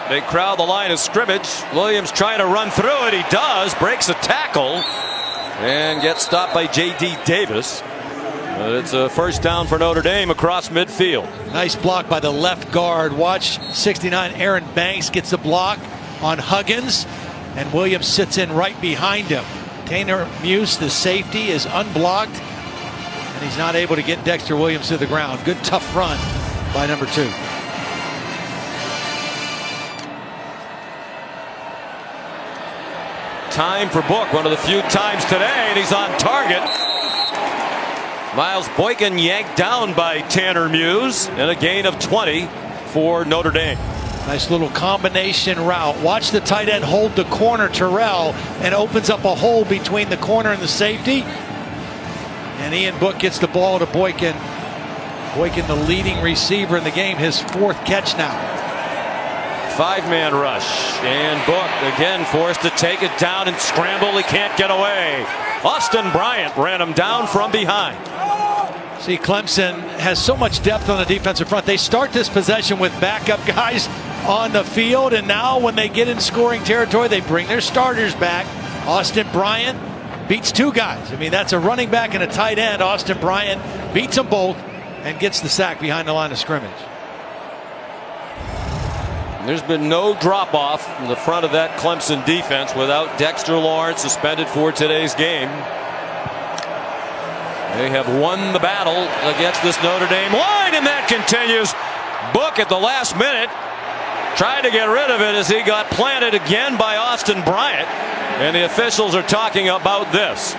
They crowd the line of scrimmage. Williams trying to run through it. He does. Breaks a tackle and gets stopped by J.D. Davis. It's a 1st down for Notre Dame across midfield. Nice block by the left guard. Watch 69 Aaron Banks gets the block on Huggins, and Williams sits in right behind him. Tanner Muse, the safety, is unblocked, and he's not able to get Dexter Williams to the ground. Good tough run by number 2. Time for Book, one of the few times today, and he's on target. Miles Boykin yanked down by Tanner Muse, and a gain of 20 for Notre Dame. Nice little combination route. Watch the tight end hold the corner, Terrell, and opens up a hole between the corner and the safety. And Ian Book gets the ball to Boykin. Boykin, the leading receiver in the game, his 4th catch now. 5-man rush, and Book again forced to take it down and scramble. He can't get away. Austin Bryant ran him down from behind. See, Clemson has so much depth on the defensive front. They start this possession with backup guys on the field, and now when they get in scoring territory, they bring their starters back. Austin Bryant beats 2 guys. I mean, that's a running back and a tight end. Austin Bryant beats them both and gets the sack behind the line of scrimmage. There's been no drop-off in the front of that Clemson defense without Dexter Lawrence suspended for today's game. They have won the battle against this Notre Dame line, and that continues. Book at the last minute tried to get rid of it as he got planted again by Austin Bryant, and the officials are talking about this.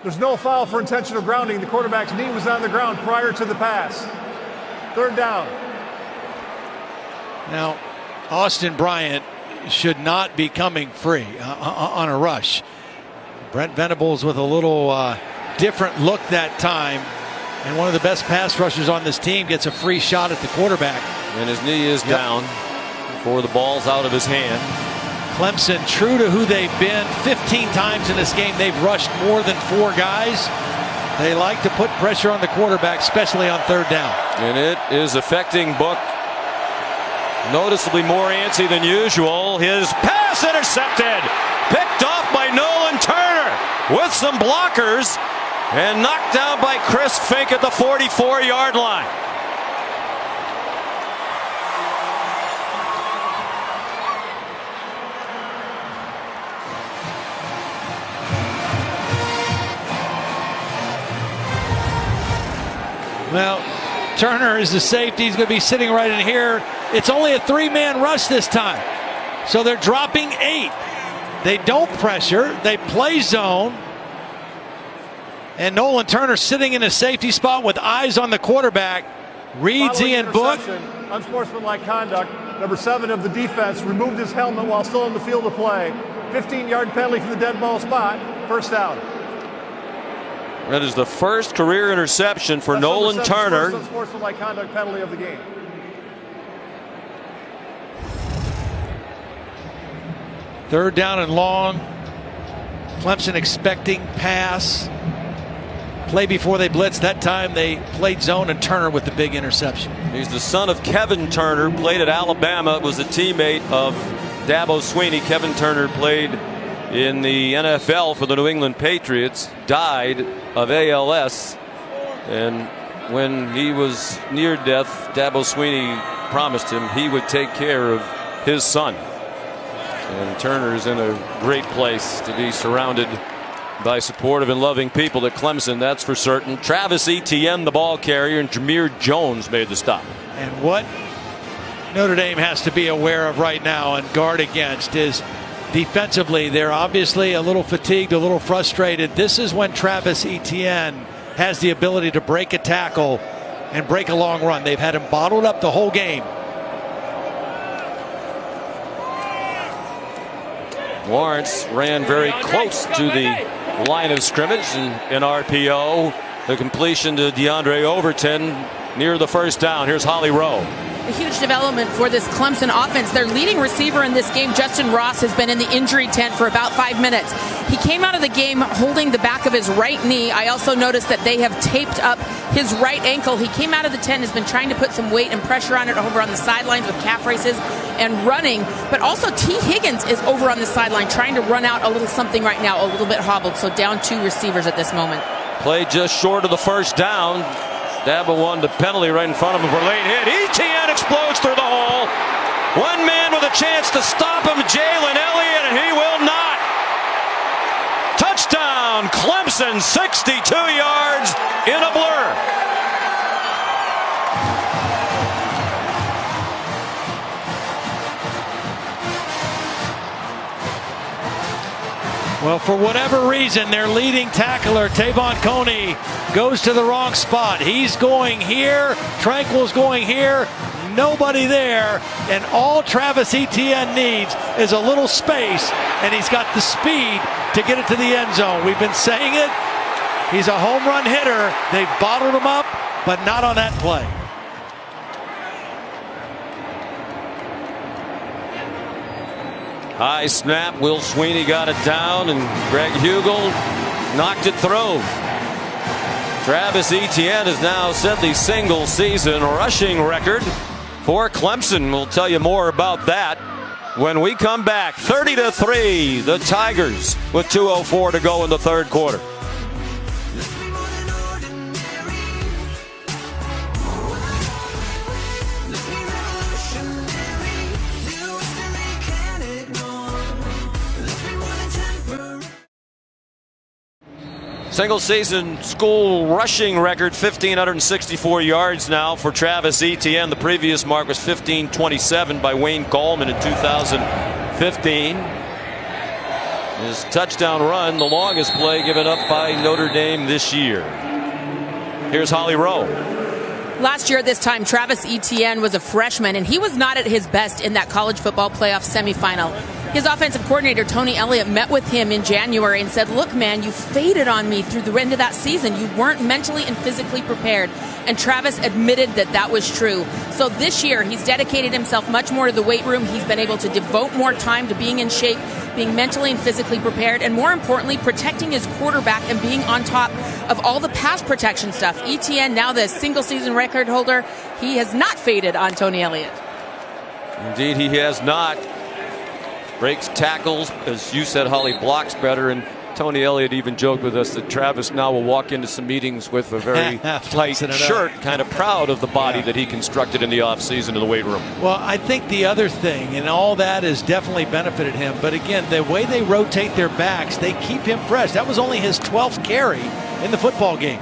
There's no foul for intentional grounding. The quarterback's knee was on the ground prior to the pass. 3rd down. Now, Austin Bryant should not be coming free on a rush. Brent Venables with a little different look that time. And one of the best pass rushers on this team gets a free shot at the quarterback. And his knee is down before the ball's out of his hand. Clemson, true to who they've been, 15 times in this game they've rushed more than 4 guys. They like to put pressure on the quarterback, especially on 3rd down. And it is affecting Book noticeably more antsy than usual. His pass intercepted, picked off by Nolan Turner with some blockers, and knocked down by Chris Fink at the 44-yard line. Well, Turner is the safety. He's going to be sitting right in here. It's only a 3-man rush this time. So they're dropping 8. They don't pressure. They play zone. And Nolan Turner sitting in a safety spot with eyes on the quarterback. Reads Ian Book. Unsportsmanlike conduct. Number 7 of the defense removed his helmet while still in the field of play. 15-yard penalty from the dead ball spot. 1st down. That is the first career interception for Nolan Turner. First unsportsmanlike conduct penalty of the game. Third down and long. Clemson expecting pass. Play before they blitz. That time they played zone, and Turner with the big interception. He's the son of Kevin Turner, played at Alabama, was a teammate of Dabo Swinney. Kevin Turner played in the NFL for the New England Patriots, died of ALS. And when he was near death, Dabo Swinney promised him he would take care of his son. And Turner's in a great place to be surrounded by supportive and loving people at Clemson, that's for certain. Travis Etienne, the ball carrier, and Jameer Jones made the stop. And what Notre Dame has to be aware of right now and guard against is defensively, they're obviously a little fatigued, a little frustrated. This is when Travis Etienne has the ability to break a tackle and break a long run. They've had him bottled up the whole game. Lawrence ran very close to the line of scrimmage in RPO. The completion to DeAndre Overton near the first down. Here's Holly Rowe. A huge development for this Clemson offense. Their leading receiver in this game, Justin Ross, has been in the injury tent for about 5 minutes. He came out of the game holding the back of his right knee. I also noticed that they have taped up his right ankle. He came out of the tent, has been trying to put some weight and pressure on it over on the sidelines with calf races and running. But also T. Higgins is over on the sideline trying to run out a little something right now, a little bit hobbled. So down 2 receivers at this moment. Play just short of the first down. Dabo won the penalty right in front of him for a late hit. Etienne explodes through the hole. One man with a chance to stop him, Jalen Elliott, and he will not. Touchdown, Clemson, 62 yards in a blur. Well, for whatever reason, their leading tackler, Tavon Coney, goes to the wrong spot. He's going here. Tranquil's going here. Nobody there. And all Travis Etienne needs is a little space, and he's got the speed to get it to the end zone. We've been saying it. He's a home run hitter. They've bottled him up, but not on that play. High snap. Will Sweeney got it down, and Greg Hugel knocked it through. Travis Etienne has now set the single season rushing record for Clemson. We'll tell you more about that when we come back. 30-3, the Tigers with 2:04 to go in the third quarter. Single season school rushing record, 1,564 yards now for Travis Etienne. The previous mark was 1,527 by Wayne Gallman in 2015. His touchdown run, the longest play given up by Notre Dame this year. Here's Holly Rowe. Last year at this time, Travis Etienne was a freshman, and he was not at his best in that college football playoff semifinal. His offensive coordinator, Tony Elliott, met with him in January and said, look, man, you faded on me through the end of that season. You weren't mentally and physically prepared. And Travis admitted that that was true. So this year, he's dedicated himself much more to the weight room. He's been able to devote more time to being in shape, being mentally and physically prepared, and more importantly, protecting his quarterback and being on top of all the pass protection stuff. Etienne, now the single season record holder, he has not faded on Tony Elliott. Indeed, he has not. Breaks tackles, as you said, Holly, blocks better, and Tony Elliott even joked with us that Travis now will walk into some meetings with a very tight shirt, kind of proud of the body that he constructed in the offseason in the weight room. Well, I think the other thing, and all that has definitely benefited him, but again, the way they rotate their backs, they keep him fresh. That was only his 12th carry in the football game.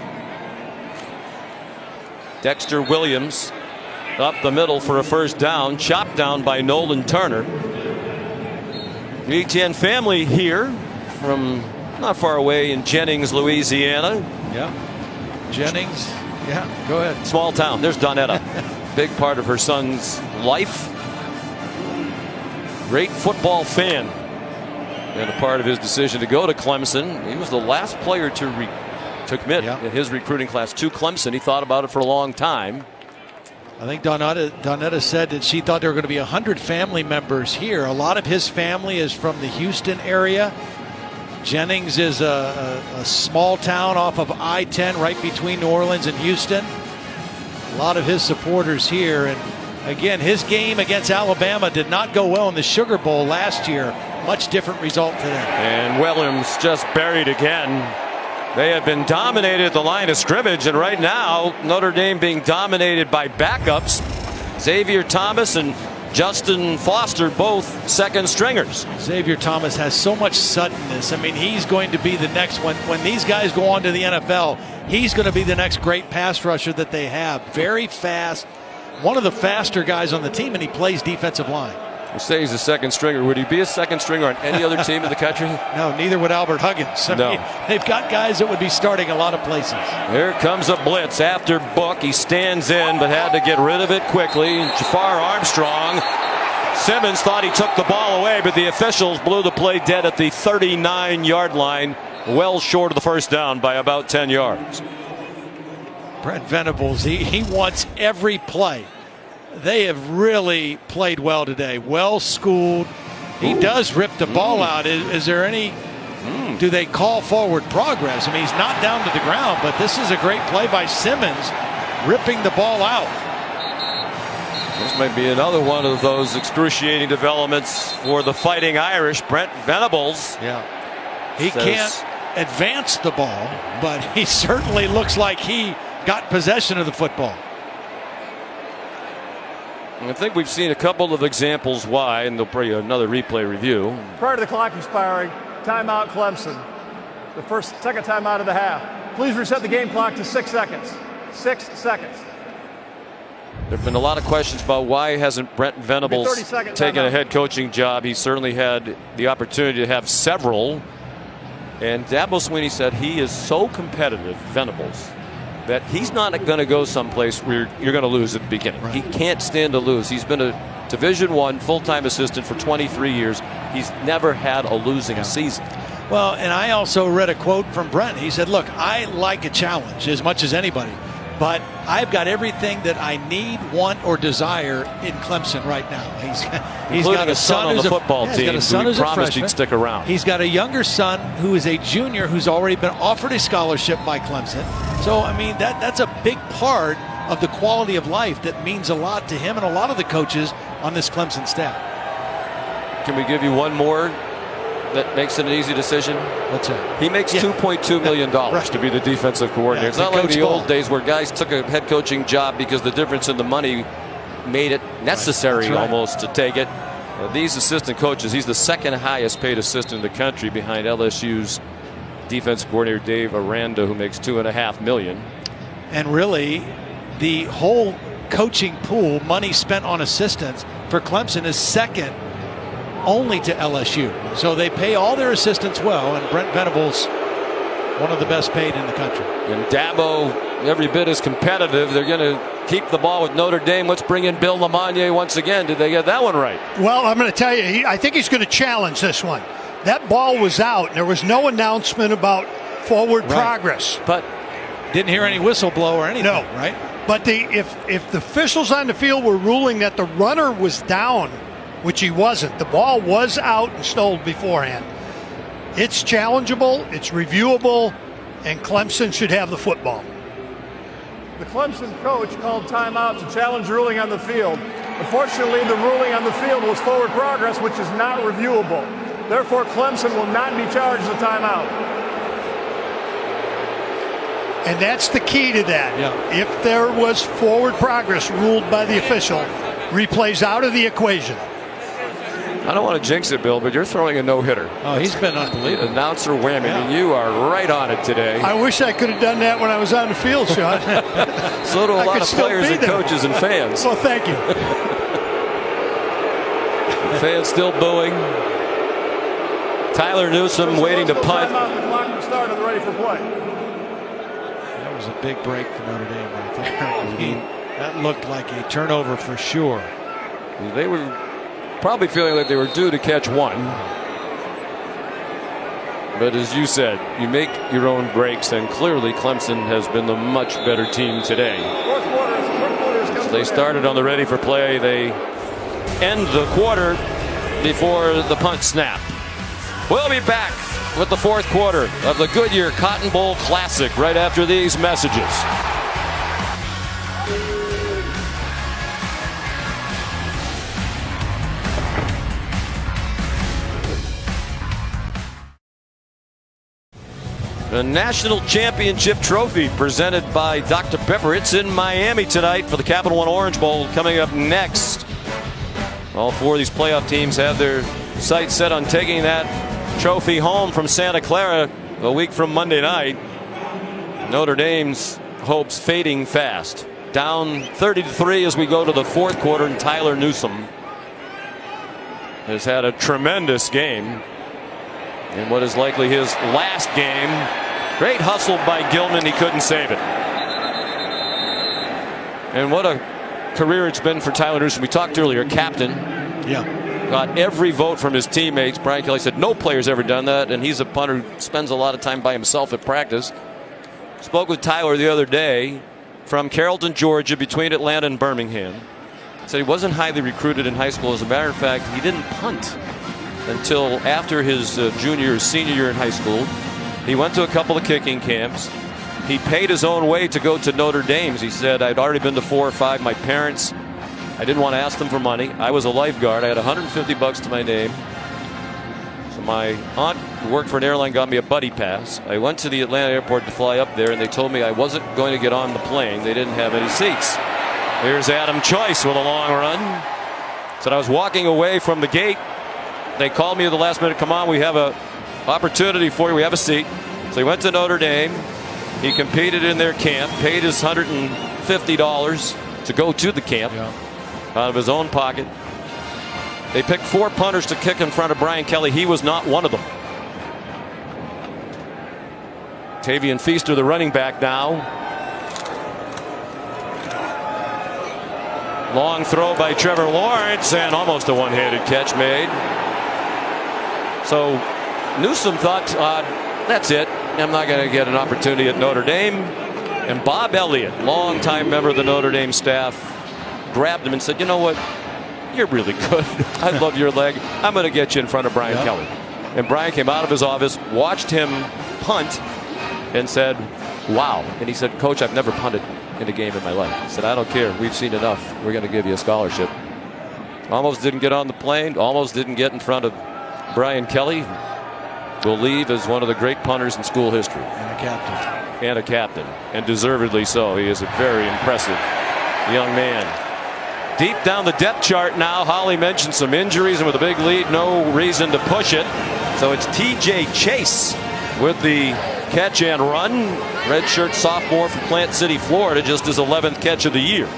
Dexter Williams up the middle for a first down, chopped down by Nolan Turner. The Etienne family here from not far away in Jennings, Louisiana. Yeah. Jennings. Yeah, go ahead. Small town. There's Donetta. Big part of her son's life. Great football fan. And a part of his decision to go to Clemson. He was the last player to commit in his recruiting class to Clemson. He thought about it for a long time. I think Donetta said that she thought there were going to be 100 family members here. A lot of his family is from the Houston area. Jennings is a small town off of I-10 right between New Orleans and Houston. A lot of his supporters here. And again, his game against Alabama did not go well in the Sugar Bowl last year. much different result for them. And Williams just buried again. They have been dominated at the line of scrimmage, and right now Notre Dame being dominated by backups. Xavier Thomas and Justin Foster, both second stringers. Xavier Thomas has so much suddenness. I mean, he's going to be the next one. When these guys go on to the NFL, he's going to be the next great pass rusher that they have. Very fast, one of the faster guys on the team, and he plays defensive line. You say he's a second stringer. Would he be a second stringer on any other team in the country? No, neither would Albert Huggins. I mean, they've got guys that would be starting a lot of places. Here comes a blitz after Book. He stands in, but had to get rid of it quickly. Jafar Armstrong. Simmons thought he took the ball away, but the officials blew the play dead at the 39-yard line, well short of the first down by about 10 yards. Brent Venables, he wants every play. They have really played well today. Well schooled. He does rip the ball out. Is there any, do they call forward progress? I mean, he's not down to the ground, but this is a great play by Simmons, ripping the ball out. This might be another one of those excruciating developments for the Fighting Irish. Brent Venables. Yeah. He can't advance the ball, but he certainly looks like he got possession of the football. I think we've seen a couple of examples why, and they'll bring another replay review. Prior to the clock expiring, timeout Clemson. The second timeout of the half. Please reset the game clock to 6 seconds. 6 seconds. There have been a lot of questions about why hasn't Brent Venables taken a head coaching job. He certainly had the opportunity to have several. And Dabo Swinney said he is so competitive, Venables, that he's not going to go someplace where you're going to lose at the beginning. Right. He can't stand to lose. He's been a Division I full-time assistant for 23 years. He's never had a losing season. Well, and I also read a quote from Brent. He said, look, I like a challenge as much as anybody, but I've got everything that I need, want, or desire in Clemson right now. He's got a son on the football team who promised he'd stick around. He's got a younger son who is a junior who's already been offered a scholarship by Clemson. So, I mean, that's a big part of the quality of life that means a lot to him and a lot of the coaches on this Clemson staff. Can we give you one more that makes it an easy decision? What's that? He makes $2.2 million to be the defensive coordinator. It's not like the old days where guys took a head coaching job because the difference in the money made it necessary almost to take it. These assistant coaches, he's the second highest paid assistant in the country behind LSU's defensive coordinator Dave Aranda, who makes $2.5 million. And really, the whole coaching pool, money spent on assistants for Clemson, is second only to LSU. So they pay all their assistants well, and Brent Venables, one of the best paid in the country. And Dabo, every bit as competitive. They're going to keep the ball with Notre Dame. Let's bring in Bill Lamagna once again. Did they get that one right? Well, I'm going to tell you, I think he's going to challenge this one. That ball was out, and there was no announcement about forward progress. But didn't hear any whistle blow or anything, no. Right? But if the officials on the field were ruling that the runner was down, which he wasn't, the ball was out and stalled beforehand, it's challengeable, it's reviewable, and Clemson should have the football. The Clemson coach called timeout to challenge the ruling on the field. Unfortunately, the ruling on the field was forward progress, which is not reviewable. Therefore, Clemson will not be charged a timeout. And that's the key to that. Yeah. If there was forward progress ruled by the official, replays out of the equation. I don't want to jinx it, Bill, but you're throwing a no-hitter. Oh, he's been unbelievable. Announcer whammy, and you are right on it today. I wish I could have done that when I was on the field, Sean. So do a lot of players and coaches and fans. Well, thank you. Fans still booing. Tyler Newsome waiting to punt. The clock started, ready for play. That was a big break for Notre Dame right there. I mean, that looked like a turnover for sure. They were probably feeling like they were due to catch one. But as you said, you make your own breaks, and clearly Clemson has been the much better team today. So they started on the ready for play. They end the quarter before the punt snap. We'll be back with the fourth quarter of the Goodyear Cotton Bowl Classic right after these messages. The National Championship Trophy presented by Dr. Pepper. It's in Miami tonight for the Capital One Orange Bowl coming up next. All four of these playoff teams have their sights set on taking that trophy home from Santa Clara a week from Monday night. Notre Dame's hopes fading fast. Down 30-3 as we go to the fourth quarter, and Tyler Newsome has had a tremendous game in what is likely his last game. Great hustle by Gilman. He couldn't save it. And what a career it's been for Tyler Newsome. We talked earlier, captain. Yeah. Got every vote from his teammates. Brian Kelly said no player's ever done that, and he's a punter who spends a lot of time by himself at practice. Spoke with Tyler the other day from Carrollton, Georgia, between Atlanta and Birmingham. Said he wasn't highly recruited in high school. As a matter of fact, he didn't punt until after his junior or senior year in high school. He went to a couple of kicking camps. He paid his own way to go to Notre Dame's. He said, I'd already been to 4 or 5. My parents, I didn't want to ask them for money. I was a lifeguard. I had $150 to my name. So my aunt, who worked for an airline, got me a buddy pass. I went to the Atlanta airport to fly up there, and they told me I wasn't going to get on the plane. They didn't have any seats. Here's Adam Choice with a long run. Said I was walking away from the gate. They called me at the last minute. Come on, we have a opportunity for you. We have a seat. So he went to Notre Dame. He competed in their camp, paid his $150 to go to the camp out of his own pocket. They picked 4 punters to kick in front of Brian Kelly. He was not one of them. Tavian Feaster, the running back now. Long throw by Trevor Lawrence, and almost a one-handed catch made. So Newsome thought, that's it. I'm not going to get an opportunity at Notre Dame. And Bob Elliott, longtime member of the Notre Dame staff, grabbed him and said, you know what? You're really good. I love your leg. I'm going to get you in front of Brian Kelly. And Brian came out of his office, watched him punt, and said, wow. And he said, Coach, I've never punted in a game in my life. He said, I don't care. We've seen enough. We're going to give you a scholarship. Almost didn't get on the plane. Almost didn't get in front of Brian Kelly. Will leave as one of the great punters in school history. And a captain. And a captain. And deservedly so. He is a very impressive young man. Deep down the depth chart now. Holly mentioned some injuries, and with a big lead, no reason to push it. So it's T.J. Chase with the catch and run. Redshirt sophomore from Plant City, Florida, just his 11th catch of the year.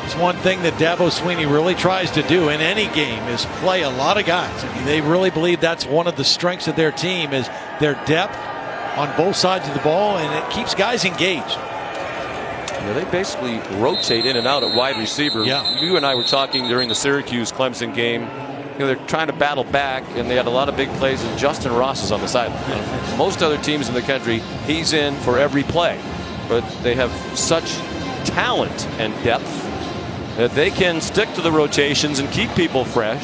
It's one thing that Dabo Swinney really tries to do in any game is play a lot of guys. I mean, they really believe that's one of the strengths of their team is their depth on both sides of the ball, and it keeps guys engaged. Yeah, they basically rotate in and out at wide receiver. Yeah. You and I were talking during the Syracuse-Clemson game. You know, they're trying to battle back, and they had a lot of big plays, and Justin Ross is on the sideline. Most other teams in the country, he's in for every play. But they have such talent and depth that they can stick to the rotations and keep people fresh.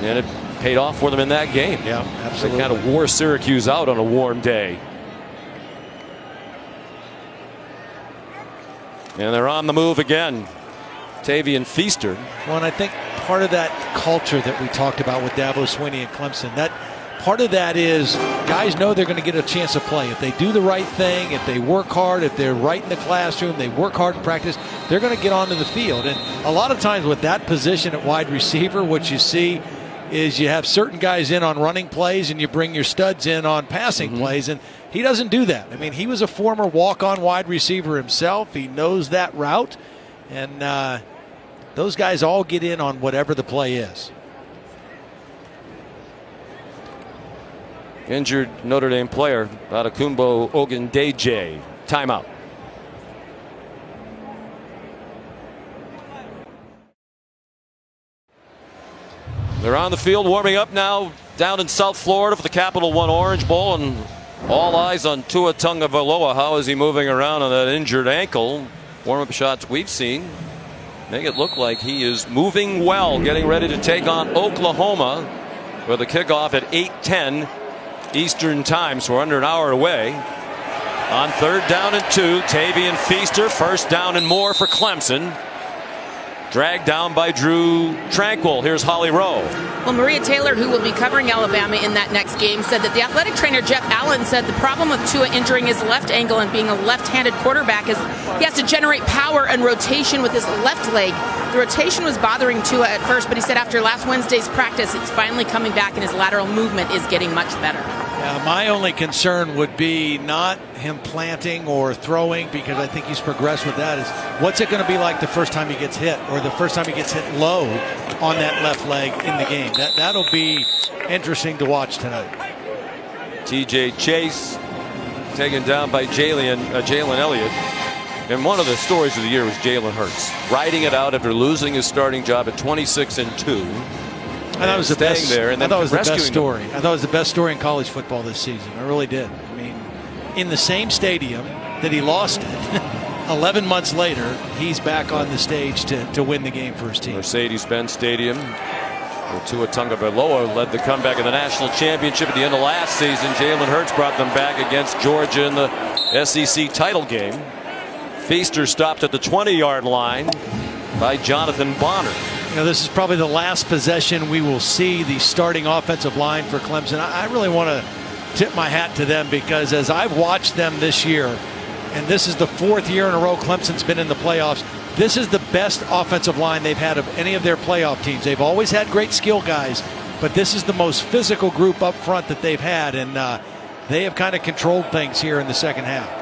And it paid off for them in that game. Yeah, absolutely. They kind of wore Syracuse out on a warm day. And they're on the move again. Tavian Feaster. Well, and I think part of that culture that we talked about with Dabo Swinney and Clemson, that part of that is guys know they're going to get a chance to play. If they do the right thing, if they work hard, if they're right in the classroom, they work hard in practice, they're going to get onto the field. And a lot of times with that position at wide receiver, what you see is you have certain guys in on running plays and you bring your studs in on passing plays, and he doesn't do that. I mean, he was a former walk-on wide receiver himself. He knows that route, and those guys all get in on whatever the play is. Injured Notre Dame player, Adakumbo Ogundeje. Timeout. They're on the field warming up now down in South Florida for the Capital One Orange Bowl, and all eyes on Tua Tagovailoa. How is he moving around on that injured ankle? Warm-up shots we've seen make it look like he is moving well, getting ready to take on Oklahoma with a kickoff at 8:10 Eastern time, so we're under an hour away. On 3rd down and 2, Tavian Feaster, 1st down and more for Clemson. Dragged down by Drew Tranquil. Here's Holly Rowe. Well, Maria Taylor, who will be covering Alabama in that next game, said that the athletic trainer Jeff Allen said the problem with Tua injuring his left ankle and being a left-handed quarterback is he has to generate power and rotation with his left leg. The rotation was bothering Tua at first, but he said after last Wednesday's practice, it's finally coming back and his lateral movement is getting much better. Yeah, my only concern would be not him planting or throwing, because I think he's progressed with that, is what's it going to be like the first time he gets hit, or the first time he gets hit low on that left leg in the game. That'll be interesting to watch tonight. TJ Chase taken down by Jalen Elliott. And one of the stories of the year was Jalen Hurts riding it out after losing his starting job at 26-2. I thought it was the best. There and then I thought it was the best story. Them. I thought it was the best story in college football this season. I really did. I mean, in the same stadium that he lost it, 11 months later, he's back on the stage to win the game for his team. Mercedes-Benz Stadium, where Tua Tagovailoa led the comeback in the national championship at the end of last season. Jalen Hurts brought them back against Georgia in the SEC title game. Feaster stopped at the 20-yard line by Jonathan Bonner. You know, this is probably the last possession we will see the starting offensive line for Clemson. I really want to tip my hat to them, because as I've watched them this year, and this is the 4th year in a row Clemson's been in the playoffs, this is the best offensive line they've had of any of their playoff teams. They've always had great skill guys, but this is the most physical group up front that they've had, and they have kind of controlled things here in the second half.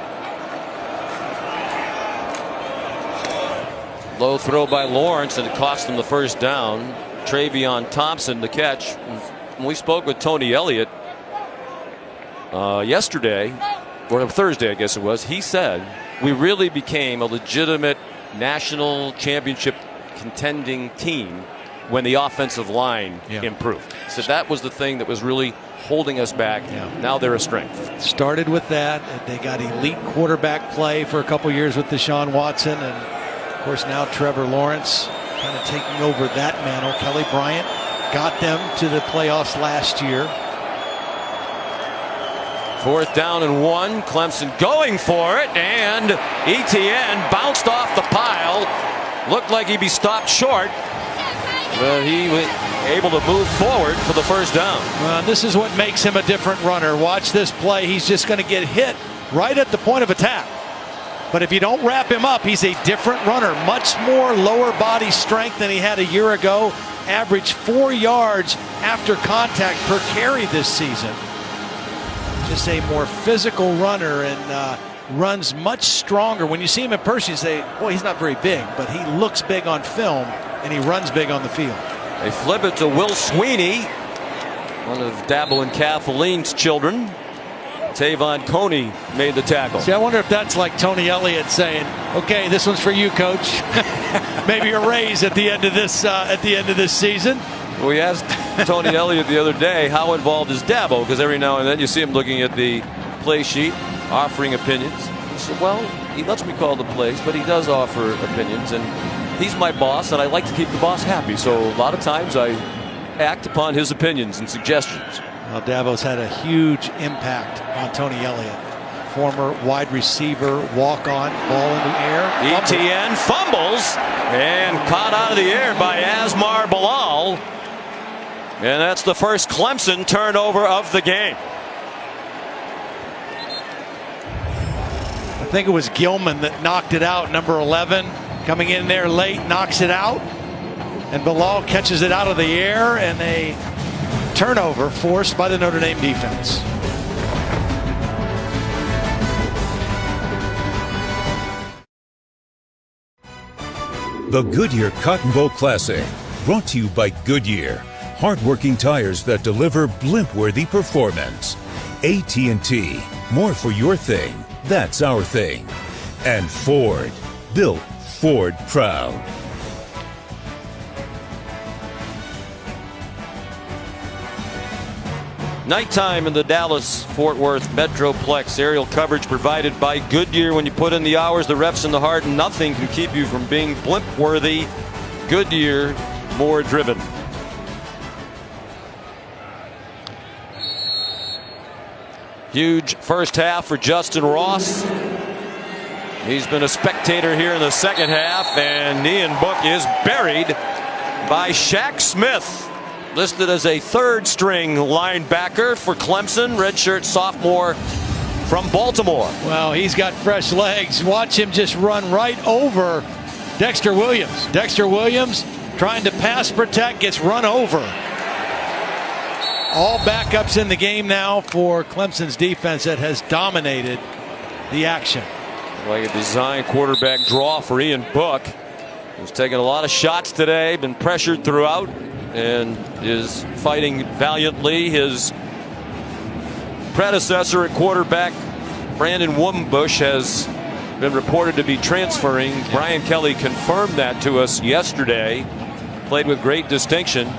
Low throw by Lawrence, and it cost them the first down. Travion Thompson the catch. When we spoke with Tony Elliott yesterday, or Thursday I guess it was, he said we really became a legitimate national championship contending team when the offensive line improved. So that was the thing that was really holding us back. Now they're a strength. Started with that. They got elite quarterback play for a couple years with Deshaun Watson, and of course now Trevor Lawrence kind of taking over that mantle. Kelly Bryant got them to the playoffs last year. 4th down and 1. Clemson going for it, and Etienne bounced off the pile. Looked like he'd be stopped short, but he was able to move forward for the first down. This is what makes him a different runner. Watch this play. He's just going to get hit right at the point of attack. But if you don't wrap him up, he's a different runner. Much more lower body strength than he had a year ago. Averaged 4 yards after contact per carry this season. Just a more physical runner, and runs much stronger. When you see him in person, you say, boy, he's not very big, but he looks big on film, and he runs big on the field. They flip it to Will Sweeney, one of Dabo and Kathleen's children. Tavon Coney made the tackle. See, I wonder if that's like Tony Elliott saying, okay, this one's for you, coach. Maybe a raise at the end of this season. We asked Tony Elliott the other day, how involved is Dabo? Because every now and then you see him looking at the play sheet, offering opinions. He said, well, he lets me call the plays, but he does offer opinions, and he's my boss, and I like to keep the boss happy. So a lot of times I act upon his opinions and suggestions. Well, Dabo's had a huge impact on Tony Elliott. Former wide receiver, walk-on, ball in the air. Etienne fumbles and caught out of the air by Asmar Bilal. And that's the first Clemson turnover of the game. I think it was Gilman that knocked it out, number 11. Coming in there late, knocks it out. And Bilal catches it out of the air, and a turnover forced by the Notre Dame defense. The Goodyear Cotton Bowl Classic, brought to you by Goodyear. Hardworking tires that deliver blimp-worthy performance. AT&T, more for your thing, that's our thing. And Ford, built Ford proud. Nighttime in the Dallas-Fort Worth Metroplex. Aerial coverage provided by Goodyear. When you put in the hours, the reps, and the heart, nothing can keep you from being blimp-worthy. Goodyear, more driven. Huge first half for Justin Ross. He's been a spectator here in the second half, and Ian Book is buried by Shaq Smith, listed as a third-string linebacker for Clemson, redshirt sophomore from Baltimore. Well, he's got fresh legs. Watch him just run right over Dexter Williams. Dexter Williams trying to pass protect, gets run over. All backups in the game now for Clemson's defense that has dominated the action. Like a design quarterback draw for Ian Book, who's taken a lot of shots today, been pressured throughout, and is fighting valiantly. His predecessor at quarterback, Brandon Wimbush, has been reported to be transferring. Brian Kelly confirmed that to us yesterday. Played with great distinction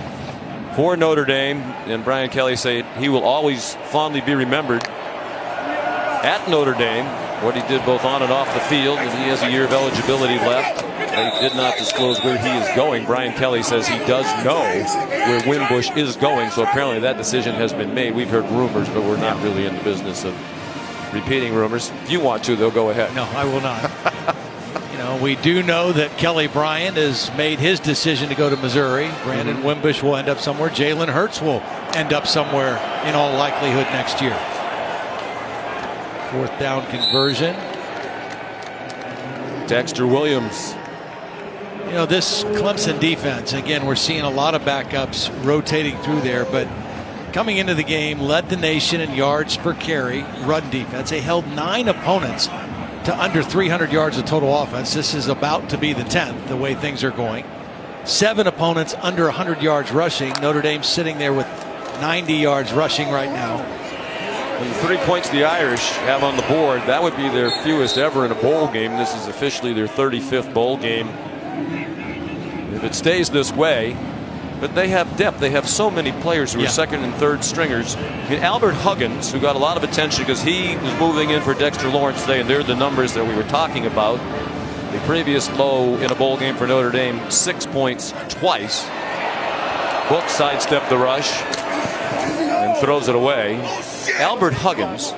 for Notre Dame, and Brian Kelly said he will always fondly be remembered at Notre Dame, what he did both on and off the field, and he has a year of eligibility left. They did not disclose where he is going. Brian Kelly says he does know where Wimbush is going, so apparently that decision has been made. We've heard rumors, but we're not really in the business of repeating rumors. If you want to, they'll go ahead. No, I will not. We do know that Kelly Bryant has made his decision to go to Missouri. Brandon Wimbush will end up somewhere. Jalen Hurts will end up somewhere in all likelihood next year. Fourth down conversion. Dexter Williams. This Clemson defense, again, we're seeing a lot of backups rotating through there, but coming into the game, led the nation in yards per carry, run defense. They held 9 opponents to under 300 yards of total offense. This is about to be the 10th, the way things are going. 7 opponents under 100 yards rushing. Notre Dame sitting there with 90 yards rushing right now. And the 3 points the Irish have on the board, that would be their fewest ever in a bowl game. This is officially their 35th bowl game. If it stays this way, but they have depth. They have so many players who are second and third stringers. Albert Huggins, who got a lot of attention because he was moving in for Dexter Lawrence today, and they're the numbers that we were talking about. The previous low in a bowl game for Notre Dame, 6 points twice. Book sidestepped the rush and throws it away. Albert Huggins,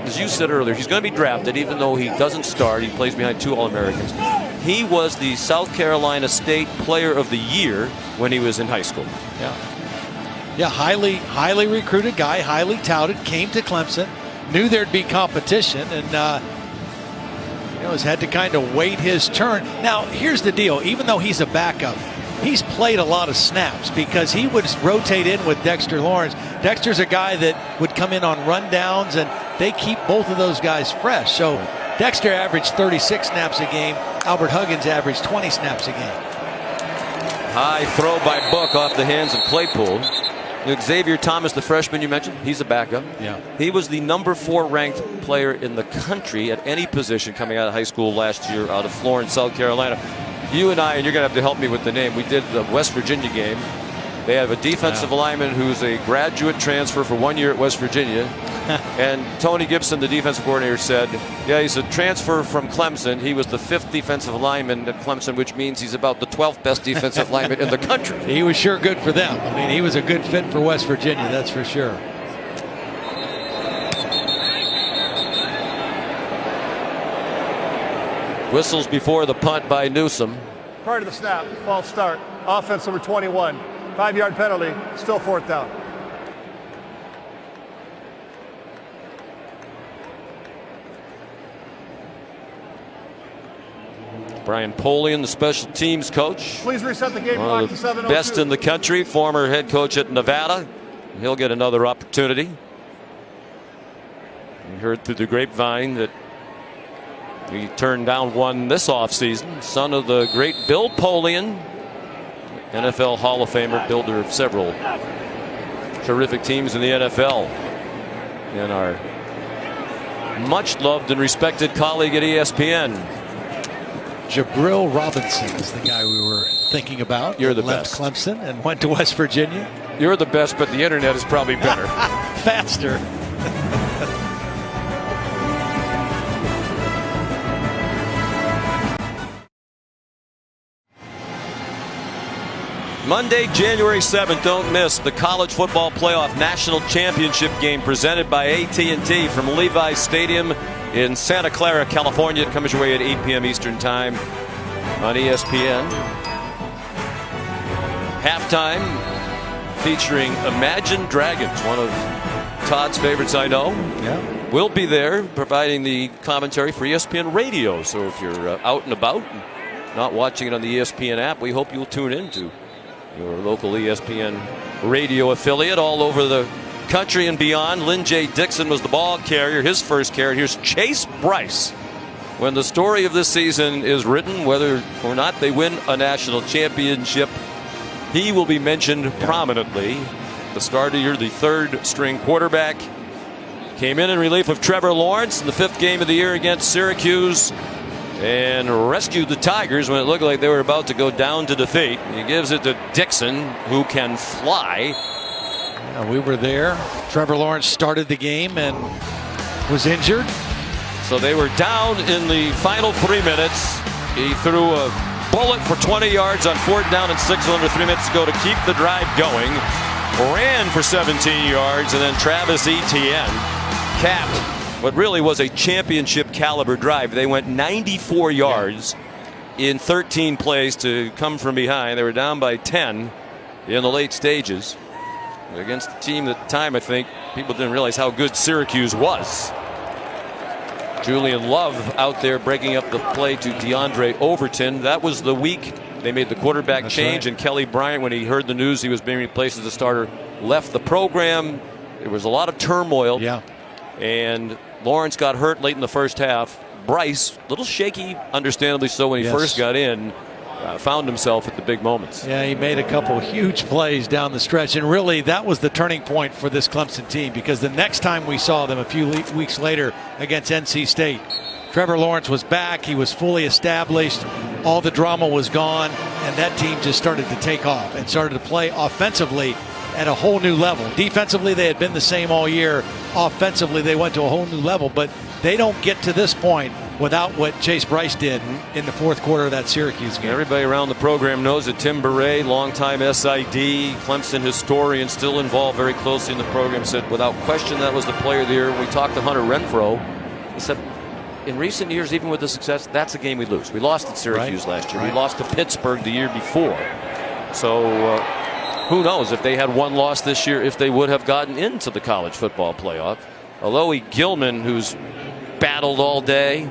as you said earlier, he's going to be drafted even though he doesn't start. He plays behind 2 All-Americans. He was the South Carolina State Player of the Year when he was in high school. Yeah, highly recruited guy, highly touted, came to Clemson, knew there'd be competition, and has had to kind of wait his turn. Now, here's the deal. Even though he's a backup, he's played a lot of snaps because he would rotate in with Dexter Lawrence. Dexter's a guy that would come in on rundowns, and they keep both of those guys fresh. So Dexter averaged 36 snaps a game. Albert Huggins averaged 20 snaps a game. High throw by Book off the hands of Claypool. Xavier Thomas, the freshman you mentioned, he's a backup. Yeah. He was the number 4 ranked player in the country at any position coming out of high school last year out of Florence, South Carolina. You and I, and you're going to have to help me with the name, we did the West Virginia game. They have a defensive lineman who's a graduate transfer for 1 year at West Virginia. And Tony Gibson, the defensive coordinator, said, yeah, he's a transfer from Clemson. He was the 5th defensive lineman at Clemson, which means he's about the 12th best defensive lineman in the country. He was sure good for them. I mean, he was a good fit for West Virginia, that's for sure. Whistles before the punt by Newsom. Prior to the snap, false start. Offense number 21. 5-yard penalty, still 4th down. Brian Polian, the special teams coach. Please reset the game One clock of to the 7:02. best in the country, former head coach at Nevada. He'll get another opportunity. We heard through the grapevine that he turned down one this offseason. Son of the great Bill Polian, NFL Hall of Famer, builder of several terrific teams in the NFL. And our much loved and respected colleague at ESPN. Jabril Robinson is the guy we were thinking about. You're the left best. Clemson and went to West Virginia. You're the best, but the internet is probably better. Faster. Monday, January 7th, don't miss the College Football Playoff National Championship game presented by AT&T from Levi's Stadium in Santa Clara, California. It comes your way at 8 p.m. Eastern Time on ESPN. Halftime featuring Imagine Dragons, one of Todd's favorites, I know. Yeah. We'll be there providing the commentary for ESPN Radio. So if you're out and about and not watching it on the ESPN app, we hope you'll tune in to your local ESPN radio affiliate all over the country and beyond. Lynn J. Dixon was the ball carrier, his first carry. Here's Chase Bryce. When the story of this season is written, whether or not they win a national championship, he will be mentioned prominently. The start of the year, the third string quarterback. Came in relief of Trevor Lawrence in the 5th game of the year against Syracuse and rescued the Tigers when it looked like they were about to go down to defeat. He gives it to Dixon, who can fly. Yeah, we were there. Trevor Lawrence started the game and was injured. So they were down in the final 3 minutes. He threw a bullet for 20 yards on 4th down and 6 under 3 minutes to go to keep the drive going. Ran for 17 yards, and then Travis Etienne capped what really was a championship caliber drive. They went 94 yards in 13 plays to come from behind. They were down by 10 in the late stages against a team at the time, I think people didn't realize how good Syracuse was. Julian Love out there breaking up the play to DeAndre Overton. That was the week they made the quarterback change, and Kelly Bryant, when he heard the news he was being replaced as the starter, left the program. There was a lot of turmoil. Yeah. And Lawrence got hurt late in the first half. Bryce, a little shaky, understandably so, when he first got in. Found himself at the big moments. Yeah, he made a couple huge plays down the stretch, and really that was the turning point for this Clemson team, because the next time we saw them a few weeks later against NC State, Trevor Lawrence was back. He was fully established. All the drama was gone, and that team just started to take off and started to play offensively at a whole new level. Defensively, they had been the same all year. Offensively, they went to a whole new level, but they don't get to this point without what Chase Bryce did in the 4th quarter of that Syracuse game. Everybody around the program knows that Tim Beret, longtime SID, Clemson historian, still involved very closely in the program, said without question that was the player of the year. When we talked to Hunter Renfrow, he said in recent years, even with the success, that's a game we lose. We lost at Syracuse last year. We lost to Pittsburgh the year before. So who knows if they had one loss this year, if they would have gotten into the college football playoff. Alohi Gilman, who's battled all day,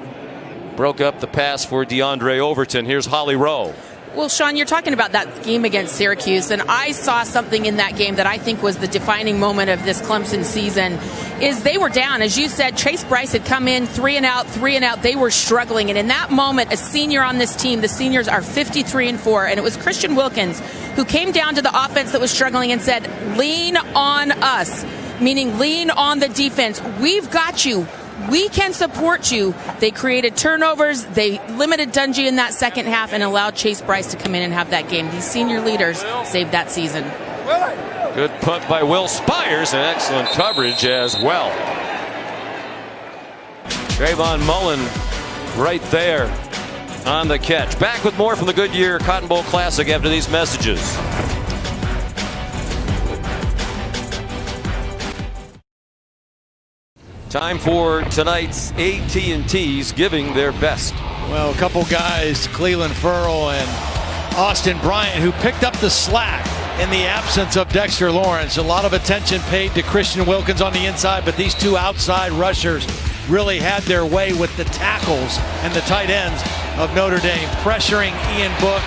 broke up the pass for DeAndre Overton. Here's Holly Rowe. Well, Sean, you're talking about that game against Syracuse, and I saw something in that game that I think was the defining moment of this Clemson season. Is they were down, as you said. Chase Bryce had come in 3 and out. They were struggling, and in that moment, a senior on this team, the seniors are 53-4, and it was Christian Wilkins who came down to the offense that was struggling and said, "Lean on us," meaning lean on the defense. We've got you. We can support you. They created turnovers. They limited Dungy in that second half and allowed Chase Bryce to come in and have that game. These senior leaders saved that season. Good punt by Will Spires and excellent coverage as well. Trayvon Mullen right there on the catch. Back with more from the Goodyear Cotton Bowl Classic after these messages. Time for tonight's AT&T's giving their best. Well, a couple guys, Cleveland Ferrell and Austin Bryant, who picked up the slack in the absence of Dexter Lawrence. A lot of attention paid to Christian Wilkins on the inside, but these two outside rushers really had their way with the tackles and the tight ends of Notre Dame, pressuring Ian Book,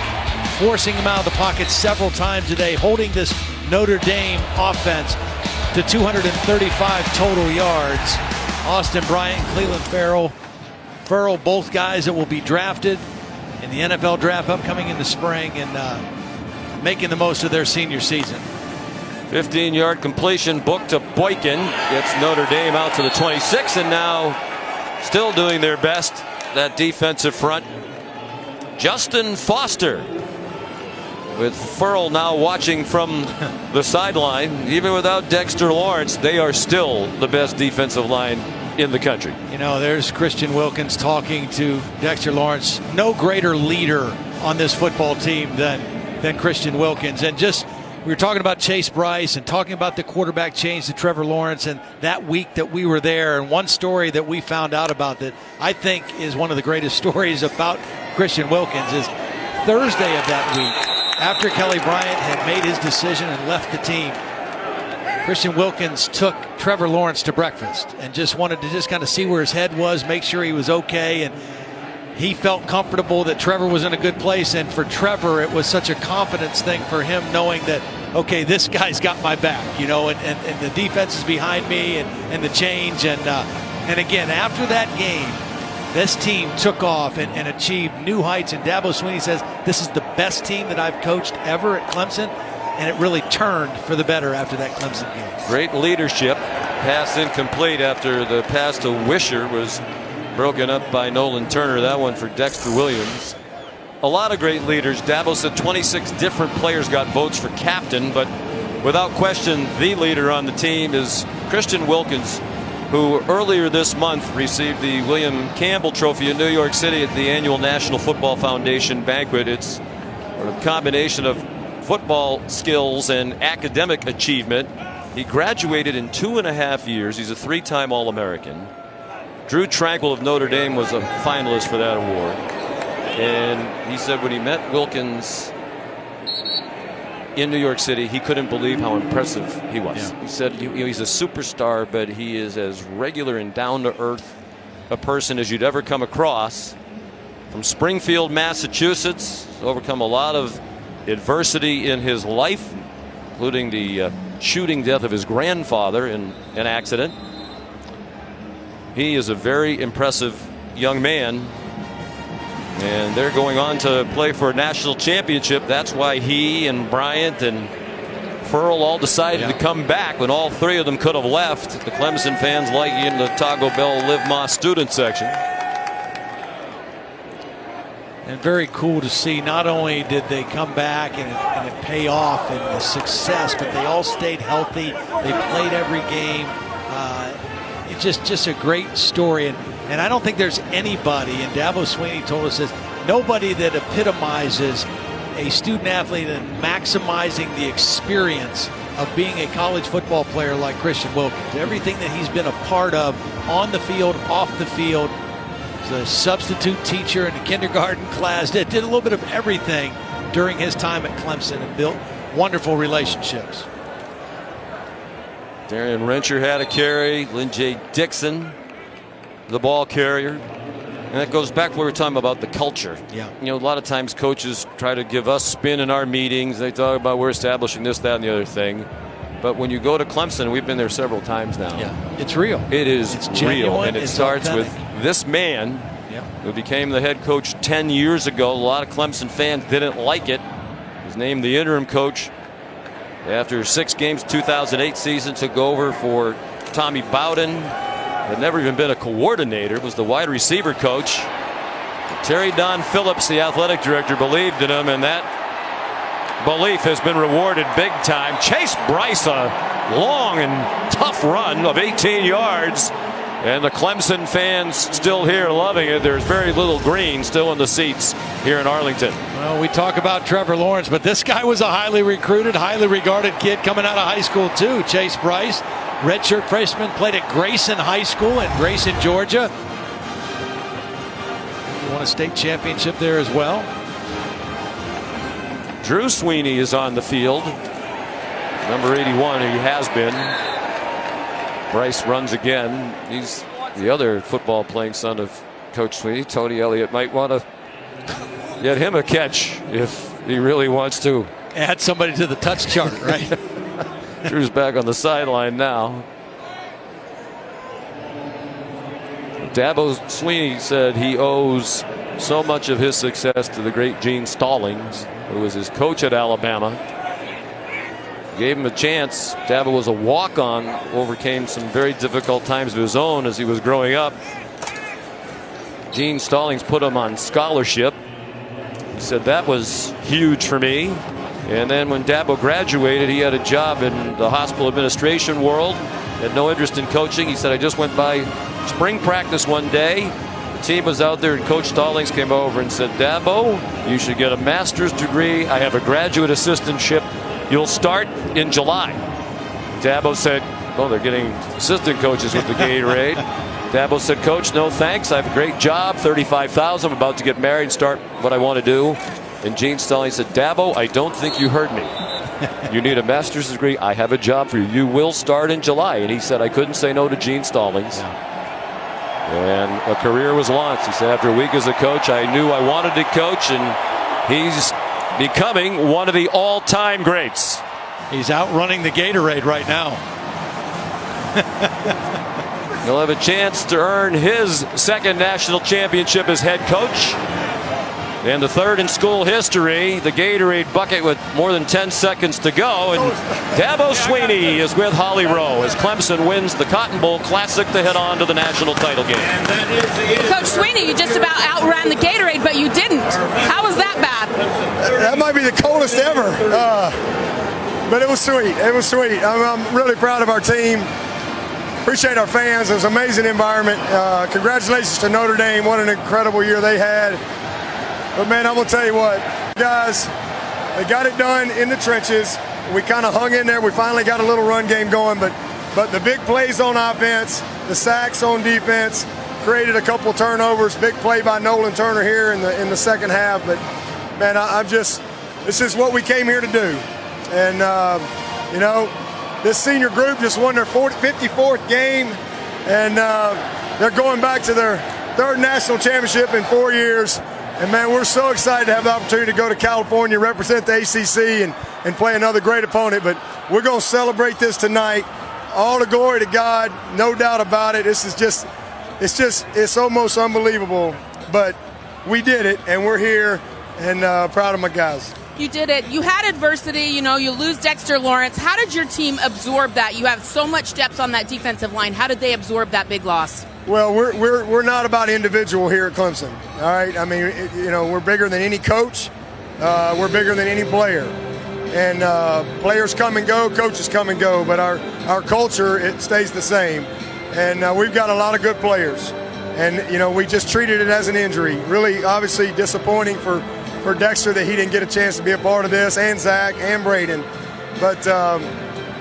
forcing him out of the pocket several times today, holding this Notre Dame offense to 235 total yards. Austin Bryant, Cleveland Ferrell, both guys that will be drafted in the NFL draft upcoming in the spring and making the most of their senior season. 15-yard completion, Book to Boykin, gets Notre Dame out to the 26, and now still doing their best, that defensive front. Justin Foster, with Ferrell now watching from the sideline. Even without Dexter Lawrence, they are still the best defensive line in the country. You know, there's Christian Wilkins talking to Dexter Lawrence. No greater leader on this football team than Christian Wilkins. And just We were talking about Chase Bryce and talking about the quarterback change to Trevor Lawrence, and that week that we were there, and one story that we found out about that I think is one of the greatest stories about Christian Wilkins is Thursday of that week, after Kelly Bryant had made his decision and left the team, Christian Wilkins took Trevor Lawrence to breakfast and just wanted to just kind of see where his head was, make sure he was okay, and he felt comfortable that Trevor was in a good place. And for Trevor, it was such a confidence thing for him, knowing that, okay, this guy's got my back, you know, and the defense is behind me, and the change. And again, after that game, this team took off and achieved new heights. And Dabo Swinney says, this is the best team that I've coached ever at Clemson. And it really turned for the better after that Clemson game. Great leadership. Pass incomplete after the pass to Wisher was broken up by Nolan Turner. That one for Dexter Williams. A lot of great leaders. Dabo said 26 different players got votes for captain, but without question, the leader on the team is Christian Wilkins, who earlier this month received the William Campbell Trophy in New York City at the annual National Football Foundation banquet. It's a combination of football skills and academic achievement. He graduated in 2.5 years. He's a 3-time All-American. Drew Tranquil of Notre Dame was a finalist for that award. And he said when he met Wilkins in New York City, he couldn't believe how impressive he was. Yeah. He said he's a superstar, but he is as regular and down-to-earth a person as you'd ever come across. From Springfield, Massachusetts, overcome a lot of adversity in his life, including the shooting death of his grandfather in an accident. He is a very impressive young man, and they're going on to play for a national championship. That's why he and Bryant and Furl all decided to come back when all three of them could have left. The Clemson fans like you in the Taco Bell Live Moss student section. And very cool to see. Not only did they come back and it pay off and the success, but they all stayed healthy. They played every game. It's just a great story. And I don't think there's anybody, and Dabo Swinney told us this, nobody that epitomizes a student athlete and maximizing the experience of being a college football player like Christian Wilkins. Everything that he's been a part of on the field, off the field. He's a substitute teacher in a kindergarten class. Did a little bit of everything during his time at Clemson and built wonderful relationships. Darian Rencher had a carry. Lynn J. Dixon, the ball carrier. And that goes back to what we were talking about the culture. Yeah. You know, a lot of times coaches try to give us spin in our meetings. They talk about we're establishing this, that, and the other thing. But when you go to Clemson, we've been there several times now. Yeah, it's real. It's real. Genuine, and it starts authentic. with this man who became the head coach 10 years ago. A lot of Clemson fans didn't like it. He was named the interim coach after 6 games, 2008 season, took over for Tommy Bowden. Had never even been a coordinator, was the wide receiver coach. Terry Don Phillips, the athletic director, believed in him, and that belief has been rewarded big time. Chase Bryce, a long and tough run of 18 yards. And the Clemson fans still here loving it. There's very little green still in the seats here in Arlington. Well, we talk about Trevor Lawrence, but this guy was a highly recruited, highly regarded kid coming out of high school too. Chase Bryce, redshirt freshman, played at Grayson High School in Grayson, Georgia. He won a state championship there as well. Drew Sweeney is on the field. Number 81, he has been. Bryce runs again. He's the other football playing son of Coach Sweeney. Tony Elliott might want to get him a catch if he really wants to. Add somebody to the touch chart, right? Drew's back on the sideline now. Dabo Swinney said he owes so much of his success to the great Gene Stallings, who was his coach at Alabama. Gave him a chance. Dabo was a walk-on, overcame some very difficult times of his own as he was growing up. Gene Stallings put him on scholarship. He said that was huge for me. And then when Dabo graduated, he had a job in the hospital administration world. Had no interest in coaching. He said, I just went by spring practice one day. The team was out there, and Coach Stallings came over and said, Dabo, you should get a master's degree. I have a graduate assistantship. You'll start in July. Dabo said, well, they're getting assistant coaches with the Gatorade. Dabo said, Coach, no thanks. I have a great job, $35,000. I'm about to get married and start what I want to do. And Gene Stallings said, Dabo, I don't think you heard me. You need a master's degree. I have a job for you. You will start in July. And he said, I couldn't say no to Gene Stallings. And a career was launched. He said, after a week as a coach, I knew I wanted to coach, and he's becoming one of the all-time greats. He's outrunning the Gatorade right now. He'll have a chance to earn his second national championship as head coach. And the third in school history, the Gatorade bucket with more than 10 seconds to go. And Dabo Swinney is with Holly Rowe as Clemson wins the Cotton Bowl Classic to head on to the national title game. Coach Swinney, you just about outran the Gatorade, but you didn't. How was that bad? That might be the coldest ever. But it was sweet. It was sweet. I'm really proud of our team. Appreciate our fans. It was an amazing environment. Congratulations to Notre Dame. What an incredible year they had. But, man, I'm going to tell you what, guys, they got it done in the trenches. We kind of hung in there. We finally got a little run game going. But the big plays on offense, the sacks on defense, created a couple of turnovers. Big play by Nolan Turner here in the second half. But, man, this is what we came here to do. And, you know, this senior group just won their 54th game. And they're going back to their third national championship in 4 years. And, man, we're so excited to have the opportunity to go to California, represent the ACC, and play another great opponent. But we're going to celebrate this tonight. All the glory to God, no doubt about it. This is it's almost unbelievable. But we did it, and we're here, and proud of my guys. You did it. You had adversity. You know, you lose Dexter Lawrence. How did your team absorb that? You have so much depth on that defensive line. How did they absorb that big loss? Well, we're not about individual here at Clemson. All right, I mean, you know, we're bigger than any coach. We're bigger than any player, and players come and go, coaches come and go. But our culture, it stays the same, and we've got a lot of good players. And you know, we just treated it as an injury. Really, obviously disappointing for Dexter that he didn't get a chance to be a part of this, and Zach and Braden. But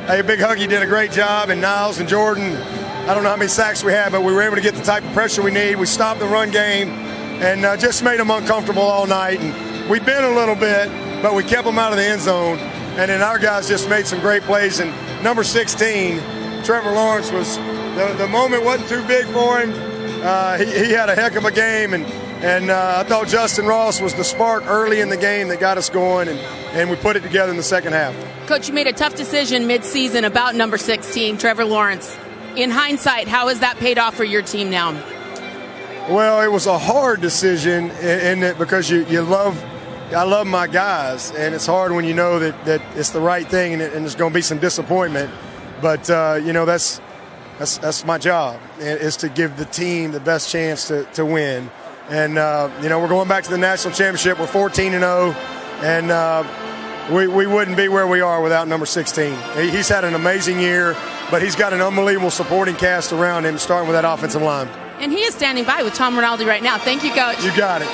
hey, Big Huggy did a great job, and Niles and Jordan. I don't know how many sacks we had, but we were able to get the type of pressure we need. We stopped the run game and just made them uncomfortable all night. And we bent a little bit, but we kept them out of the end zone. And then our guys just made some great plays. And number 16, Trevor Lawrence, was the moment wasn't too big for him. He had a heck of a game, and I thought Justin Ross was the spark early in the game that got us going, and we put it together in the second half. Coach, you made a tough decision mid-season about number 16, Trevor Lawrence. In hindsight, how has that paid off for your team now? Well, it was a hard decision in that because I love my guys, and it's hard when you know that it's the right thing and there's going to be some disappointment. But you know, that's my job, is to give the team the best chance to win. And you know, we're going back to the national championship. We're 14-0, and we wouldn't be where we are without number 16. He's had an amazing year, but he's got an unbelievable supporting cast around him, starting with that offensive line. And he is standing by with Tom Rinaldi right now. Thank you, Coach. You got it.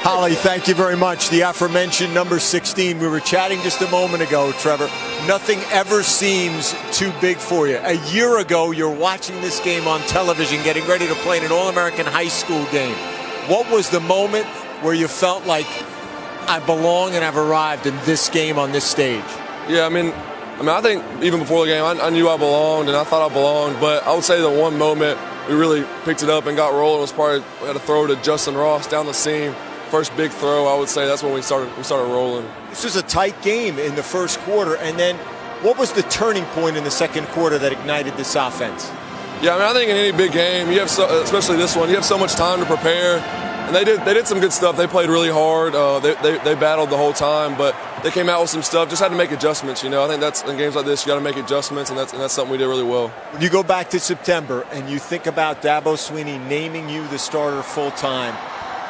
Holly, thank you very much. The aforementioned number 16. We were chatting just a moment ago, Trevor. Nothing ever seems too big for you. A year ago, you're watching this game on television, getting ready to play in an All-American high school game. What was the moment where you felt like, I belong and I've arrived in this game on this stage? Yeah, I mean, I think even before the game, I knew I belonged and I thought I belonged. But I would say the one moment we really picked it up and got rolling was probably we had a throw to Justin Ross down the seam. First big throw, I would say that's when we started rolling. This was a tight game in the first quarter, and then what was the turning point in the second quarter that ignited this offense? Yeah, I mean, I think in any big game, you have especially this one, you have so much time to prepare. And they did some good stuff. They played really hard. They battled the whole time, but they came out with some stuff. Just had to make adjustments. You know, I think that's in games like this, you got to make adjustments, and that's something we did really well. When you go back to September and you think about Dabo Swinney naming you the starter full time,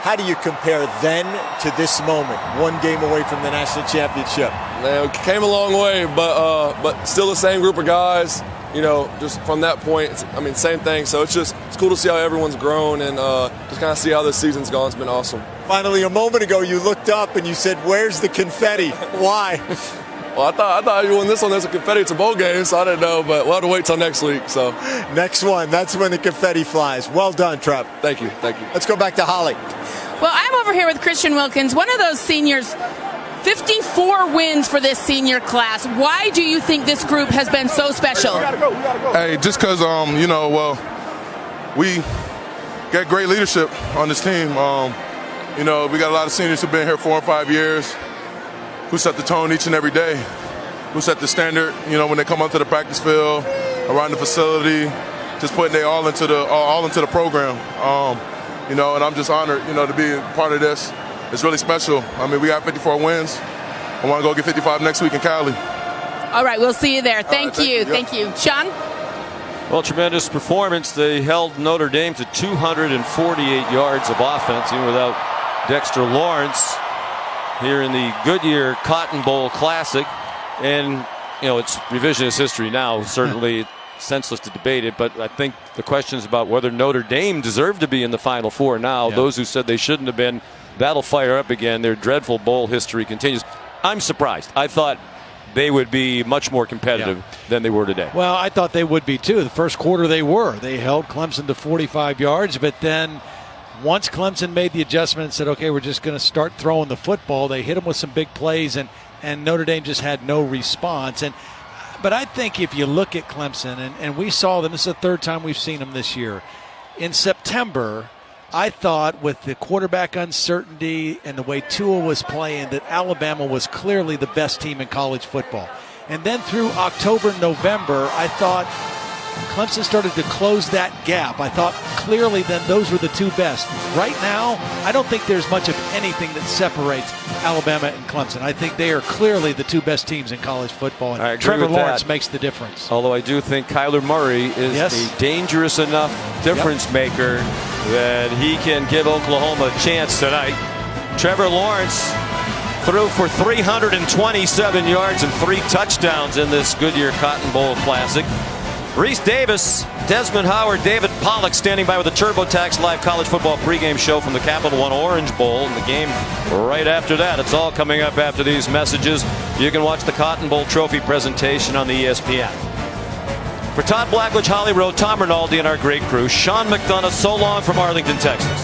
how do you compare then to this moment, one game away from the national championship? Man, we came a long way, but still the same group of guys. You know, just from that point, same thing. So it's cool to see how everyone's grown and just kind of see how this season's gone. It's been awesome. Finally, a moment ago, you looked up and you said, "Where's the confetti?" Why? Well, I thought you won this one. There's a confetti. It's a bowl game, so I didn't know. But we'll have to wait till next week. So next one, that's when the confetti flies. Well done, Trev. Thank you. Let's go back to Holly. Well, I'm over here with Christian Wilkins, one of those seniors. 54 wins for this senior class. Why do you think this group has been so special? We gotta go. Hey, just because we got great leadership on this team. We got a lot of seniors who've been here 4 and 5 years, who set the tone each and every day, who set the standard, when they come onto the practice field, around the facility, just putting their all into the program. And I'm just honored, to be part of this. It's really special. I mean, we got 54 wins. I want to go get 55 next week in Cali. All right, we'll see you there. Thank you. Thank you. Sean? Well, tremendous performance. They held Notre Dame to 248 yards of offense, even without Dexter Lawrence here in the Goodyear Cotton Bowl Classic. And, it's revisionist history now. Certainly senseless to debate it, but I think the question is about whether Notre Dame deserved to be in the Final Four now. Yeah. Those who said they shouldn't have been, that'll fire up again. Their dreadful bowl history continues. I'm surprised. I thought they would be much more competitive than they were today. Well, I thought they would be too. The first quarter they were. They held Clemson to 45 yards, but then once Clemson made the adjustment and said, okay, we're just going to start throwing the football, they hit them with some big plays, and Notre Dame just had no response. But I think if you look at Clemson, and we saw them, this is the third time we've seen them this year. In September, I thought with the quarterback uncertainty and the way Tua was playing that Alabama was clearly the best team in college football. And then through October, November, I thought Clemson started to close that gap. I thought clearly then those were the two best. Right now, I don't think there's much of anything that separates Alabama and Clemson. I think they are clearly the two best teams in college football. And Trevor Lawrence makes the difference. Although I do think Kyler Murray is a dangerous enough difference maker that he can give Oklahoma a chance tonight. Trevor Lawrence threw for 327 yards and 3 touchdowns in this Goodyear Cotton Bowl Classic. Reese Davis, Desmond Howard, David Pollock standing by with a TurboTax Live College Football pregame show from the Capital One Orange Bowl. And the game right after that. It's all coming up after these messages. You can watch the Cotton Bowl Trophy presentation on the ESPN. For Todd Blackledge, Holly Rowe, Tom Rinaldi, and our great crew, Sean McDonough, so long from Arlington, Texas.